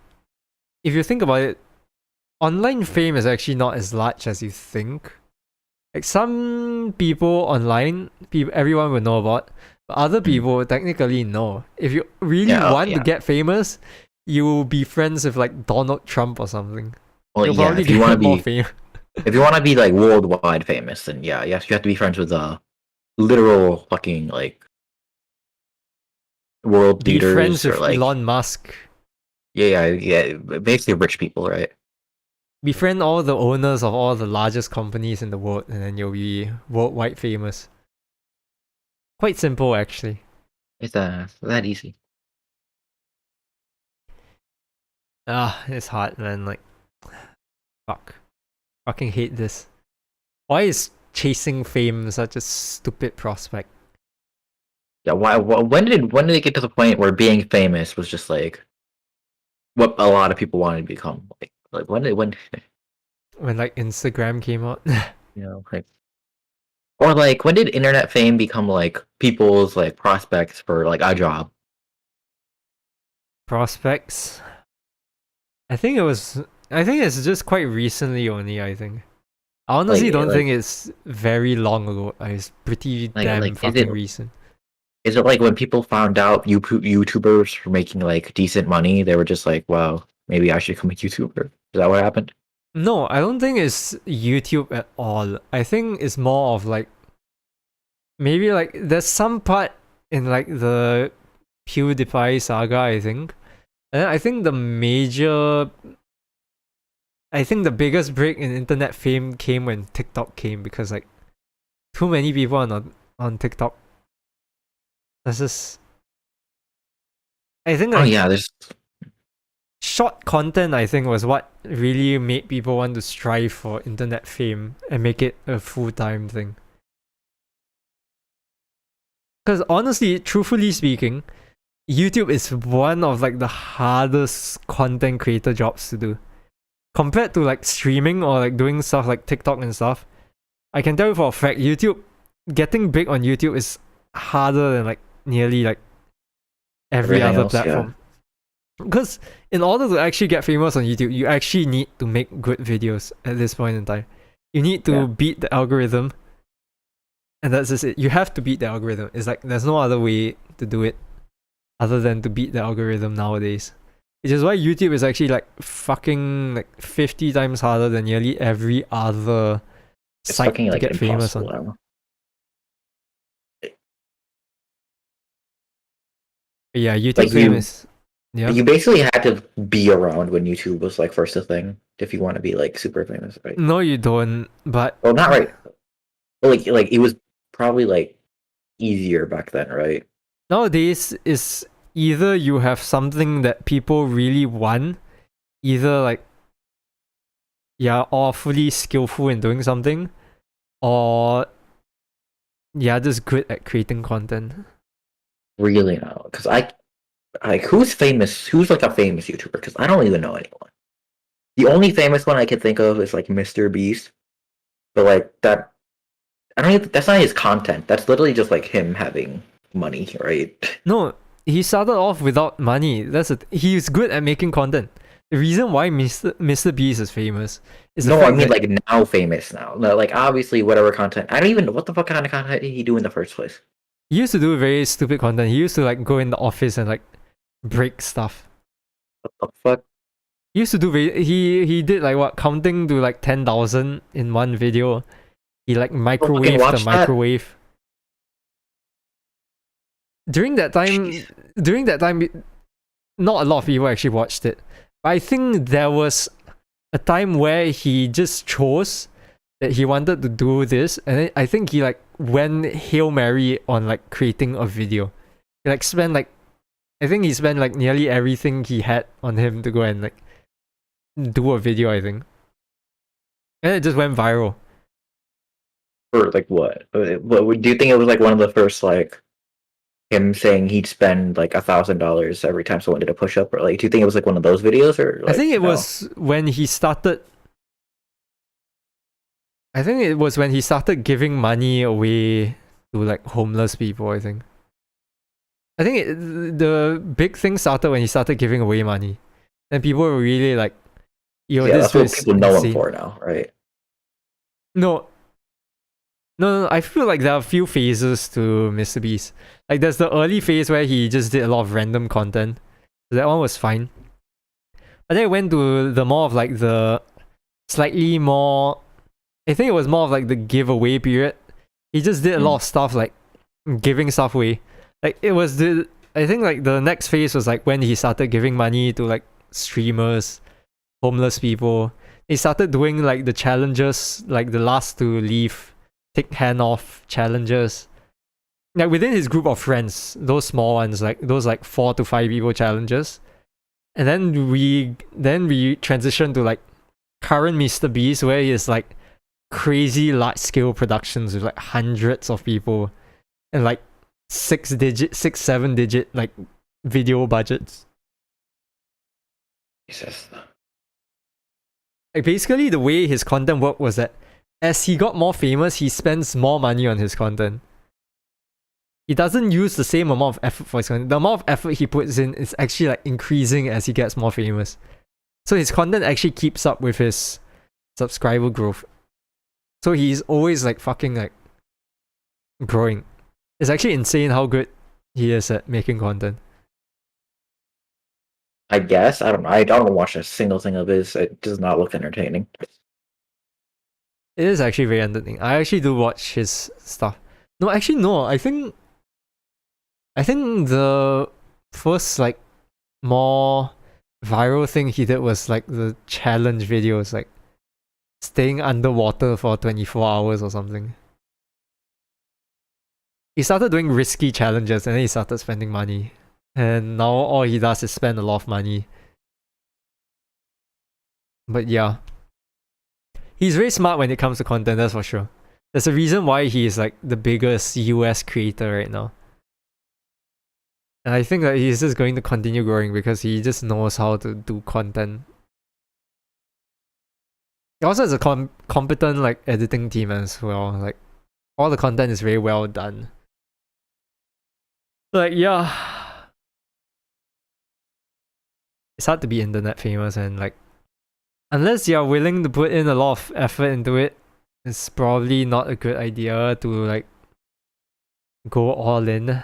if you think about it, online fame is actually not as large as you think. Like some people online, everyone will know about, but other Mm. people technically know. If you really Yeah, want to yeah. get famous, you will be friends with like Donald Trump or something. Well, You'll yeah. probably If you want to get more be fame. if you want to be like worldwide famous, then yeah, yes, you have to be friends with literal fucking like world Be friends leaders or with like Elon Musk. yeah, basically rich people, right? Befriend all the owners of all the largest companies in the world, and then you'll be worldwide famous. Quite simple, actually. It's that easy. It's hard, man. Like, fuck. Fucking hate this. Why is chasing fame such a stupid prospect? Yeah, why? When did it get to the point where being famous was just like what a lot of people wanted to become? Like when When like Instagram came out. like or like when did internet fame become like people's like prospects for like a job? Prospects. I think it was. I think it's just quite recently only. I think. I Like honestly don't like think it's very long ago. It's pretty damn like fucking recent. is it like when people found out YouTubers were making like decent money, they were just like, wow, maybe I should become a YouTuber. Is that what happened? No, I don't think it's YouTube at all. I think it's more of like maybe like there's some part in like the PewDiePie saga. I think, and I think I think the biggest break in internet fame came when TikTok came because like too many people on TikTok. That's just. I think Oh like yeah, there's short content. I think was what really made people want to strive for internet fame and make it a full-time thing. Because honestly, truthfully speaking, YouTube is one of like the hardest content creator jobs to do compared to like streaming or like doing stuff like TikTok and stuff. I can tell you for a fact, getting big on YouTube is harder than like nearly like every everything other else. Yeah, platform. Because in order to actually get famous on YouTube, you actually need to make good videos at this point in time. You need to yeah. beat the algorithm, and that's just it. You have to beat the algorithm. It's like there's no other way to do it other than to beat the algorithm nowadays. Which is why YouTube is actually like fucking like 50 times harder than nearly every other It's site fucking to like get famous impossible. on. I don't know. But yeah, YouTube Like fame is. Yeah. you basically had to be around when YouTube was like first a thing if you want to be like super famous, right? No, you don't. But Well, not right. Well, like it was probably like easier back then, right? nowadays, is either you have something that people really want, either like you're awfully skillful in doing something, or you're just good at creating content. Really now, because I like who's famous? Who's like a famous YouTuber? Because I don't even know anyone. The only famous one I can think of is like Mr. Beast, but like that, I don't. Even, that's not his content. That's literally just like him having money, right? No, he started off without money. He's good at making content. The reason why Mr. Beast is famous is the No, I fact mean that like now famous now. No, like obviously whatever content. I don't even know what the fuck kind of content did he do in the first place. he used to do very stupid content. He used to like go in the office and like break stuff. What the fuck? He used to do he did like what, counting to like 10,000 in one video. He like People fucking microwaved the watch that? microwave. During that time, Jeez. during that time, not a lot of people actually watched it. I think there was a time where he just chose that he wanted to do this, and then I think he like went Hail Mary on like creating a video. He like spent like I think he spent like nearly everything he had on him to go and like do a video, I think. And it just went viral. Or like what? Do you think it was like one of the first like him saying he'd spend like $1,000 every time someone did a push up, or like do you think it was like one of those videos, or I like think it no? was when he started. I think it was when he started giving money away to like homeless people. I think. The big thing started when he started giving away money, and people were really like, "Yo, Yeah, this that's what is people know him insane." for now, right? No, no, I feel like there are a few phases to Mr. Beast. Like, there's the early phase where he just did a lot of random content. That one was fine. But then it went to the more of like the slightly more. I think it was more of like the giveaway period. He just did a lot of stuff like giving stuff away. Like it was the. I think like the next phase was like when he started giving money to like streamers, homeless people. He started doing like the challenges, like the last to leave, take hand off challenges. Like within his group of friends, those small ones, like those like 4 to 5 people challenges. And then we transitioned to like current Mr. Beast, where he is like crazy large scale productions with like hundreds of people and like 7 digit like video budgets. Jesus. Like basically the way his content worked was that as he got more famous, he spends more money on his content. He doesn't use the same amount of effort for his content. The amount of effort he puts in is actually like increasing as he gets more famous. So his content actually keeps up with his subscriber growth. So he's always like fucking like growing. It's actually insane how good he is at making content. I guess I don't know. I don't watch a single thing of his. It does not look entertaining. It is actually very entertaining. I actually do watch his stuff. No, actually no. I think the first like more viral thing he did was like the challenge videos, like staying underwater for 24 hours or something. He started doing risky challenges and then he started spending money. And now all he does is spend a lot of money. But yeah. He's very smart when it comes to content, that's for sure. There's a reason why he is like the biggest US creator right now. And I think that he's just going to continue growing because he just knows how to do content. He also has a competent like editing team as well. Like all the content is very well done. Like yeah, it's hard to be internet famous, and like unless you're willing to put in a lot of effort into it, it's probably not a good idea to like go all in.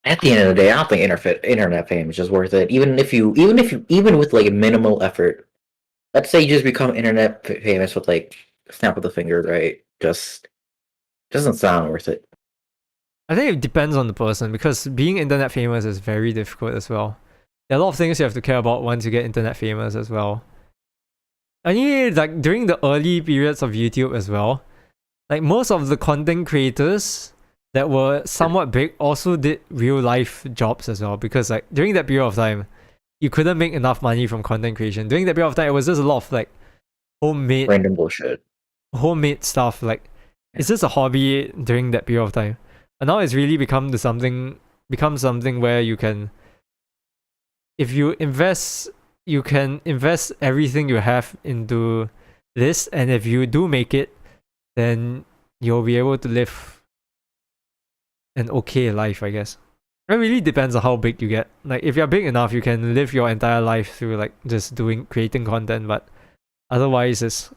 At the end of the day, I don't think internet fame is just worth it. Even with like minimal effort. Let's say you just become internet famous with like a snap of the finger, right? Just doesn't sound worth it. I think it depends on the person because being internet famous is very difficult as well. There are a lot of things you have to care about once you get internet famous as well. I mean, like during the early periods of YouTube as well, like most of the content creators that were somewhat big also did real life jobs as well, because like during that period of time, you couldn't make enough money from content creation. During that period of time, it was just a lot of like Random bullshit. homemade stuff. Like it's just a hobby during that period of time. And now it's really become something where you can, if you invest, you can invest everything you have into this, and if you do make it, then you'll be able to live an okay life, I guess. It really depends on how big you get. Like if you're big enough, you can live your entire life through like just creating content, but otherwise it's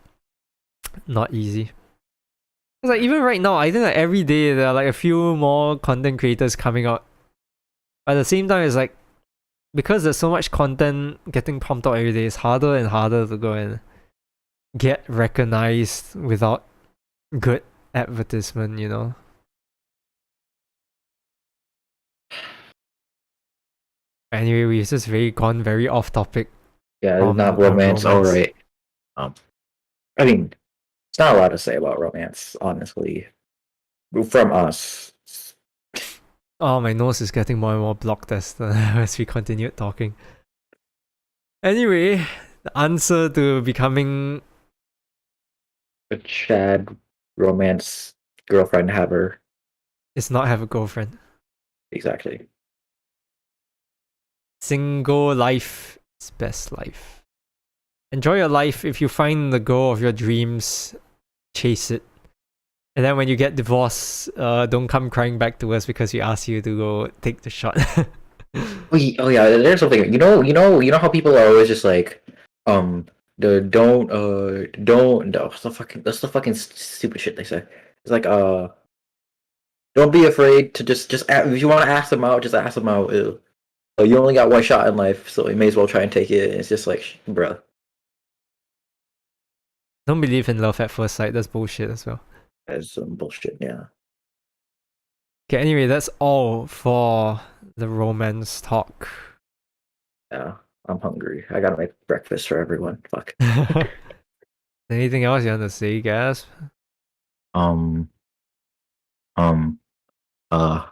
not easy. It's like even right now, I think like every day there are like a few more content creators coming out. But at the same time, it's like because there's so much content getting pumped out every day, it's harder and harder to go and get recognized without good advertisement, you know? Anyway, we've just gone very off topic. Yeah, it's not romance. All right. I mean, it's not a lot to say about romance, honestly. From us. Oh, my nose is getting more and more blocked as we continued talking. Anyway, the answer to becoming A Chad romance girlfriend haver. is not have a girlfriend. Exactly. Single life is best life. Enjoy your life. If you find the girl of your dreams, chase it. And then when you get divorced, don't come crying back to us because we asked you to go take the shot. Oh yeah, there's something. You know how people are always just like, the don't. No, that's the fucking stupid shit they say. It's like, don't be afraid to just if you want to ask them out, just ask them out. Ew. You only got one shot in life, so you may as well try and take it. It's just like, bruh. Don't believe in love at first sight. That's bullshit as well. That's some bullshit, yeah. Okay, anyway, that's all for the romance talk. Yeah, I'm hungry. I gotta make breakfast for everyone. Fuck. Anything else you want to say, guys? Um, um, uh,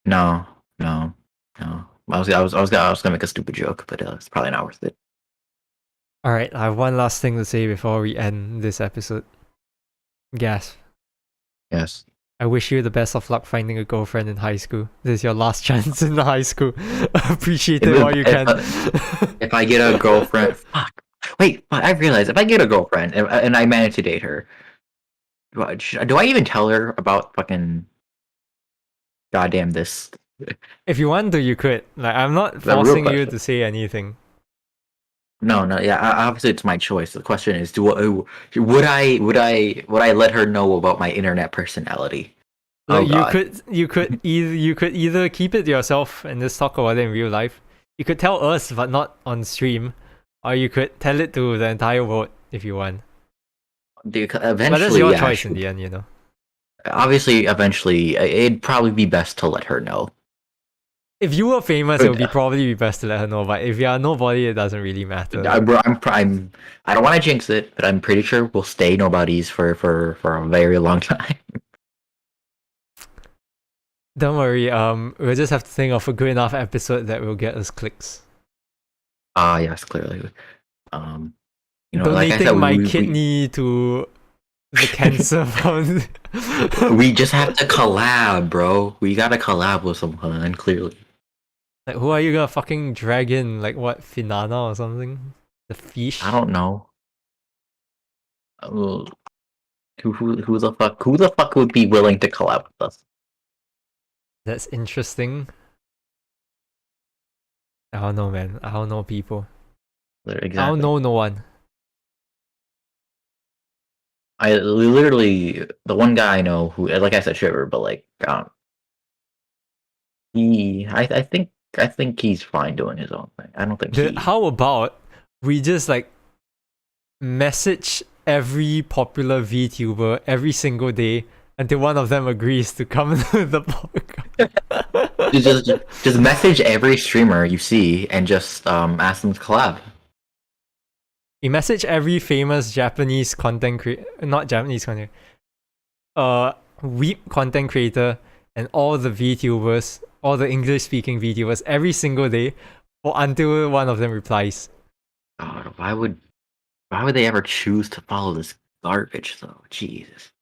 no, no, no. I was gonna make a stupid joke, but it's probably not worth it. Alright, I have one last thing to say before we end this episode. Gas. Yes. I wish you the best of luck finding a girlfriend in high school. This is your last chance in the high school. Appreciate it while you can. If I get a girlfriend, fuck. Wait, I realized if I get a girlfriend and I manage to date her, do I even tell her about fucking goddamn this? If you want to, you could. Like, I'm not The real forcing you question. to say anything. No, yeah. Obviously, it's my choice. The question is, would I let her know about my internet personality? Oh Like, God. you could either keep it to yourself and just talk about it in real life. You could tell us, but not on stream, or you could tell it to the entire world if you want. Dude, But that's eventually, your yeah, choice in the end, you know. obviously, eventually, it'd probably be best to let her know. If you were famous, it would But, probably be best to let her know. But if you are nobody, it doesn't really matter. I don't want to jinx it, but I'm pretty sure we'll stay nobodies for a very long time. Don't worry. We'll just have to think of a good enough episode that will get us clicks. Yes, clearly. You know, like I Donating said, my kidney to the cancer fund. we just have to collab, bro. We gotta collab with someone, clearly. Like, who are you gonna fucking drag in? Like, what, Finana or something? The fish? I don't know. Uh, who the fuck would be willing to collab with us? That's interesting. I don't know, man. I don't know people. Exactly. I don't know no one. I literally the one guy I know who, like I said, Shiver, but like, I think he's fine doing his own thing. I don't think How about we just like message every popular VTuber every single day until one of them agrees to come to the podcast. just message every streamer you see and just ask them to collab. We message every famous Japanese content creator, not Japanese content, weeb content creator, and all the VTubers, all the English speaking VTubers every single day, or until one of them replies. God, why would they ever choose to follow this garbage though? Jesus.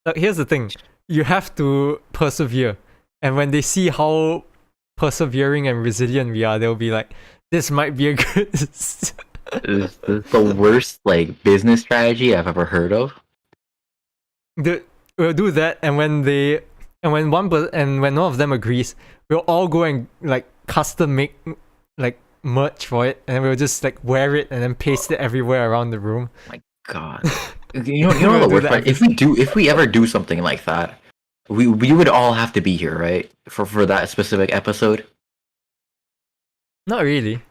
Look, here's the thing: you have to persevere, and when they see how persevering and resilient we are, they'll be like, "This might be a good." This is the worst like business strategy I've ever heard of. We'll do that, and when when one of them agrees, we'll all go and like custom make like merch for it, and we'll just like wear it and then paste it everywhere around the room. My God, you know the worst part. If we ever do something like that, we would all have to be here, right? For that specific episode. Not really.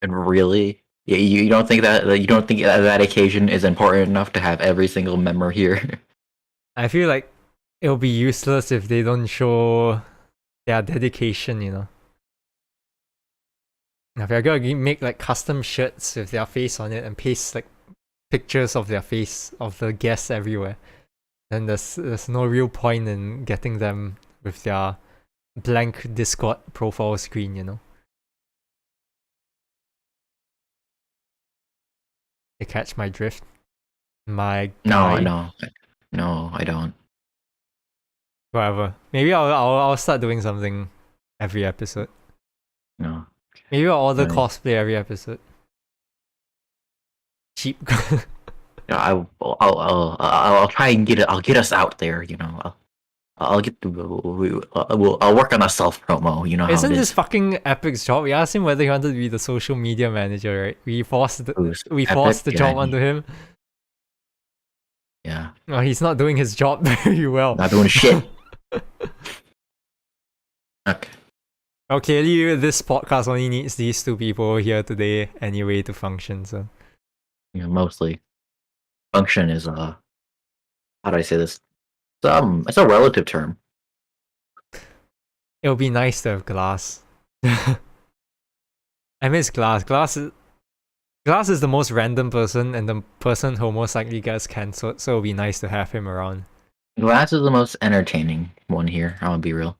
And really, yeah, you don't think that occasion is important enough to have every single member here? I feel like it'll be useless if they don't show their dedication, you know. If you're gonna make like custom shirts with their face on it and paste like pictures of their face of the guests everywhere, then there's no real point in getting them with their blank Discord profile screen, you know. You catch my drift? My No, guy. no, I don't. Whatever. Maybe I'll start doing something every episode. No. Maybe I'll order Right. cosplay every episode. Cheap. Yeah, I'll try and get it. I'll get us out there. I'll get I'll work on a self promo. You know how Isn't it this is. fucking Epic's job? We asked him whether he wanted to be the social media manager, right? We forced Who's the Epic? job onto him. Yeah, Oh, he's not doing his job very well. not doing shit. Okay. Okay, this podcast only needs these two people here today anyway to function. So Mostly function is how do I say this? It's a relative term. it'll be nice to have Glass. I miss Glass. Glass is the most random person and the person who most likely gets cancelled. So it'll be nice to have him around. Glass is the most entertaining one here. I want to be real.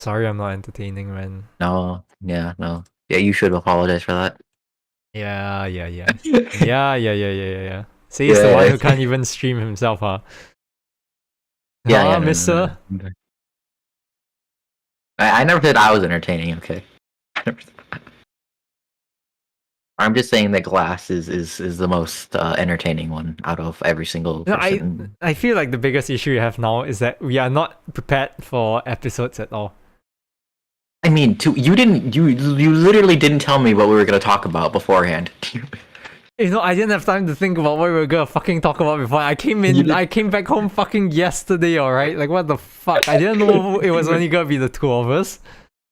Sorry, I'm not entertaining, man. No, yeah, no, yeah. You should apologize for that. Yeah. Yeah. See, he's the Yeah. one who can't even stream himself, huh? Yeah, Huh, no, mister? no. I never said I was entertaining. Okay. I'm just saying that Glass is the most entertaining one out of every single No, person. I feel like the biggest issue we have now is that we are not prepared for episodes at all. I mean, you literally didn't tell me what we were gonna talk about beforehand. I didn't have time to think about what we were gonna fucking talk about before. I came back home fucking yesterday, alright? Like, what the fuck? I didn't know it was only gonna be the two of us.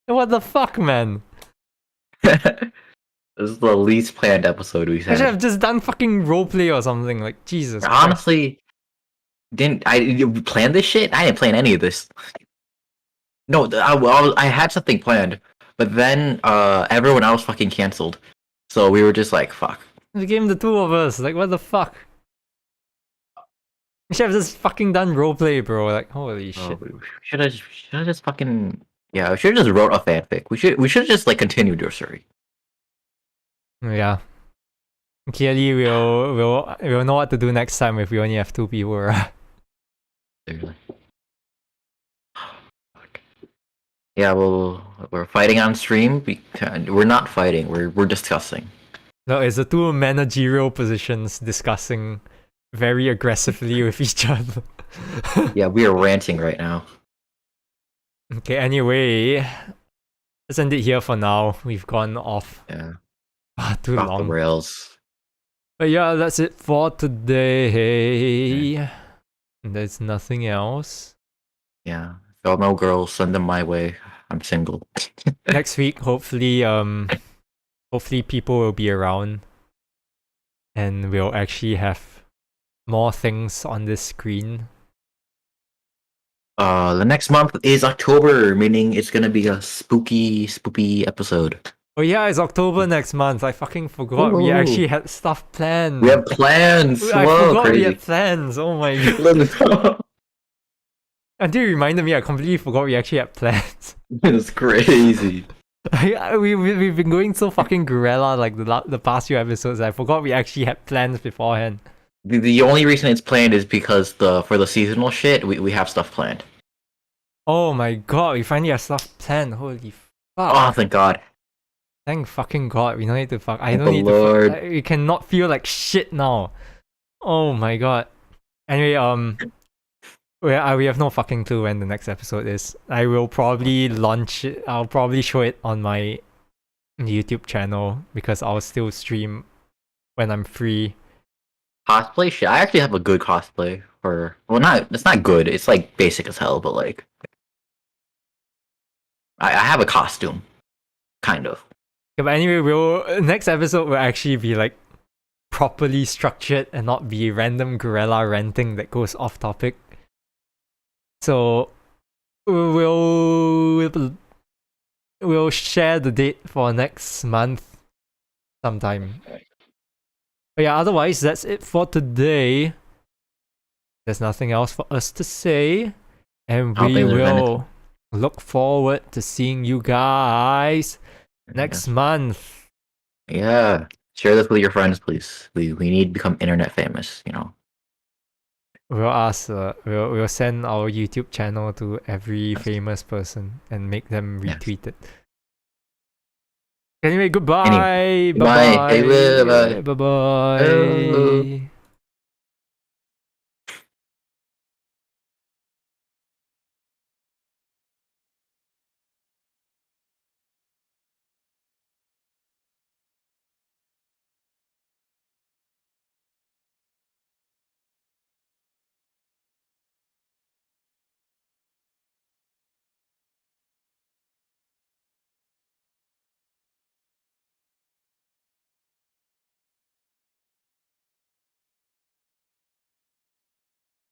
What the fuck, man? This is the least planned episode we've I should had. have just done fucking roleplay or something. Like, Jesus Christ. Honestly, you plan this shit? I didn't plan any of this. No, I had something planned, but then everyone else fucking canceled. So we were just like, fuck. It became the two of us. Like, what the fuck? We should have just fucking done roleplay, bro. Like, holy shit. We should have just fucking we should have just wrote a fanfic. We should have just like continued your story. Yeah. Clearly, we'll know what to do next time if we only have two people around. Seriously. Yeah, well, we're fighting on stream. We're not fighting. We're discussing. No, it's the two managerial positions discussing very aggressively with each other. Yeah, we are ranting right now. Okay, anyway, let's end it here for now. We've gone off Yeah, too off the long. rails. But yeah, that's it for today. There's nothing else. Yeah, if y'all know girls, send them my way. I'm single. Next week, hopefully people will be around and we'll actually have more things on this screen. The next month is October, meaning it's gonna be a spooky episode. Oh yeah, it's October next month. I fucking forgot we Ooh. actually had stuff planned. We have plans. I Whoa, forgot crazy. we had plans. Oh my god. Until you reminded me, I completely forgot we actually had plans. It's crazy. We've been going so fucking guerrilla like the past few episodes. I forgot we actually had plans beforehand. The only reason it's planned is because for the seasonal shit, we have stuff planned. Oh my god, we finally have stuff planned. Holy fuck. Oh, thank God. Thank fucking god, we don't need to fuck. I Thank don't the need Lord. to fuck. We cannot feel like shit now. Oh my god. Anyway, we have no fucking clue when the next episode is. I will probably launch it. I'll probably show it on my YouTube channel because I'll still stream when I'm free. Cosplay shit. I actually have a good cosplay for. Well, it's not good. It's like basic as hell, but like, I have a costume, kind of. Yeah, but anyway, next episode will actually be like properly structured and not be random guerrilla ranting that goes off topic. So we'll share the date for next month sometime. But yeah, otherwise that's it for today. There's nothing else for us to say, and I don't we think there's will look forward to seeing you guys next month. Yeah. Share this with your friends, please. We need to become internet famous. We'll ask. We'll send our YouTube channel to every Yes. famous person and make them Yes. retweet it. Anyway, goodbye. Anyway, Bye bye. Hey, bye. bye. Bye bye. Oh.